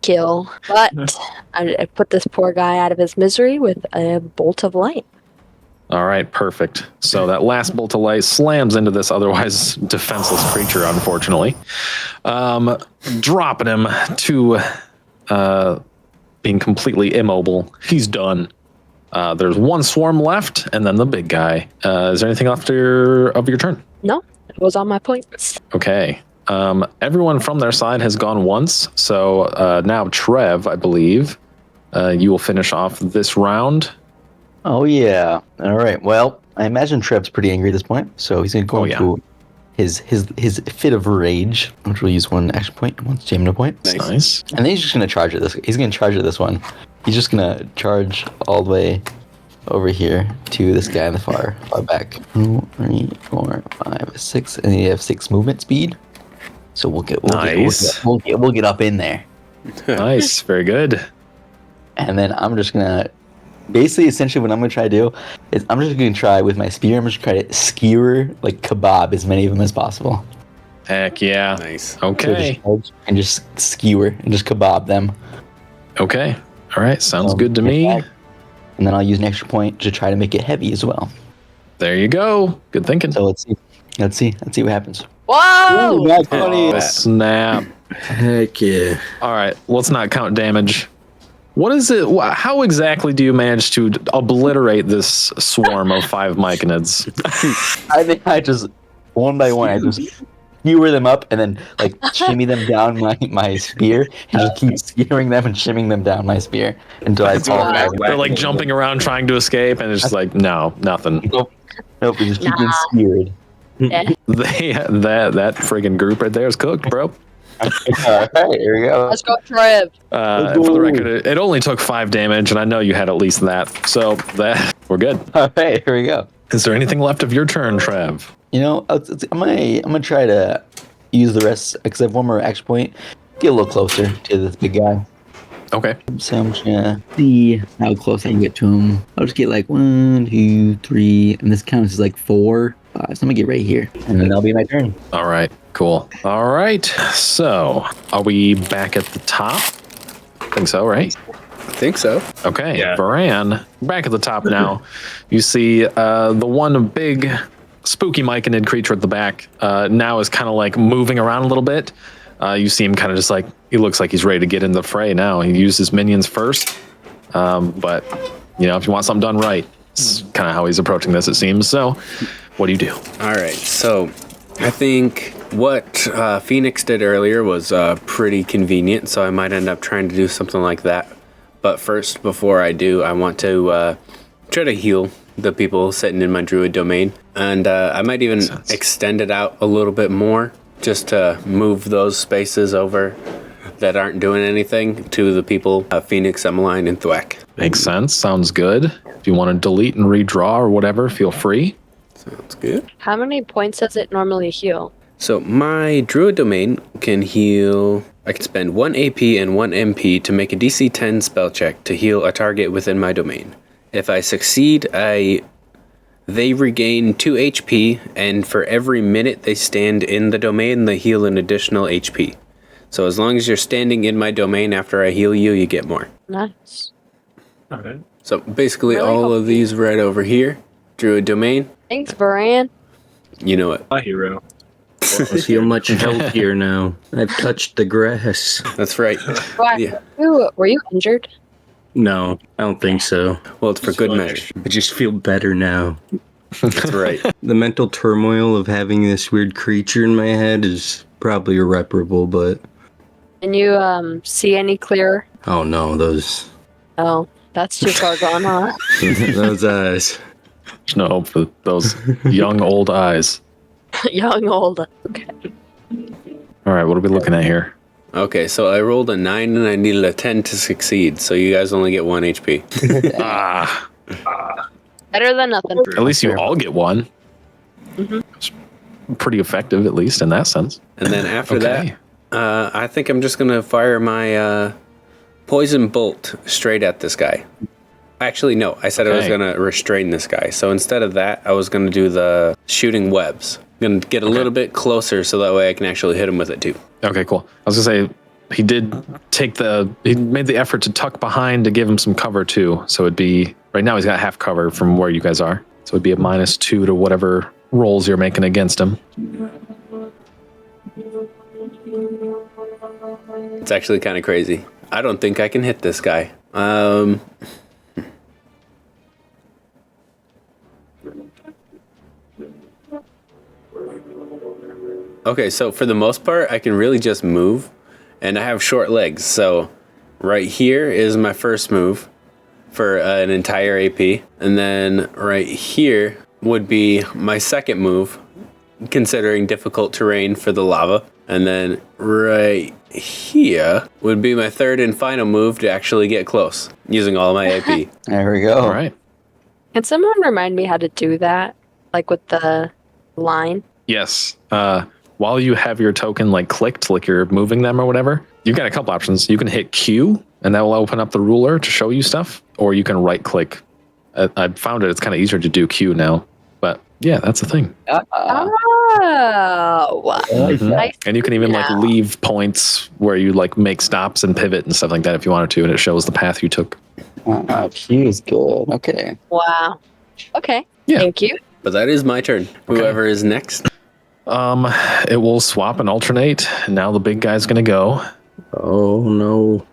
kill. But I put this poor guy out of his misery with a bolt of light. All right, perfect. So that last bolt of light slams into this otherwise defenseless creature, unfortunately, dropping him to being completely immobile. He's done. There's one swarm left, and then the big guy. Is there anything after of your turn? No, it was on my points. Okay. Everyone from their side has gone once, so now Trev, I believe, you will finish off this round. Oh yeah. All right. Well, I imagine Trev's pretty angry at this point, so he's going to go into his fit of rage, which will use one action point and one stamina point. Nice. And then he's just going to charge at this. He's going to charge at this one. He's just going to charge all the way over here to this guy in the far back. 2, 3, 4, 5, 6, and you have 6 movement speed. So we'll get up in there. Nice, very good. And then I'm just gonna essentially what I'm gonna try to do is I'm just gonna try with my spear. I'm just gonna try to skewer like kebab as many of them as possible. Heck yeah. Nice. Okay. So and just skewer and just kebab them. Okay. All right. Sounds good to me. And then I'll use an extra point to try to make it heavy as well. There you go. Good thinking. So let's see what happens. Whoa! Ooh, that's funny. Oh, snap. Heck yeah. All right, let's not count damage. What is it? How exactly do you manage to obliterate this swarm of 5 myconids? I think I just, one by one, I just skewer them up and then like shimmy them down my spear and just keep skewering them and shimming them down my spear until I fall back. They're like jumping around trying to escape, and it's just like, no, nothing. Nope, we just keep getting skewered. Yeah. That friggin' group right there is cooked, bro. All right, here we go. Let's go, Trev. For the record, it only took 5 damage, and I know you had at least that. So we're good. All right, here we go. Is there anything left of your turn, Trev? You know, I'm gonna try to use the rest because I have one more action point. Get a little closer to this big guy. Okay. So I'm just gonna see how close I can get to him. I'll just get like 1, 2, 3, and this counts as like 4, 5. So I'm gonna get right here, and then that'll be my turn. All right. Cool. All right. So, are we back at the top? I think so, right? I think so. Okay. Yeah. Varan, back at the top now. You see the one big spooky myconid creature at the back now is kind of like moving around a little bit. You see him kind of just like, he looks like he's ready to get in the fray now. He used his minions first. But, you know, if you want something done right, it's kind of how he's approaching this, it seems. So, what do you do? All right. So I think what Phoenix did earlier was pretty convenient. So I might end up trying to do something like that. But first, before I do, I want to try to heal the people sitting in my druid domain. And I might even extend it out a little bit more just to move those spaces over that aren't doing anything to the people, Phoenix, Emmeline, and Thwack. Makes sense. Sounds good. If you want to delete and redraw or whatever, feel free. Sounds good. How many points does it normally heal? So my druid domain can heal. I can spend 1 AP and 1 MP to make a DC 10 spell check to heal a target within my domain. If I succeed, they regain 2 HP, and for every minute they stand in the domain, they heal an additional HP. So as long as you're standing in my domain after I heal you, you get more. Nice. Okay. So basically Really all helpful. of these right over here, druid domain, Thanks, Varan. you know it. My hero. I feel much healthier now. I've touched the grass. That's right. Why? Yeah. Were you injured? No, I don't think so. Well, it's for good measure. I just feel better now. That's right. The mental turmoil of having this weird creature in my head is probably irreparable, but Can you see any clearer? oh no, those Oh, that's too far gone, huh? those eyes. There's no hope for those young, old eyes. Young, old. Okay. All right, what are we looking at here? Okay, so I rolled a 9 and I needed a 10 to succeed, so you guys only get 1 HP. Better than nothing. At least you all get 1. It's pretty effective, at least in that sense. And then after Okay. that, I think I'm just going to fire my poison bolt straight at this guy. Actually, no, I said I was Okay. going to restrain this guy. So instead of that, I was going to do the shooting webs. I'm going to get a little bit closer so that way I can actually hit him with it too. Okay, cool. I was gonna say he made the effort to tuck behind to give him some cover too. So it'd be right now he's got half cover from where you guys are. So it'd be a -2 to whatever rolls you're making against him. It's actually kind of crazy. I don't think I can hit this guy. Okay, so for the most part, I can really just move, and I have short legs. So right here is my first move for an entire AP, and then right here would be my second move, considering difficult terrain for the lava, and then right here would be my third and final move to actually get close, using all my AP. There we go. All right. Can someone remind me how to do that? Like with the line? Yes. While you have your token like clicked, like you're moving them or whatever, you've got a couple options. You can hit Q, and that will open up the ruler to show you stuff, or you can right click. I found it's kind of easier to do Q now, but yeah, that's the thing. Oh, Mhm. I And you can even like now. leave points where you like make stops and pivot and stuff like that if you wanted to, and it shows the path you took. Q is good. Okay. Wow. Okay. Yeah. Thank you. But that is my turn. Whoever is next. It will swap and alternate. Now the big guy's gonna go. Oh no.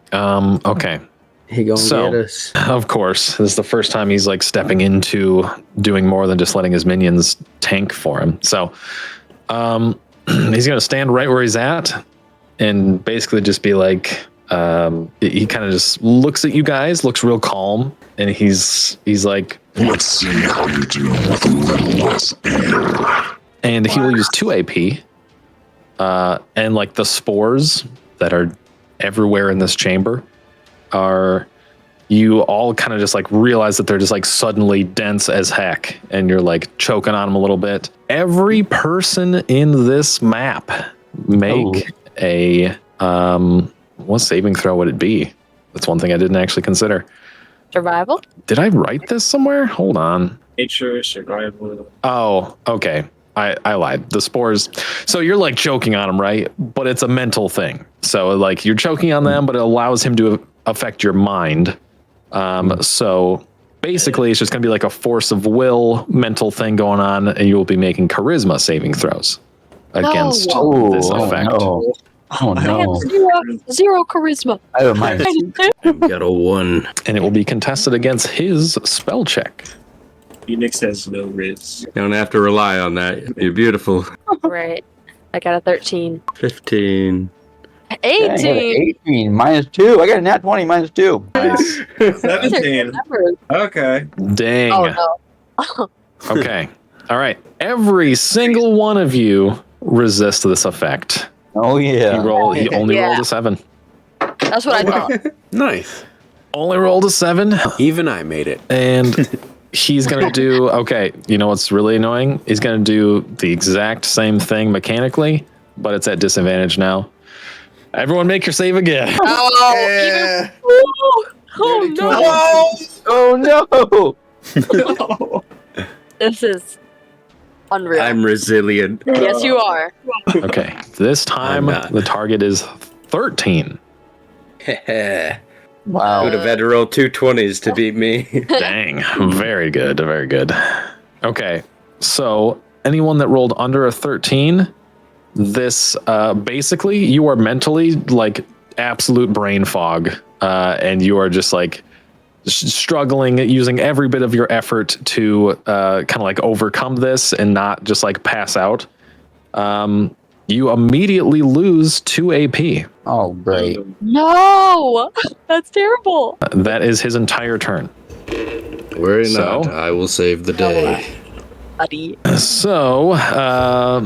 Okay. He gonna So- get us. Of course, this is the first time he's like stepping into doing more than just letting his minions tank for him. So, he's gonna stand right where he's at, and basically just be like, he kind of just looks at you guys, looks real calm, and he's like, Let's see how you do with a little less air. and he will use 2 AP, and like the spores that are everywhere in this chamber are, you all kind of just like realize that they're just like suddenly dense as heck, and you're like choking on them a little bit. Every person in this map make a what saving throw would it be? That's one thing I didn't actually consider. Survival? Did I write this somewhere? Hold on. Nature, survival. Oh, okay. I lied. The spores. So you're like choking on them, right? But it's a mental thing. So like you're choking on them, but it allows him to affect your mind. So basically it's just going to be like a force of will mental thing going on, and you will be making charisma saving throws against Oh, this effect. no. Oh I have no. zero charisma. I have a -2. I've got a 1. And it will be contested against his spell check. Phoenix has no riz. You don't have to rely on that. You're beautiful. Right. I got a 13. 15. I got an 18. 18 -2. I got a nat 20 -2. Nice. 17. Okay. Dang. Oh no. Okay. All right. Every single one of you resist this effect. Oh yeah. He only Yeah. rolled a 7. That's what I thought. Nice. Only rolled a 7. Even I made it. And he's going to do, okay, you know what's really annoying? He's going to do the exact same thing mechanically, but it's at disadvantage now. Everyone make your save again. Oh, even, Oh no. this is unreal. I'm resilient. Yes, you are. Okay. This time, I'm not. the target is 13. Wow. Would have had to roll 2 20s to beat me. Dang. Very good. Very good. Okay. So anyone that rolled under a 13, this basically you are mentally like absolute brain fog, and you are just like struggling, using every bit of your effort to kind of like overcome this and not just like pass out. You immediately lose 2 AP. Oh great. No, that's terrible. That is his entire turn. Worry So? not. I will save the day. Buddy. So, I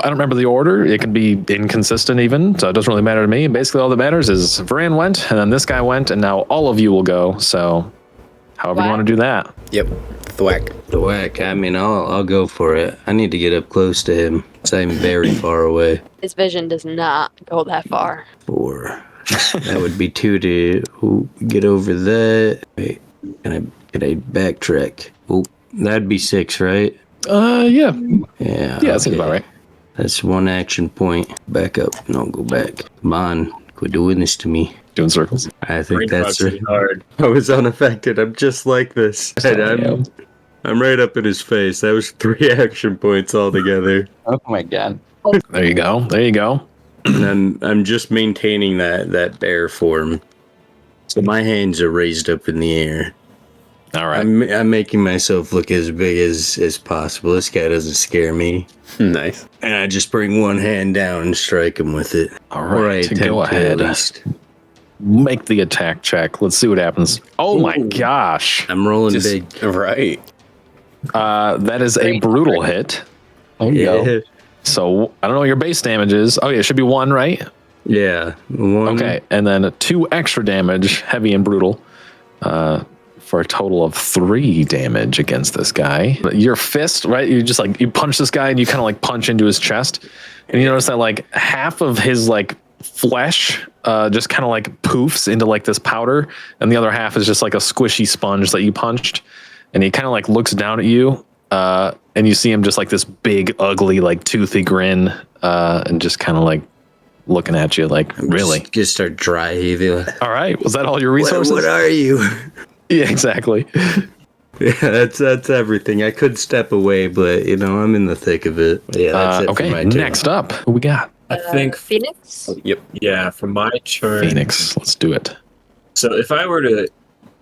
don't remember the order. It can be inconsistent even, so it doesn't really matter to me. Basically, all that matters is Varan went, and then this guy went, and now all of you will go. So, however you Wow. want to do that. Yep. Thwack. The whack. I mean, I'll go for it. I need to get up close to him. So I'm very far away. His vision does not go that far. 4. That would be 2 to get over that. Wait, can I backtrack? Oh, that'd be 6, right? Yeah. Yeah. Yeah, that seems about right. That's 1 action point. Back up. No, go back. Come on. Quit doing this to me. Doing circles. I think that's Pretty hard. I was unaffected. I'm just like this. And I'm right up in his face. That was 3 action points altogether. Oh my god. There you go. There you go. And I'm just maintaining that bear form. So my hands are raised up in the air. All right. I'm making myself look as big as possible. This guy doesn't scare me. Nice. And I just bring one hand down and strike him with it. All Or I right. attempt Go to ahead. at least. Make the attack check. Let's see what happens. Oh my Ooh. gosh. I'm rolling Just big. right. That is a brutal hit. There you go. Yeah. So I don't know what your base damage is. Oh yeah, it should be 1, right? Yeah. One. Okay, and then 2 extra damage, heavy and brutal, for a total of 3 damage against this guy. Your fist, right? You just like you punch this guy and you kind of like punch into his chest, and you notice that like half of his like flesh just kind of like poofs into like this powder, and the other half is just like a squishy sponge that you punched, and he kind of like looks down at you, and you see him just like this big, ugly, like toothy grin, and just kind of like looking at you like, really? Just start dry heaving. All right, was that all your resources? What are you? Yeah, exactly. Yeah, that's everything. I could step away, but I'm in the thick of it. Yeah, that's it for Okay, my turn. next up, who we got? I think, Phoenix. Yep. yeah, for my turn. Phoenix. Let's do it. So if I were to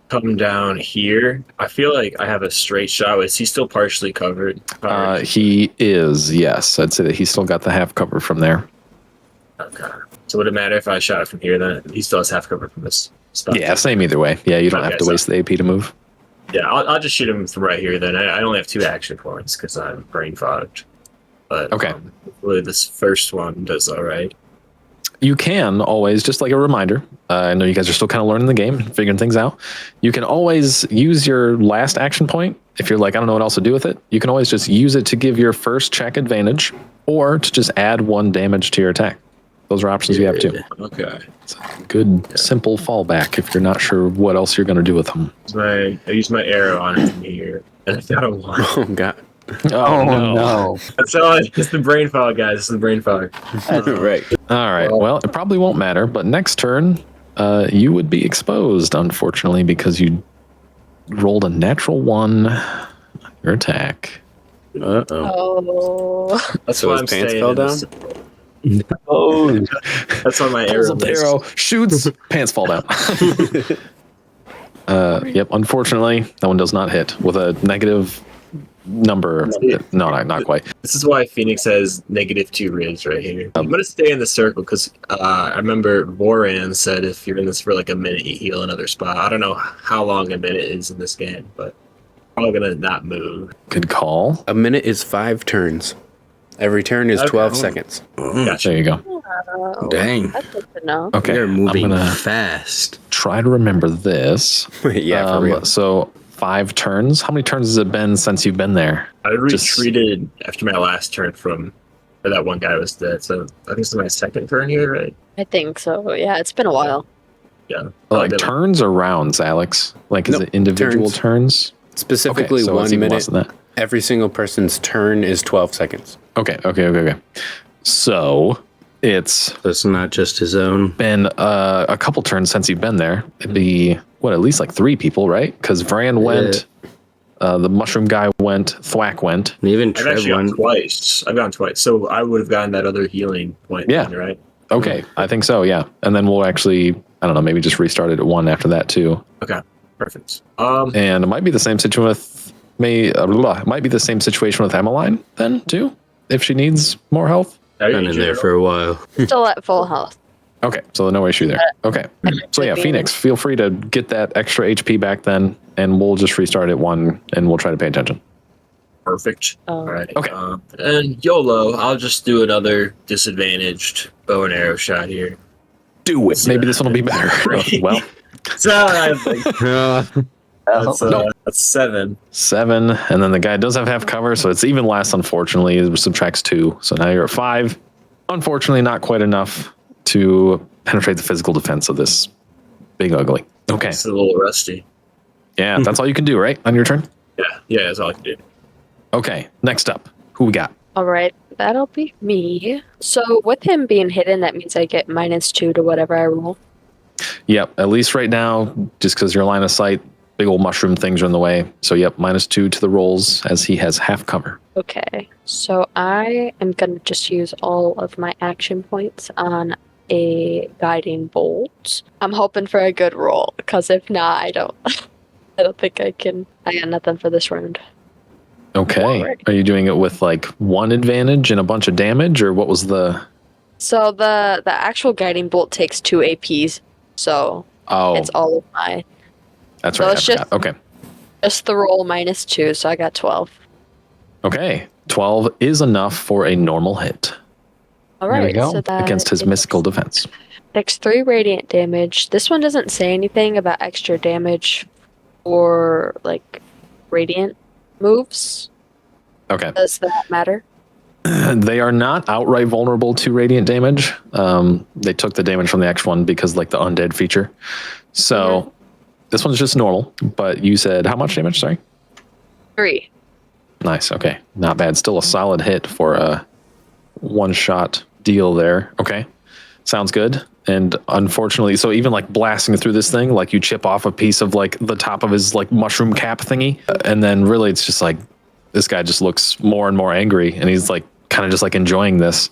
come down here, I feel like I have a straight shot. Is he still partially covered? He is, yes. I'd say that he's still got the half cover from there. Okay. So would it matter if I shot it from here then? He still has half cover from this spot. Yeah, same either way. Yeah, you don't Okay, have to so- waste the AP to move. Yeah, I'll just shoot him from right here then. I only have 2 action points because I'm brain fogged. But Okay. hopefully this first one does all right. You can always, just like a reminder, I know you guys are still kind of learning the game, figuring things out. You can always use your last action point. If you're like, I don't know what else to do with it, you can always just use it to give your first check advantage or to just add 1 damage to your attack. Those are options you have too. Okay. It's a good, simple fallback if you're not sure what else you're going to do with them. I use my arrow on it from here. And I got a 1. Oh god. Oh, no. That's all. It's the brain fog, guys. It's the brain fog. Right. All right. Well, it probably won't matter, but next turn, you would be exposed, unfortunately, because you rolled a natural 1 on your attack. Uh-oh. Oh. That's So why his I'm pants staying fell in down? this- Oh, That's why my Pulls arrow up the missed. arrow, shoots, pants fall down. Yep, unfortunately, that one does not hit with a negative number. No, not quite. This is why Phoenix has -2 riz right here. I'm gonna stay in the circle because I remember Voran said if you're in this for like a minute, you heal another spot. I don't know how long a minute is in this game, but I'm gonna not move. Good call. A minute is 5 turns. Every turn is Okay. 12 seconds. Gotcha. There you go. Oh. Dang. That's good to know. Okay, They're moving I'm gonna fast. try to remember this. Yeah, for real. So 5 turns. How many turns has it been since you've been there? I Just- retreated after my last turn from where that one guy was dead. So I think it's my second turn here, right? I think so. Yeah, it's been a while. Yeah. Like Been- turns or rounds, Alex? Like is Nope, it individual turns? Specifically, so it's 1 even minute. less than that. Every single person's turn is 12 seconds. Okay. So it's So it's not just his own. been a couple turns since you've been there. It'd be at least like 3 people, right? Because Vran went, the mushroom guy went, Thwack went. And even I've Trev actually gone went. twice. I've gone twice. So I would have gotten that other healing point. Yeah. then, right? Okay, I think so. Yeah, and then we'll actually, I don't know, maybe just restart it at 1 after that too. Okay. Perfect. And it might be the same situation with it might be the same situation with Emmeline then too, if she needs more health. Been in there for a while. Still at full health. Okay, so no issue there. Okay, so yeah, Phoenix, feel free to get that extra HP back then, and we'll just restart at 1, and we'll try to pay attention. Perfect. Oh. All right. Okay. And YOLO, I'll just do another disadvantaged bow and arrow shot here. Do it. Maybe this one will be better. Well, So that's 7. 7, and then the guy does have half cover, so it's even less. Unfortunately, it subtracts 2, so now you're at 5. Unfortunately, not quite enough to penetrate the physical defense of this big ugly. Okay, It's a little rusty. yeah, that's all you can do, right, on your turn? Yeah, that's all I can do. Okay, next up, who we got? All right, that'll be me. So with him being hidden, that means I get -2 to whatever I roll. Yep, at least right now, just because your line of sight, big old mushroom things are in the way. So yep, -2 to the rolls as he has half cover. Okay, so I am gonna just use all of my action points on a guiding bolt. I'm hoping for a good roll, because if not, I don't think I can. I got nothing for this round. Okay. Alright. Are you doing it with like one advantage and a bunch of damage, or what was the? So the actual guiding bolt takes 2 APs, so Oh, it's all of my. that's so right. I it's forgot. Okay. Just the roll -2, so I got 12. Okay. 12 is enough for a normal hit All There we right, go. so that against his is- mystical defense. takes 3 radiant damage. This one doesn't say anything about extra damage or like radiant moves. Okay. Does that matter? They are not outright vulnerable to radiant damage. They took the damage from the X one because like the undead feature. So this one's just normal. But you said how much damage? Sorry. 3. Nice. Okay. Not bad. Still a solid hit for a one-shot deal there. Okay. Sounds good. And unfortunately, so even like blasting through this thing, like you chip off a piece of like the top of his like mushroom cap thingy. And then really it's just like this guy just looks more and more angry and he's like kind of just like enjoying this.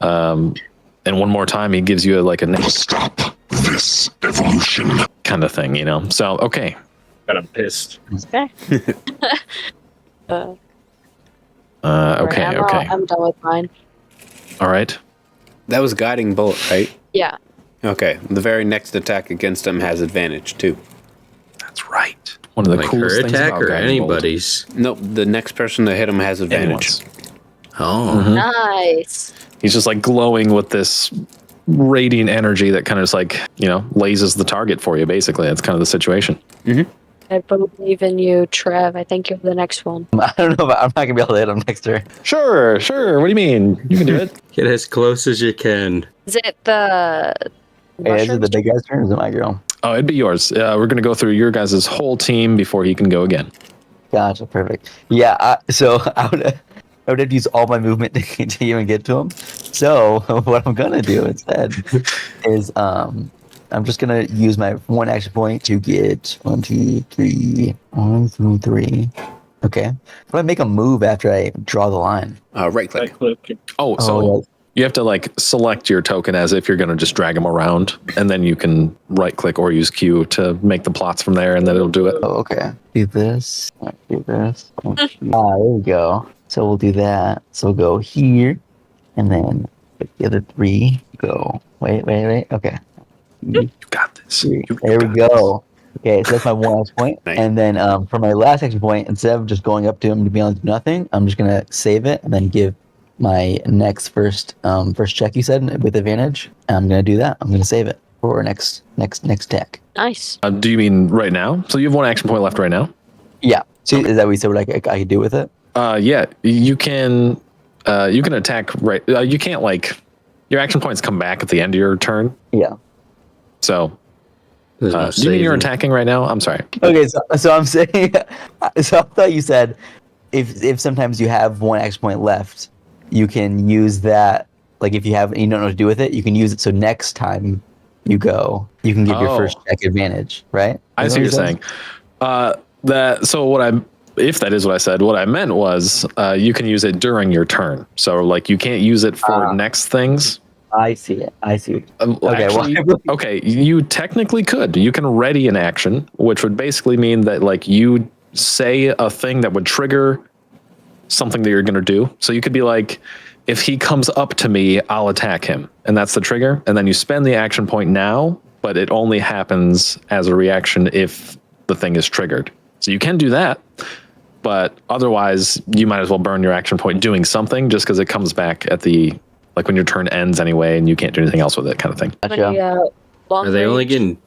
And one more time he gives you like a Stop this evolution. kind of thing, you know? So, okay. God, I'm pissed. Okay. Okay. Right, Okay. I'm done with mine. All right. That was guiding bolt, right? Yeah. Okay. The very next attack against him has advantage too. That's right. One of the Like her coolest things attack about or Guiding Bolt. anybody's? Nope. The next person to hit him has advantage. Anyone's. Oh. Mhm. Nice. He's just like glowing with this radiant energy that kind of just like, you know, lasers the target for you, basically. That's kind of the situation. I believe in you, Trev. I think you're the next one. I don't know, but I'm not gonna be able to hit him next turn. Sure. What do you mean? You can do it. Get as close as you can. Is it the Hey, is it mushrooms? the big guy's turn or is it my girl? Oh, it'd be yours. We're going to go through your guys' whole team before he can go again. Gotcha, perfect. Yeah, so I would have to use all my movement to even get to him. So what I'm gonna do instead is I'm just gonna use my one action point to get 1, 2, 3, 1, 2, 3. Okay. But I make a move after I draw the line. Right click. Oh, so Oh, you have to like select your token as if you're going to just drag him around, and then you can right click or use Q to make the plots from there, and then it'll do it. Oh, okay. Do this. Do this. There we go. So we'll do that. So we'll go here, and then the other 3 go. Wait. Okay. You got this. There You we got go. Okay, so that's my one action point. Nice. And then for my last action point, instead of just going up to him to be able to do nothing, I'm just gonna save it and then give my next first check you said with advantage. I'm gonna do that. I'm gonna save it for next attack. Nice. Do you mean right now? So you have one action point left right now? Yeah. So is that what you said? What I could do with it? Yeah, you can attack right. You can't like your action points come back at the end of your turn. Yeah. So There's no do you mean you're saving. attacking right now? I'm sorry. Okay. So I'm saying. So I thought you said if sometimes you have one action point left, you can use that. Like if you don't know what to do with it, you can use it. So next time you go, you can give your Oh. first check advantage, right? I see what you're saying. If that is what I said, what I meant was you can use it during your turn. So like you can't use it for next things. I see it. Okay, Actually, okay, you technically could. You can ready an action, which would basically mean that like you say a thing that would trigger something that you're going to do. So you could be like, if he comes up to me, I'll attack him. And that's the trigger. And then you spend the action point now, but it only happens as a reaction if the thing is triggered. So you can do that. But otherwise, you might as well burn your action point doing something just because it comes back at the, like when your turn ends anyway and you can't do anything else with it kind of thing. Gotcha. Long Are they only range. getting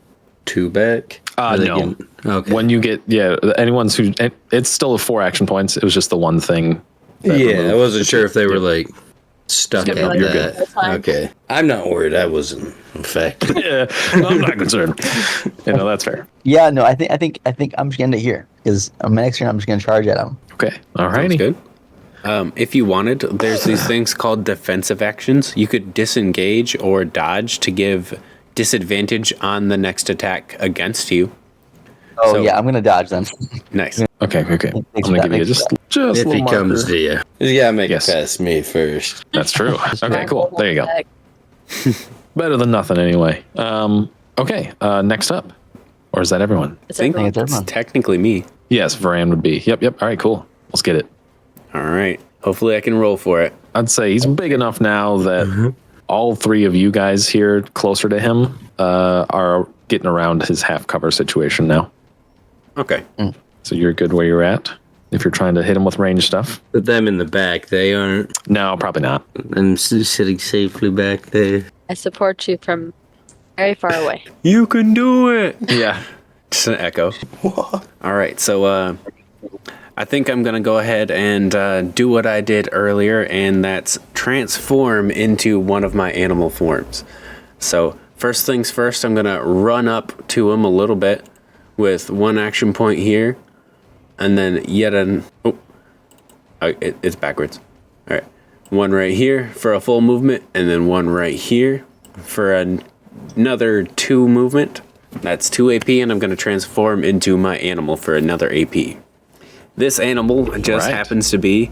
2 back? Are they No. getting- okay. When you get, anyone's who, it's still 4 action points. It was just the one thing. that Yeah, I removed wasn't the sure two. if they were like stuck Yep, at you're that. good. Fine. Okay. I'm not worried. I wasn't, in fact. Yeah, I'm not concerned. That's fair. Yeah, no, I think I'm just gonna end it here because my next turn I'm just gonna charge at him. Okay. All Sounds righty. good. If you wanted, there's these things called defensive actions. You could disengage or dodge to give disadvantage on the next attack against you. Oh So- yeah, I'm gonna dodge then. Nice. Okay. I'm Thanks gonna for give that, you thanks just a If he little comes marker. to you. You gotta make Yes. it past me first. That's true. Okay, cool. There you go. Better than nothing, anyway. Okay, next up. Or is that everyone? I think it's it's everyone. technically me. Yes, Varan would be. Yep. All right, cool. Let's get it. All right. Hopefully I can roll for it. I'd say he's big enough now that all three of you guys here closer to him are getting around his half cover situation now. Okay. So you're good where you're at if you're trying to hit him with range stuff. Put them in the back. They aren't. No, probably not. I'm sitting safely back there. I support you from very far away. You can do it. Yeah. Just an echo. All right. So I think I'm going to go ahead and do what I did earlier, and that's transform into one of my animal forms. So first things first, I'm going to run up to him a little bit with one action point here, and then yet an... it's backwards. All right. One right here for a full movement, and then one right here for another 2 movement. That's 2 AP, and I'm going to transform into my animal for another AP. This animal just happens to be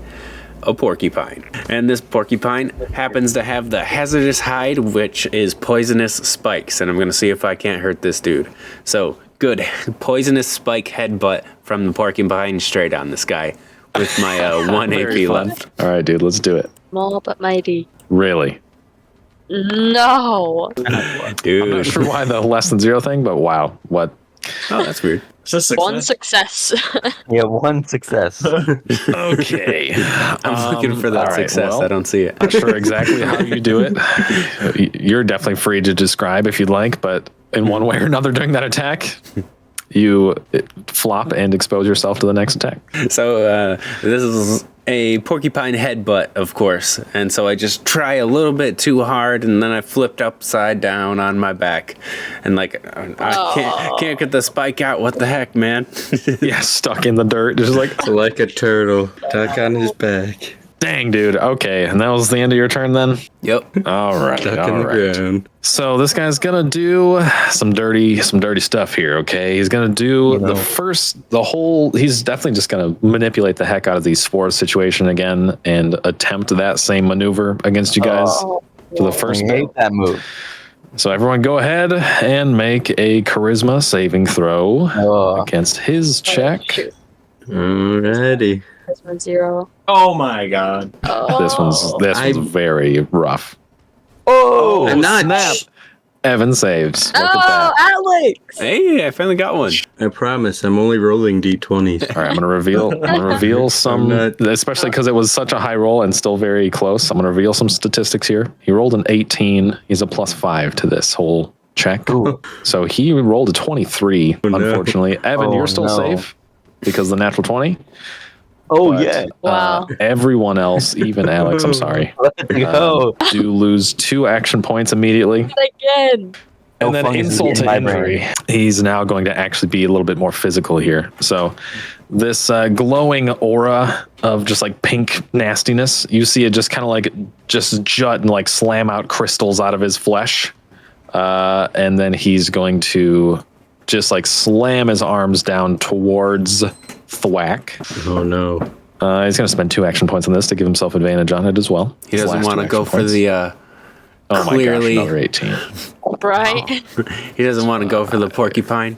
a porcupine. And this porcupine happens to have the hazardous hide, which is poisonous spikes. And I'm going to see if I can't hurt this dude. So, good. Poisonous spike headbutt from the porcupine straight on this guy with my 1 AP left. All right, dude, let's do it. Small but mighty. Really? No. I'm not Dude. sure why the less than 0 thing, but wow. What? Oh, that's weird. It's a success. One success. Yeah, 1 success. Okay. I'm looking for that all right, success. well, I don't see it. Not sure exactly how you do it. You're definitely free to describe if you'd like, but in one way or another during that attack, you flop and expose yourself to the next attack. So this is a porcupine headbutt, of course, and so I just try a little bit too hard, and then I flipped upside down on my back, and like I can't get the spike out. What the heck, man? Yeah, stuck in the dirt, just like a turtle, stuck on his back. dang, dude. Okay, and that was the end of your turn then. Yep. All right, Stuck in all the right. ground. So this guy's gonna do some dirty stuff here. Okay, he's gonna do he's definitely just gonna manipulate the heck out of the spores situation again and attempt that same maneuver against you guys for the first I bit. hate that move. So everyone go ahead and make a charisma saving throw against his check. Shoot. Alrighty. This one's 0. Oh my god. This one's very rough. Oh, I'm not. Snap. Evan saves. Look at Oh, that. Alex! Hey, I finally got one. I promise. I'm only rolling d20s. All right, I'm gonna reveal some, especially because it was such a high roll and still very close. I'm gonna reveal some statistics here. He rolled an 18. He's a +5 to this whole check. So he rolled a 23. no. Unfortunately, Evan, you're still safe because of the natural 20. Oh, But, yeah. Wow. Everyone else, even Alex, I'm sorry, Let's go. do lose 2 action points immediately. Again. And No then fungus is insult to getting my injury. brain. He's now going to actually be a little bit more physical here. So this glowing aura of just like pink nastiness, you see it just kind of like just jut and like slam out crystals out of his flesh. And then he's going to just like slam his arms down towards Thwack. Oh no. He's going to spend 2 action points on this to give himself advantage on it as well. He His doesn't last want 2 to go action for points. the Oh clearly- my gosh, another 18. Right? he doesn't want to go for the porcupine.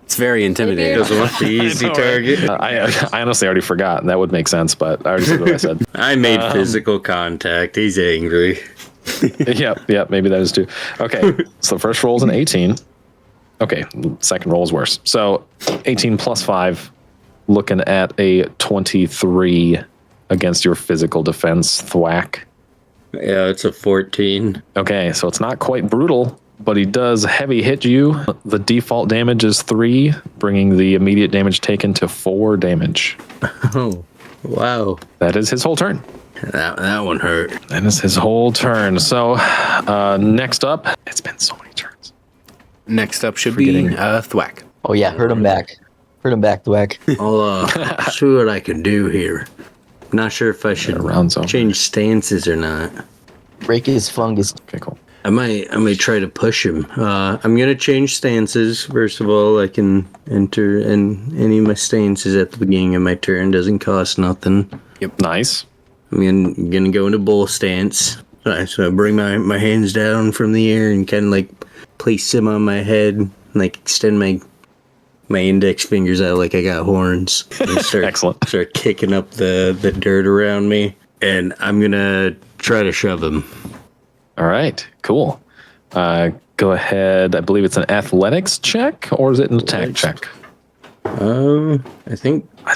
It's very intimidating. Doesn't want the easy target. I honestly already forgot. That would make sense, but I already said what I said. I made physical contact. He's angry. Yep, maybe that is too. Okay, so the first roll is an 18. Okay, second roll is worse. So 18 plus 5, looking at a 23 against your physical defense, Thwack. Yeah, it's a 14. Okay, so it's not quite brutal, but he does heavy hit you. The default damage is 3, bringing the immediate damage taken to 4 damage. Oh, wow. That is his whole turn. That one hurt. That is his whole turn. So next up, it's been so many turns. Next up should Forgetting. be Thwack. Oh, yeah. Hurt him back. Hurt him back, Thwack. I'll see what I can do here. Not sure if I should round zone. change stances or not. Break his fungus. Okay, cool. I might try to push him. I'm gonna change stances. First of all, I can enter in any of my stances at the beginning of my turn. Doesn't cost nothing. Nice. I'm gonna go into bull stance. So I bring my hands down from the air and kind of like place them on my head, like extend my index fingers out like I got horns. And Excellent. Start kicking up the dirt around me, and I'm gonna try to shove him. All right, cool. Go ahead. I believe it's an athletics check, or is it an attack check? I think I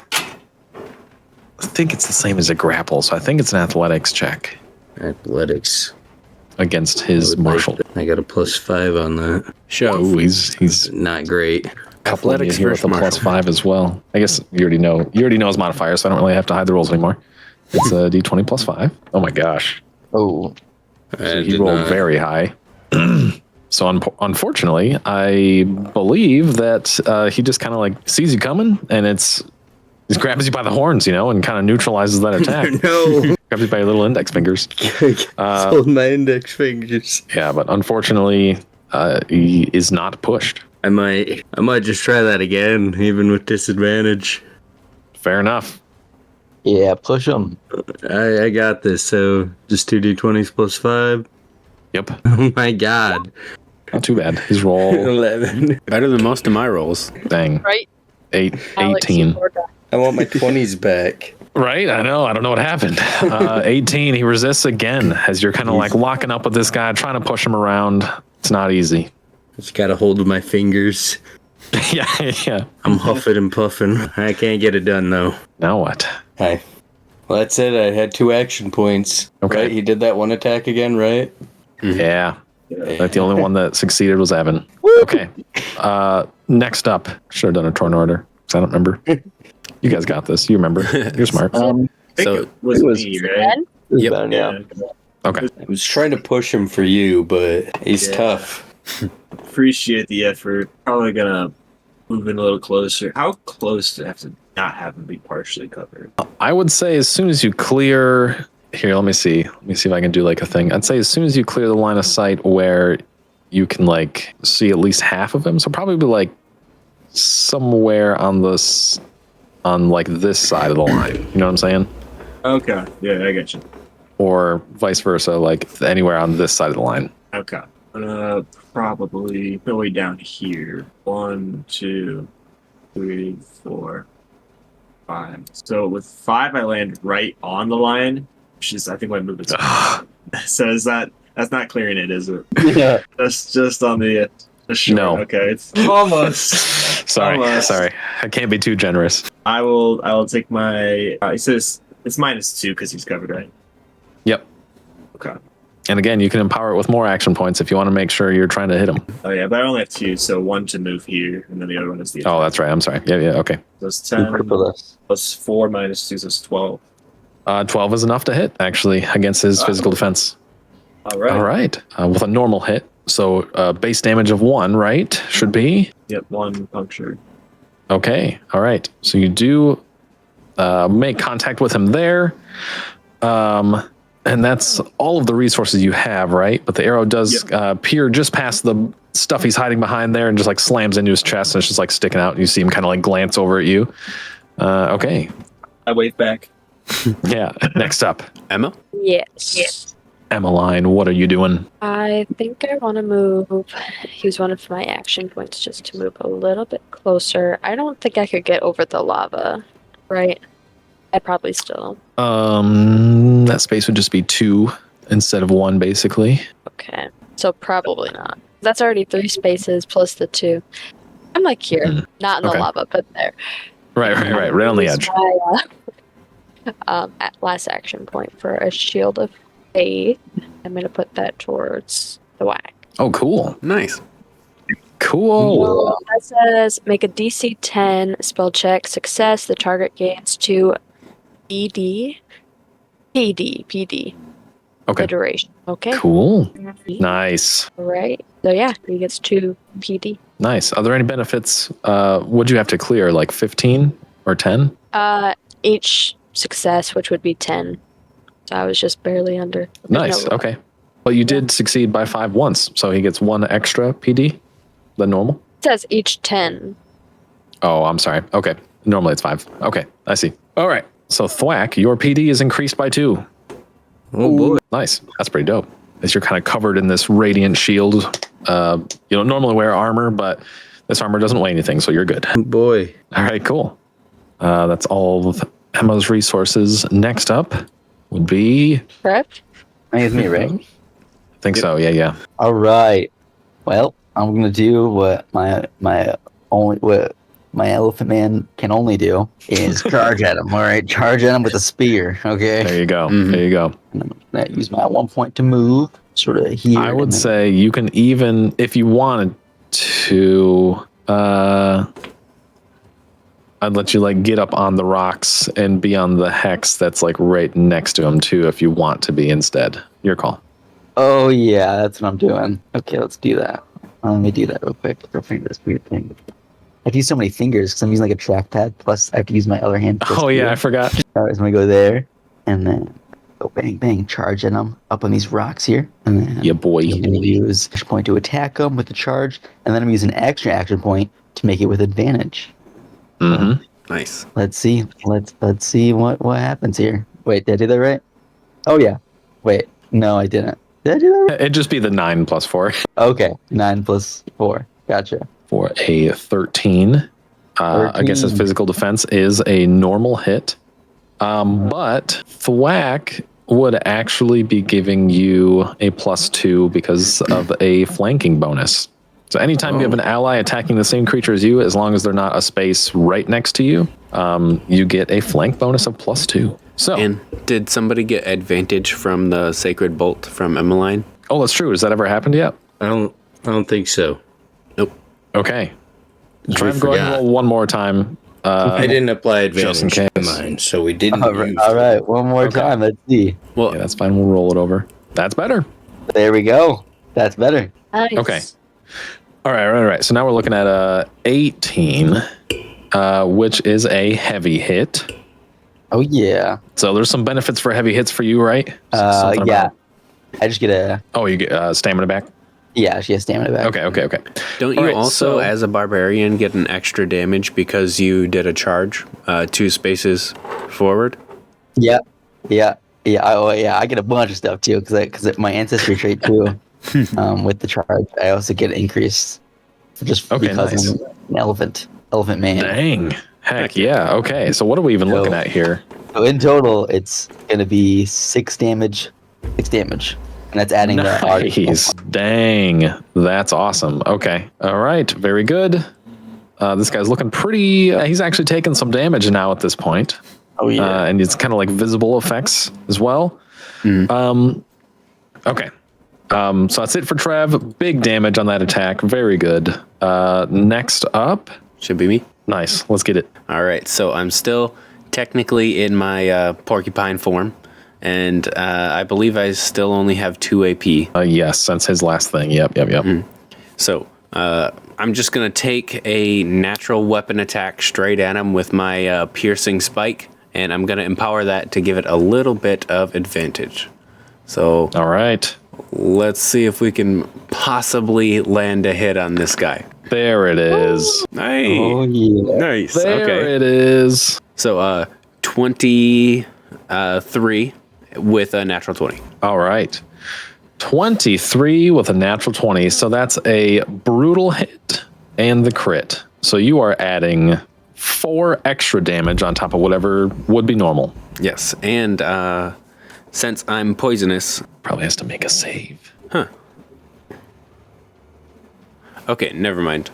think it's the same as a grapple, so I think it's an athletics check athletics against his martial. I got a +5 on that. Shove. Ooh, he's Not great. couple of you Athletics here with a versus +5 as well. I guess you already know his modifier, so I don't really have to hide the rolls anymore. It's a d20 +5. Oh my gosh. Oh, So he rolled very high. So unfortunately, I believe that he just kind of like sees you coming, and he grabs you by the horns, and kind of neutralizes that attack. No. Grabs you by your little index fingers. Hold my index fingers. Yeah, but unfortunately, he is not pushed. I might just try that again, even with disadvantage. Fair enough. yeah, push him. I got this. So just 2d20s +5. Yep. Oh my god. Not too bad. His roll, 11. Better than most of my rolls. dang, Right? 18. Poor guy. I want my 20s back. Right? I know. I don't know what happened. 18. He resists again as you're kind of like locking up with this guy, trying to push him around. It's not easy. Just got a hold of my fingers. yeah. I'm huffing and puffing. I can't get it done though. Now what? Hi. Well, that's it. I had 2 action points. Okay. Right? He did that one attack again, right? Yeah. Like the only one that succeeded was Evan. Okay. Next up, should have done a turn order because I don't remember. You guys got this. You remember. You're smart. I think So it was me, right? Yep. Ben, yeah. Okay. I was trying to push him for you, but he's Yeah. tough. Appreciate the effort. Probably gonna move in a little closer. How close do I have to not have him be partially covered? I would say as soon as you clear here, let me see if I can do like a thing. I'd say as soon as you clear the line of sight where you can like see at least half of him. So probably like somewhere on this side of the line. You know what I'm saying? Okay. Yeah, I get you. Or vice versa, like anywhere on this side of the line. Okay. Probably go way down here. 1, 2, 3, 4, 5. So with 5, I land right on the line, which is I think my move is. So is that's not clearing it, is it? Yeah. That's just on the short. No. Okay, it's almost. Sorry. Almost. I can't be too generous. I will take my. He says it's -2 because he's covered, right? Yep. Okay. And again, you can empower it with more action points if you want to make sure you're trying to hit him. Oh yeah, but I only have 2, so 1 to move here, and then the other one is the. Oh, that's right. I'm sorry. Yeah. Okay. So it's You 10 crippled us. +4 -2, so it's 12. 12 is enough to hit actually against his physical defense. All right. All right. With a normal hit, so base damage of 1, right? Should be. Yep, 1 punctured. Okay. All right. So you do make contact with him there. And that's all of the resources you have, right? But the arrow does peer just past the stuff he's hiding behind there and just like slams into his chest and it's just like sticking out. And you see him kind of like glance over at you. Okay. I wave back. Yeah. Next up, Emma? Yes. Emmeline, what are you doing? I think I want to use one of my action points just to move a little bit closer. I don't think I could get over the lava, right? I probably still. That space would just be 2 instead of 1, basically. Okay. So probably not. That's already 3 spaces plus the 2. I'm like here, not in the Okay. lava, but there. Right on the edge. My, last action point for a shield of faith. I'm gonna put that towards the whack. Oh, cool. Nice. Cool. That says make a DC 10 spell check. Success. The target gains 2 PD. Okay. The duration. Okay. Cool. Nice. All right. So yeah, he gets 2 PD. Nice. Are there any benefits? Would you have to clear like 15 or 10? Each success, which would be 10. So I was just barely under. Nice. No, Okay. Well, you did succeed by 5 once, so he gets 1 extra PD than normal. It says each 10. Oh, I'm sorry. Okay. Normally it's 5. Okay. I see. All right. So Thwack, your PD is increased by 2. Oh boy. Nice. That's pretty dope. As you're kind of covered in this radiant shield. You don't normally wear armor, but this armor doesn't weigh anything, so you're good. Oh boy. All right, cool. That's all of Emma's resources. Next up would be... Correct? I think it's me, right? I think so, yeah. All right. Well, I'm gonna do what my elephant man can only do is charge at him. All right, charge at him with a spear. Okay. There you go. Mhm. There you go. And I'm gonna use my 1 point to move, sort of here. I would and then- say you can even, if you wanted to, I'd let you like get up on the rocks and be on the hex that's like right next to him too, if you want to be instead. Your call. Oh yeah, that's what I'm doing. Okay, let's do that. Let me do that real quick. Go find this weird thing. I have to use so many fingers because I'm using like a trackpad. Plus, I have to use my other hand. Oh yeah, I forgot. All right, so I'm gonna go there, and then go bang bang, charge at them up on these rocks here, and then Yeah, boy. I'm gonna use action point to attack them with the charge, and then I'm using an extra action point to make it with advantage. Mm-hmm. Nice. Let's see. Let's see what happens here. Wait, did I do that right? Oh yeah. Wait, no, I didn't. Did I do that right? It'd just be the 9 plus 4 Okay, 9 plus 4. Gotcha. for a 13. Against his 13. physical defense is a normal hit. But thwack would actually be giving you a +2 because of a flanking bonus. So anytime you have an ally attacking the same creature as you, as long as they're not a space right next to you, you get a flank bonus of +2. So, And did somebody get advantage from the sacred bolt from Emmeline? oh, that's true. Has that ever happened yet? I don't think so. Nope. Okay. Try We and go ahead and forgot. roll one more time. I didn't apply just in advantage to case. mine, so we didn't All right, use all right, one more Okay. time. Let's see. Well, Yeah, that's fine. We'll roll it over. That's better. There we go. That's better. Nice. Okay. All right. So now we're looking at 18, which is a heavy hit. Oh yeah. So there's some benefits for heavy hits for you, right? Something Yeah. about- I just get a Oh, you get stamina back? yeah. She has stamina back. Okay. don't you Alright, also, so- as a barbarian, get an extra damage because you did a charge 2 spaces forward? Yeah. I get a bunch of stuff too because my ancestry trait too. With the charge, I also get increased just Okay, because nice. I'm an elephant man. Dang. Heck yeah. Okay. So what are we even looking at here? So in total, it's gonna be 6 damage, and that's adding the Nice. Dang. That's awesome. Okay. All right. Very good. This guy's looking pretty. He's actually taken some damage now at this point. Oh yeah. And it's kind of like visible effects as well. Okay. So that's it for Trev. Big damage on that attack. Very good. Next up. Should be me. Nice. Let's get it. All right, so I'm still technically in my porcupine form, and I believe I still only have 2 AP. Yes, since his last thing. Yep. So I'm just going to take a natural weapon attack straight at him with my piercing spike, and I'm going to empower that to give it a little bit of advantage. So All right. let's see if we can possibly land a hit on this guy. There it is. Nice. Oh yeah. Nice. There Okay. it is. So 23 with a natural 20. All right. 23 with a natural 20. So that's a brutal hit and the crit. So you are adding 4 extra damage on top of whatever would be normal. Yes, and since I'm poisonous, Probably has to make a save. okay, never mind.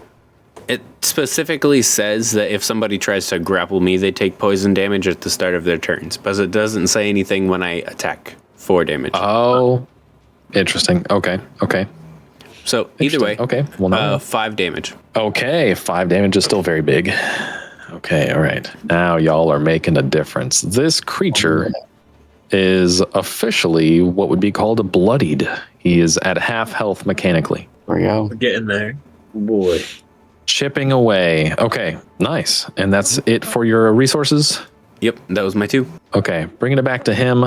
It specifically says that if somebody tries to grapple me, they take poison damage at the start of their turns, but it doesn't say anything when I attack for damage. Oh, interesting. Okay. So either way, Okay. Well, now. 5 damage. Okay. 5 damage is still very big. Okay. All right. Now y'all are making a difference. This creature is officially what would be called a bloodied. He is at half health mechanically. There we go. We're getting there. Boy. Chipping away. Okay. Nice. And that's it for your resources? Yep, that was my 2. Okay, bringing it back to him.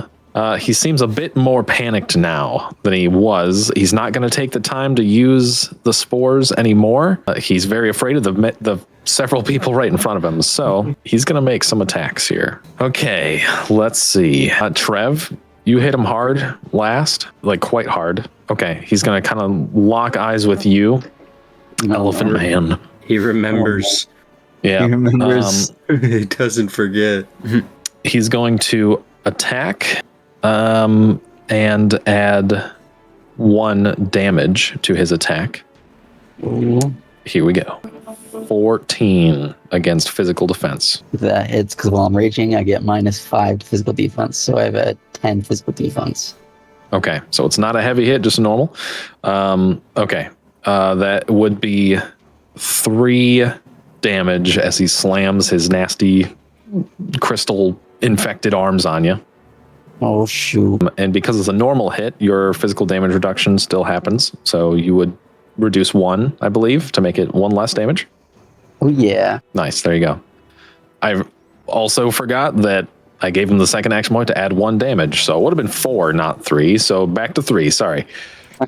He seems a bit more panicked now than he was. He's not going to take the time to use the spores anymore. He's very afraid of the several people right in front of him. So he's going to make some attacks here. Okay, let's see. Trev, you hit him hard last, like quite hard. Okay, he's gonna kind of lock eyes with you, Elephant Man. He remembers. Yeah, He remembers. He doesn't forget. he's going to attack, and add 1 damage to his attack. Here we go. 14 against physical defense. That hits because while I'm raging, I get -5 to physical defense, so I have a 10 physical defense. Okay, so it's not a heavy hit, just a normal. Okay, that would be 3 damage as he slams his nasty crystal infected arms on you. Oh shoot! And because it's a normal hit, your physical damage reduction still happens. So you would reduce 1, I believe, to make it 1 less damage. Oh yeah! Nice, there you go. I also forgot that I gave him the second action point to add 1 damage. So it would have been 4, not 3. So back to 3, sorry.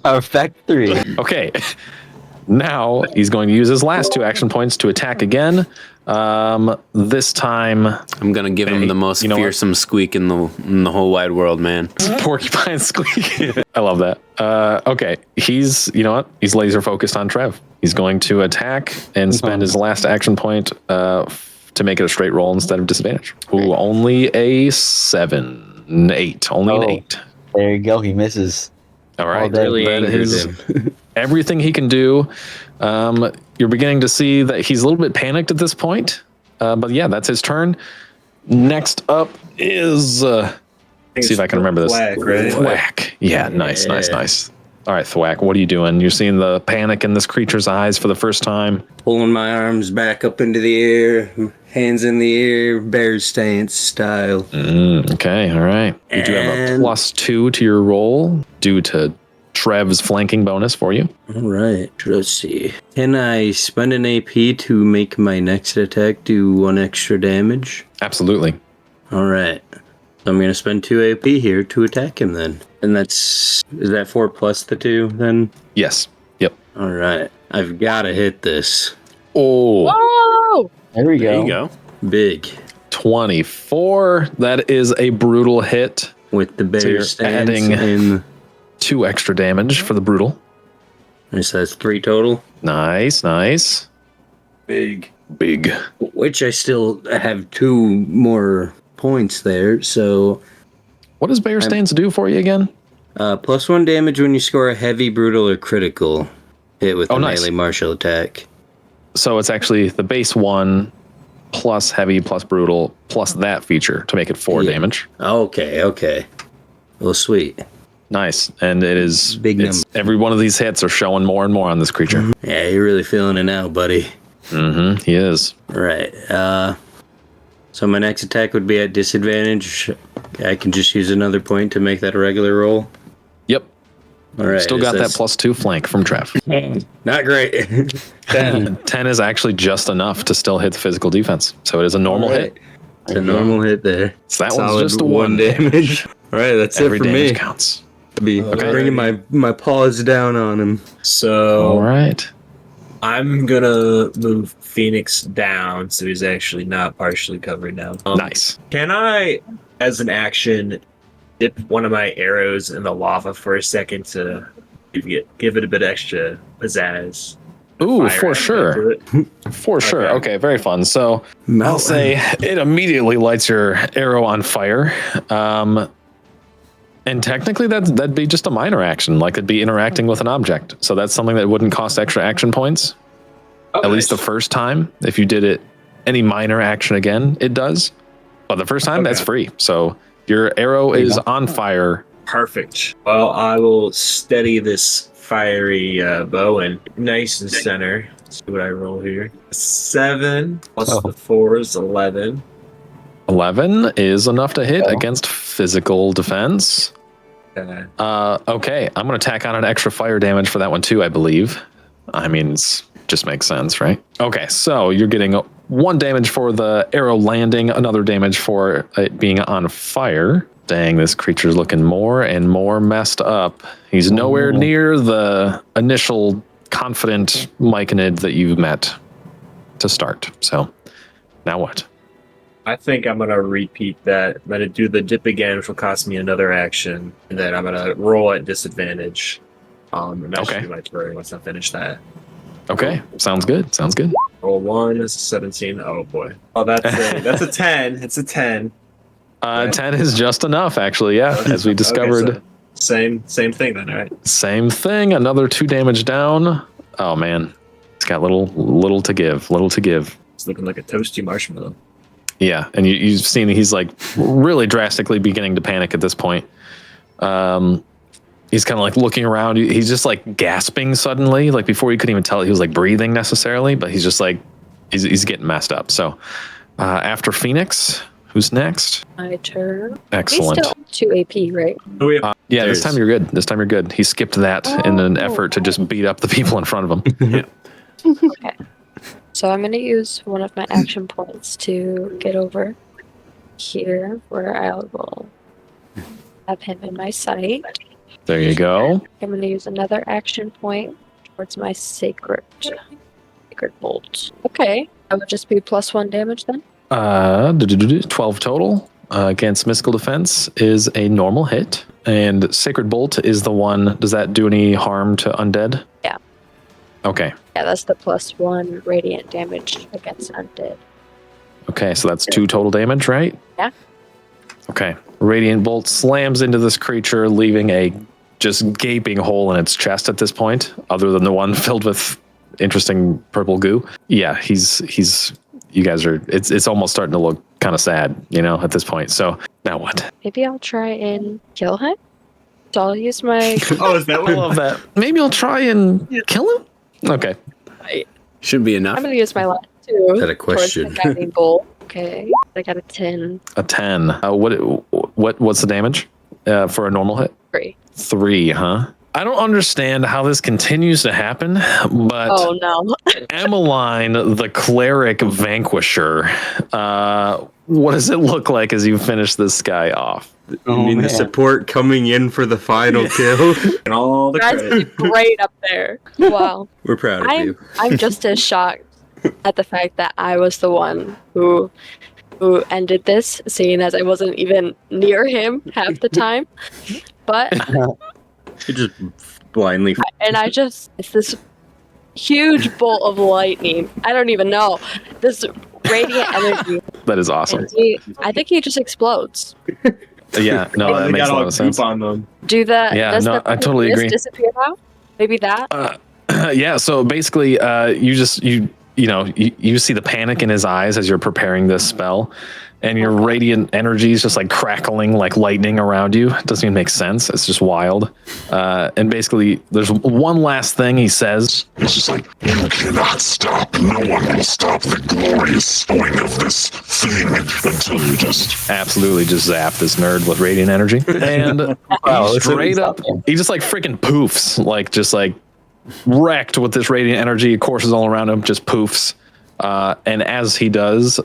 Effect 3. Okay. Now he's going to use his last 2 action points to attack again. This time, I'm gonna give him the most you know what? fearsome squeak in the whole wide world, man. porcupine squeak. I love that. Okay, he's, you know what? He's laser focused on Trev. He's going to attack and spend his last action point to make it a straight roll instead of disadvantage. Ooh, only a 7, 8, only an 8. There you go. He misses. All right, that Really that angered is him. everything he can do. You're beginning to see that he's a little bit panicked at this point. But yeah, that's his turn. Next up is see if I can remember this. Thwack, right? Thwack. Yeah, nice. All right, Thwack, what are you doing? You're seeing the panic in this creature's eyes for the first time. Pulling my arms back up into the air, hands in the air, bear stance style. Okay, all right. You do have a And- +2 to your roll due to Trev's flanking bonus for you. All right, let's see. Can I spend an AP to make my next attack do 1 extra damage? Absolutely. All right. I'm going to spend 2 AP here to attack him then. And is that 4 plus the 2 then? Yes. Yep. All right. I've got to hit this. Oh, Oh! There we go. There you go. Big. 24. That is a brutal hit. With the So bear you're stance adding- and 2 extra damage for the brutal. so that's 3 total. Nice. Big. Which I still have 2 more points there. So What does Bear Stance do for you again? +1 damage when you score a heavy, brutal, or critical hit with a nice. melee martial attack. So it's actually the base 1 plus heavy plus brutal plus that feature to make it 4 Yeah. damage. Okay. Well, sweet. Nice. And it is Big it's- number. every one of these hits are showing more and more on this creature. Yeah, you're really feeling it now, buddy. He is. Right. So my next attack would be at disadvantage. I can just use another point to make that a regular roll. Yep. All right. Still got that +2 flank from Trev. Not great. 10. 10 is actually just enough to still hit the physical defense. So it is a normal hit. It's a normal hit there. So that one's Solid just a 1 1. damage. All right, that's Every it for damage me. counts. Be bringing my paws down on him. So All right. I'm gonna move Phoenix down so he's actually not partially covered now. Nice. Can I, as an action, dip one of my arrows in the lava for a second to give it a bit extra pizzazz? Ooh, Fire for aspect sure. to it? For sure. Okay, very fun. So I'll Melt. say it immediately lights your arrow on fire. And technically that'd be just a minor action, like it'd be interacting with an object. So that's something that wouldn't cost extra action points. At least the first time. If you did it any minor action again, it does. But the first time, that's free. So your arrow is on fire. Perfect. Well, I will steady this fiery bow and nice and center. Let's see what I roll here. 7 plus the 4 is 11. 11 is enough to hit against physical defense. Okay, I'm going to tack on an extra fire damage for that one too, I believe. I mean, it just makes sense, right? Okay, so you're getting 1 damage for the arrow landing, another damage for it being on fire. Dang, this creature's looking more and more messed up. He's nowhere near the initial confident Myconid that you've met to start. So, now what? I think I'm gonna repeat that. I'm gonna do the dip again, which will cost me another action, and then I'm gonna roll at disadvantage. And that should be my turn once I finish that. Okay, sounds good. Sounds good. Roll 1 is a 17. Oh boy. Oh, that's a 10. It's a 10. 10 is just enough, actually. Yeah, as we discovered. Okay, so same thing then, right? Same thing. Another 2 damage down. Oh man, it's got little to give. Little to give. It's looking like a toasty marshmallow. Yeah, and you've seen he's like really drastically beginning to panic at this point. He's kind of like looking around. He's just like gasping suddenly. Like before you couldn't even tell he was like breathing necessarily, but he's just like, he's getting messed up. So after Phoenix, who's next? My turn. Excellent. We still have 2 AP, right? Oh, we have Yeah, this time you're good. This time you're good. He skipped that in an effort to just beat up the people in front of him. Okay. So I'm going to use one of my action points to get over here where I will have him in my sight. There you go. I'm going to use another action point towards my sacred bolt. Okay. That would just be +1 damage then? 12 total against mystical defense is a normal hit. And Sacred Bolt is the one, does that do any harm to undead? Yeah. Okay. Yeah, that's the +1 radiant damage against undead. Okay, so that's 2 total damage, right? Yeah. Okay. Radiant Bolt slams into this creature, leaving a just gaping hole in its chest at this point, other than the one filled with interesting purple goo. Yeah, he's you guys are, it's almost starting to look kind of sad, you know, at this point. So now what? Maybe I'll try and kill him. So I'll use my... Oh, is that I what? love that. Maybe I'll try and kill him? Okay. Should be enough. I'm going to use my last 2. Is that a question? Towards the guiding bolt. Okay. I got a 10. A 10. What's the damage for a normal hit? 3. 3, huh? I don't understand how this continues to happen, but Oh no. Emmeline, the cleric vanquisher, what does it look like as you finish this guy off? You mean the support coming in for the final kill? And all the Guys credit. did great up there. Wow. We're proud of you. I'm just as shocked at the fact that I was the one who ended this, seeing as I wasn't even near him half the time. But You just blindly. it's this huge bolt of lightning. I don't even know. This radiant energy. That is awesome. I think he just explodes. Yeah, no, that They makes got a lot all of sense. goop on them. Yeah, Does no, the I totally mist agree. disappear now? Maybe that? Yeah, so basically, you see the panic in his eyes as you're preparing this spell, and your radiant energy is just like crackling like lightning around you. It doesn't even make sense. It's just wild. And basically, there's one last thing he says. It's just like, you cannot stop. No one will stop the glorious point of this thing until you just... Absolutely just zap this nerd with radiant energy. And Wow, straight up, he just like freaking poofs, like just like wrecked with this radiant energy, courses all around him, just poofs. And as he does,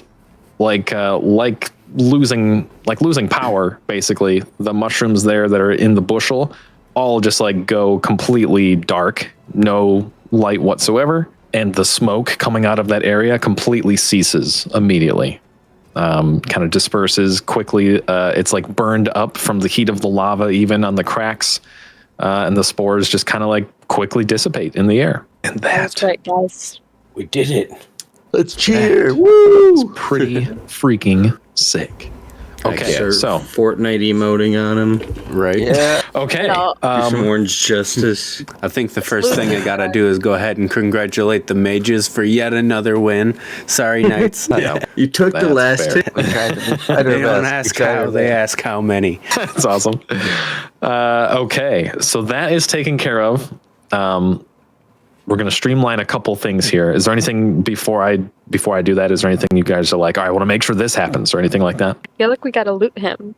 like losing power, basically, the mushrooms there that are in the bushel all just like go completely dark, no light whatsoever, and the smoke coming out of that area completely ceases immediately. Kind of disperses quickly. It's like burned up from the heat of the lava, even on the cracks, and the spores just kind of like quickly dissipate in the air. And That's right, guys. We did it. Let's cheer. Woo! Pretty freaking sick. Okay, Start so Fortnite emoting on him. Right? Yeah. okay, No. Do some orange justice. I think the first thing I gotta do is go ahead and congratulate the mages for yet another win. Sorry, Knights. yeah, You took the That's last fair. hit. We tried our They don't best. ask We tried how, our they best. ask how many. that's awesome. Okay, so that is taken care of. We're gonna streamline a couple things here. Is there anything before I do that? Is there anything you guys are like, all right, I want to make sure this happens, or anything like that? I feel like we gotta loot him.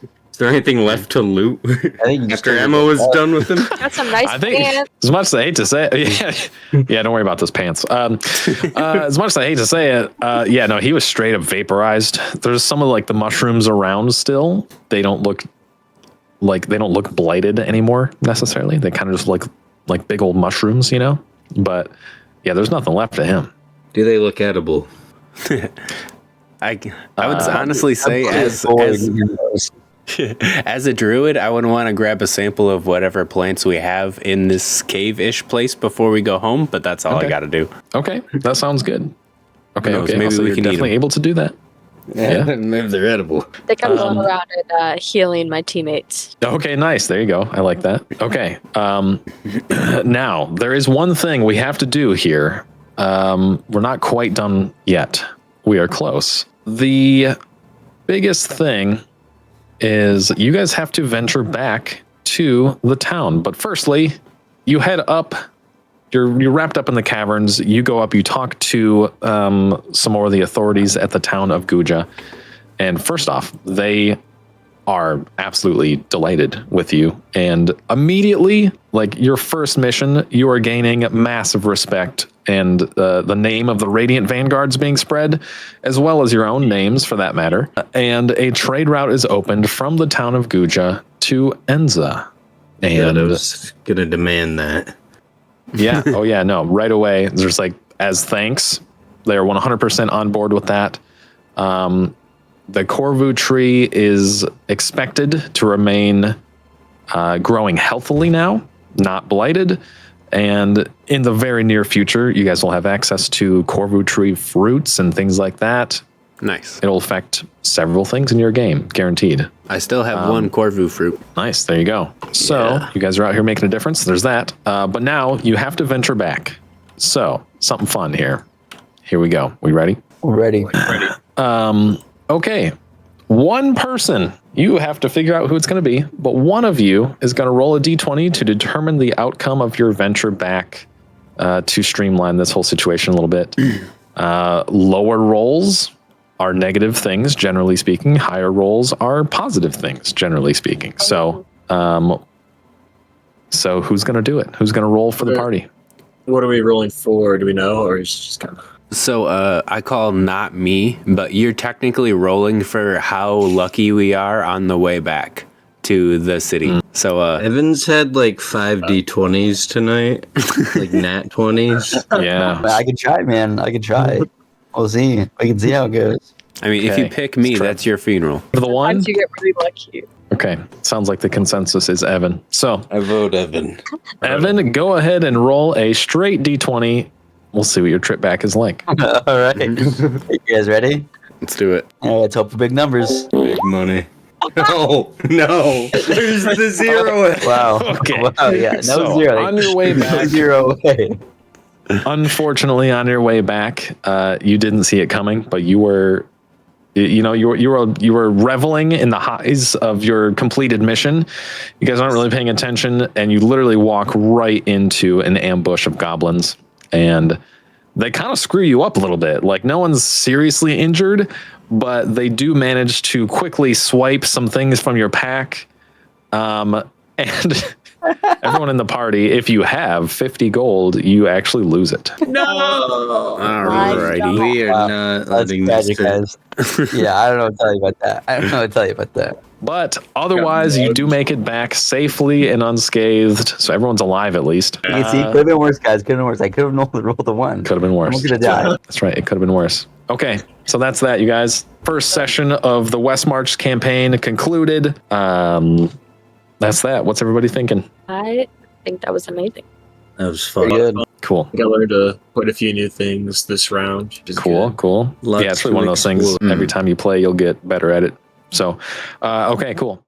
Is there anything left to loot I think you just after ammo was done with him? Got some nice I think, pants. as much as I hate to say it, yeah, don't worry about those pants. As much as I hate to say it, yeah, no, he was straight up vaporized. There's some of like the mushrooms around still. They don't look blighted anymore necessarily. They kind of just look like big old mushrooms, you know. But yeah, there's nothing left of him. Do they look edible? I would honestly say as as a druid, I would want to grab a sample of whatever plants we have in this cave-ish place before we go home, but that's all I got to do. Okay, that sounds good. Okay, knows, okay. maybe Also, we you're can eat definitely 'em. able to do that. Yeah. Maybe they're edible. I think I'm going around and healing my teammates. Okay, nice. There you go. I like that. Okay. Now, there is one thing we have to do here. We're not quite done yet. We are close. The biggest thing is you guys have to venture back to the town. But firstly, you head up. You're wrapped up in the caverns. You go up. You talk to some more of the authorities at the town of Guja. And first off, they are absolutely delighted with you. And immediately, like your first mission, you are gaining massive respect, and the name of the Radiant Vanguard's being spread, as well as your own names for that matter. And a trade route is opened from the town of Guja to Enza. And I was gonna demand that. yeah, oh yeah, no, right away. There's like, as thanks, they're 100% on board with that. The Corvu tree is expected to remain growing healthily now, not blighted. And in the very near future, you guys will have access to Corvu tree fruits and things like that. Nice. It'll affect several things in your game, guaranteed. I still have one Corvu fruit. Nice, there you go. So you guys are out here making a difference. There's that. But now you have to venture back. So something fun here. Here we go. We ready? We're ready. Okay. One person, you have to figure out who it's going to be, but one of you is going to roll a d20 to determine the outcome of your venture back to streamline this whole situation a little bit. Lower rolls are negative things, generally speaking. Higher rolls are positive things, generally speaking. So, so who's going to do it? Who's going to roll for the party? What are we rolling for? Do we know, or is it just kind of? So I call not me, but you're technically rolling for how lucky we are on the way back to the city. So Evans had like 5 d20s tonight, like nat 20s. Yeah. I can try, man. I can try. We'll see. We can see how it goes. I mean, if you pick me, that's your funeral. For the one? Sometimes you get really lucky. Okay. Sounds like the consensus is Evan. So, I vote Evan. Evan, go ahead and roll a straight d20. We'll see what your trip back is like. All right. You guys ready? Let's do it. All right, let's hope for big numbers. Big money. No, no. There's the 0. Wow. Okay. Wow, yeah. No So, zero. on your way No back, zero way. unfortunately, on your way back, you didn't see it coming, but you were reveling in the highs of your completed mission. You guys aren't really paying attention, and you literally walk right into an ambush of goblins, and they kind of screw you up a little bit. Like, no one's seriously injured, but they do manage to quickly swipe some things from your pack. And everyone in the party, if you have 50 gold, you actually lose it. Alrighty. We are Wow. not That's letting this tragic, guys. Yeah, I don't know what to tell you about that. I don't know what to tell you about that. But otherwise, you do make it back safely and unscathed. So everyone's alive at least. You see, could have been worse, guys. Could have been worse. I could have rolled a 1. Could have been worse. I'm gonna die. That's right. It could have been worse. Okay. So that's that, you guys. First session of the West March campaign concluded. That's that. What's everybody thinking? I think that was amazing. That was fun. Pretty good. Cool. I think I learned quite a few new things this round. which is Cool. good. Cool. Lots Yeah, it's really one of those to things. explore. Every time you play, you'll get better at it. So, okay, cool.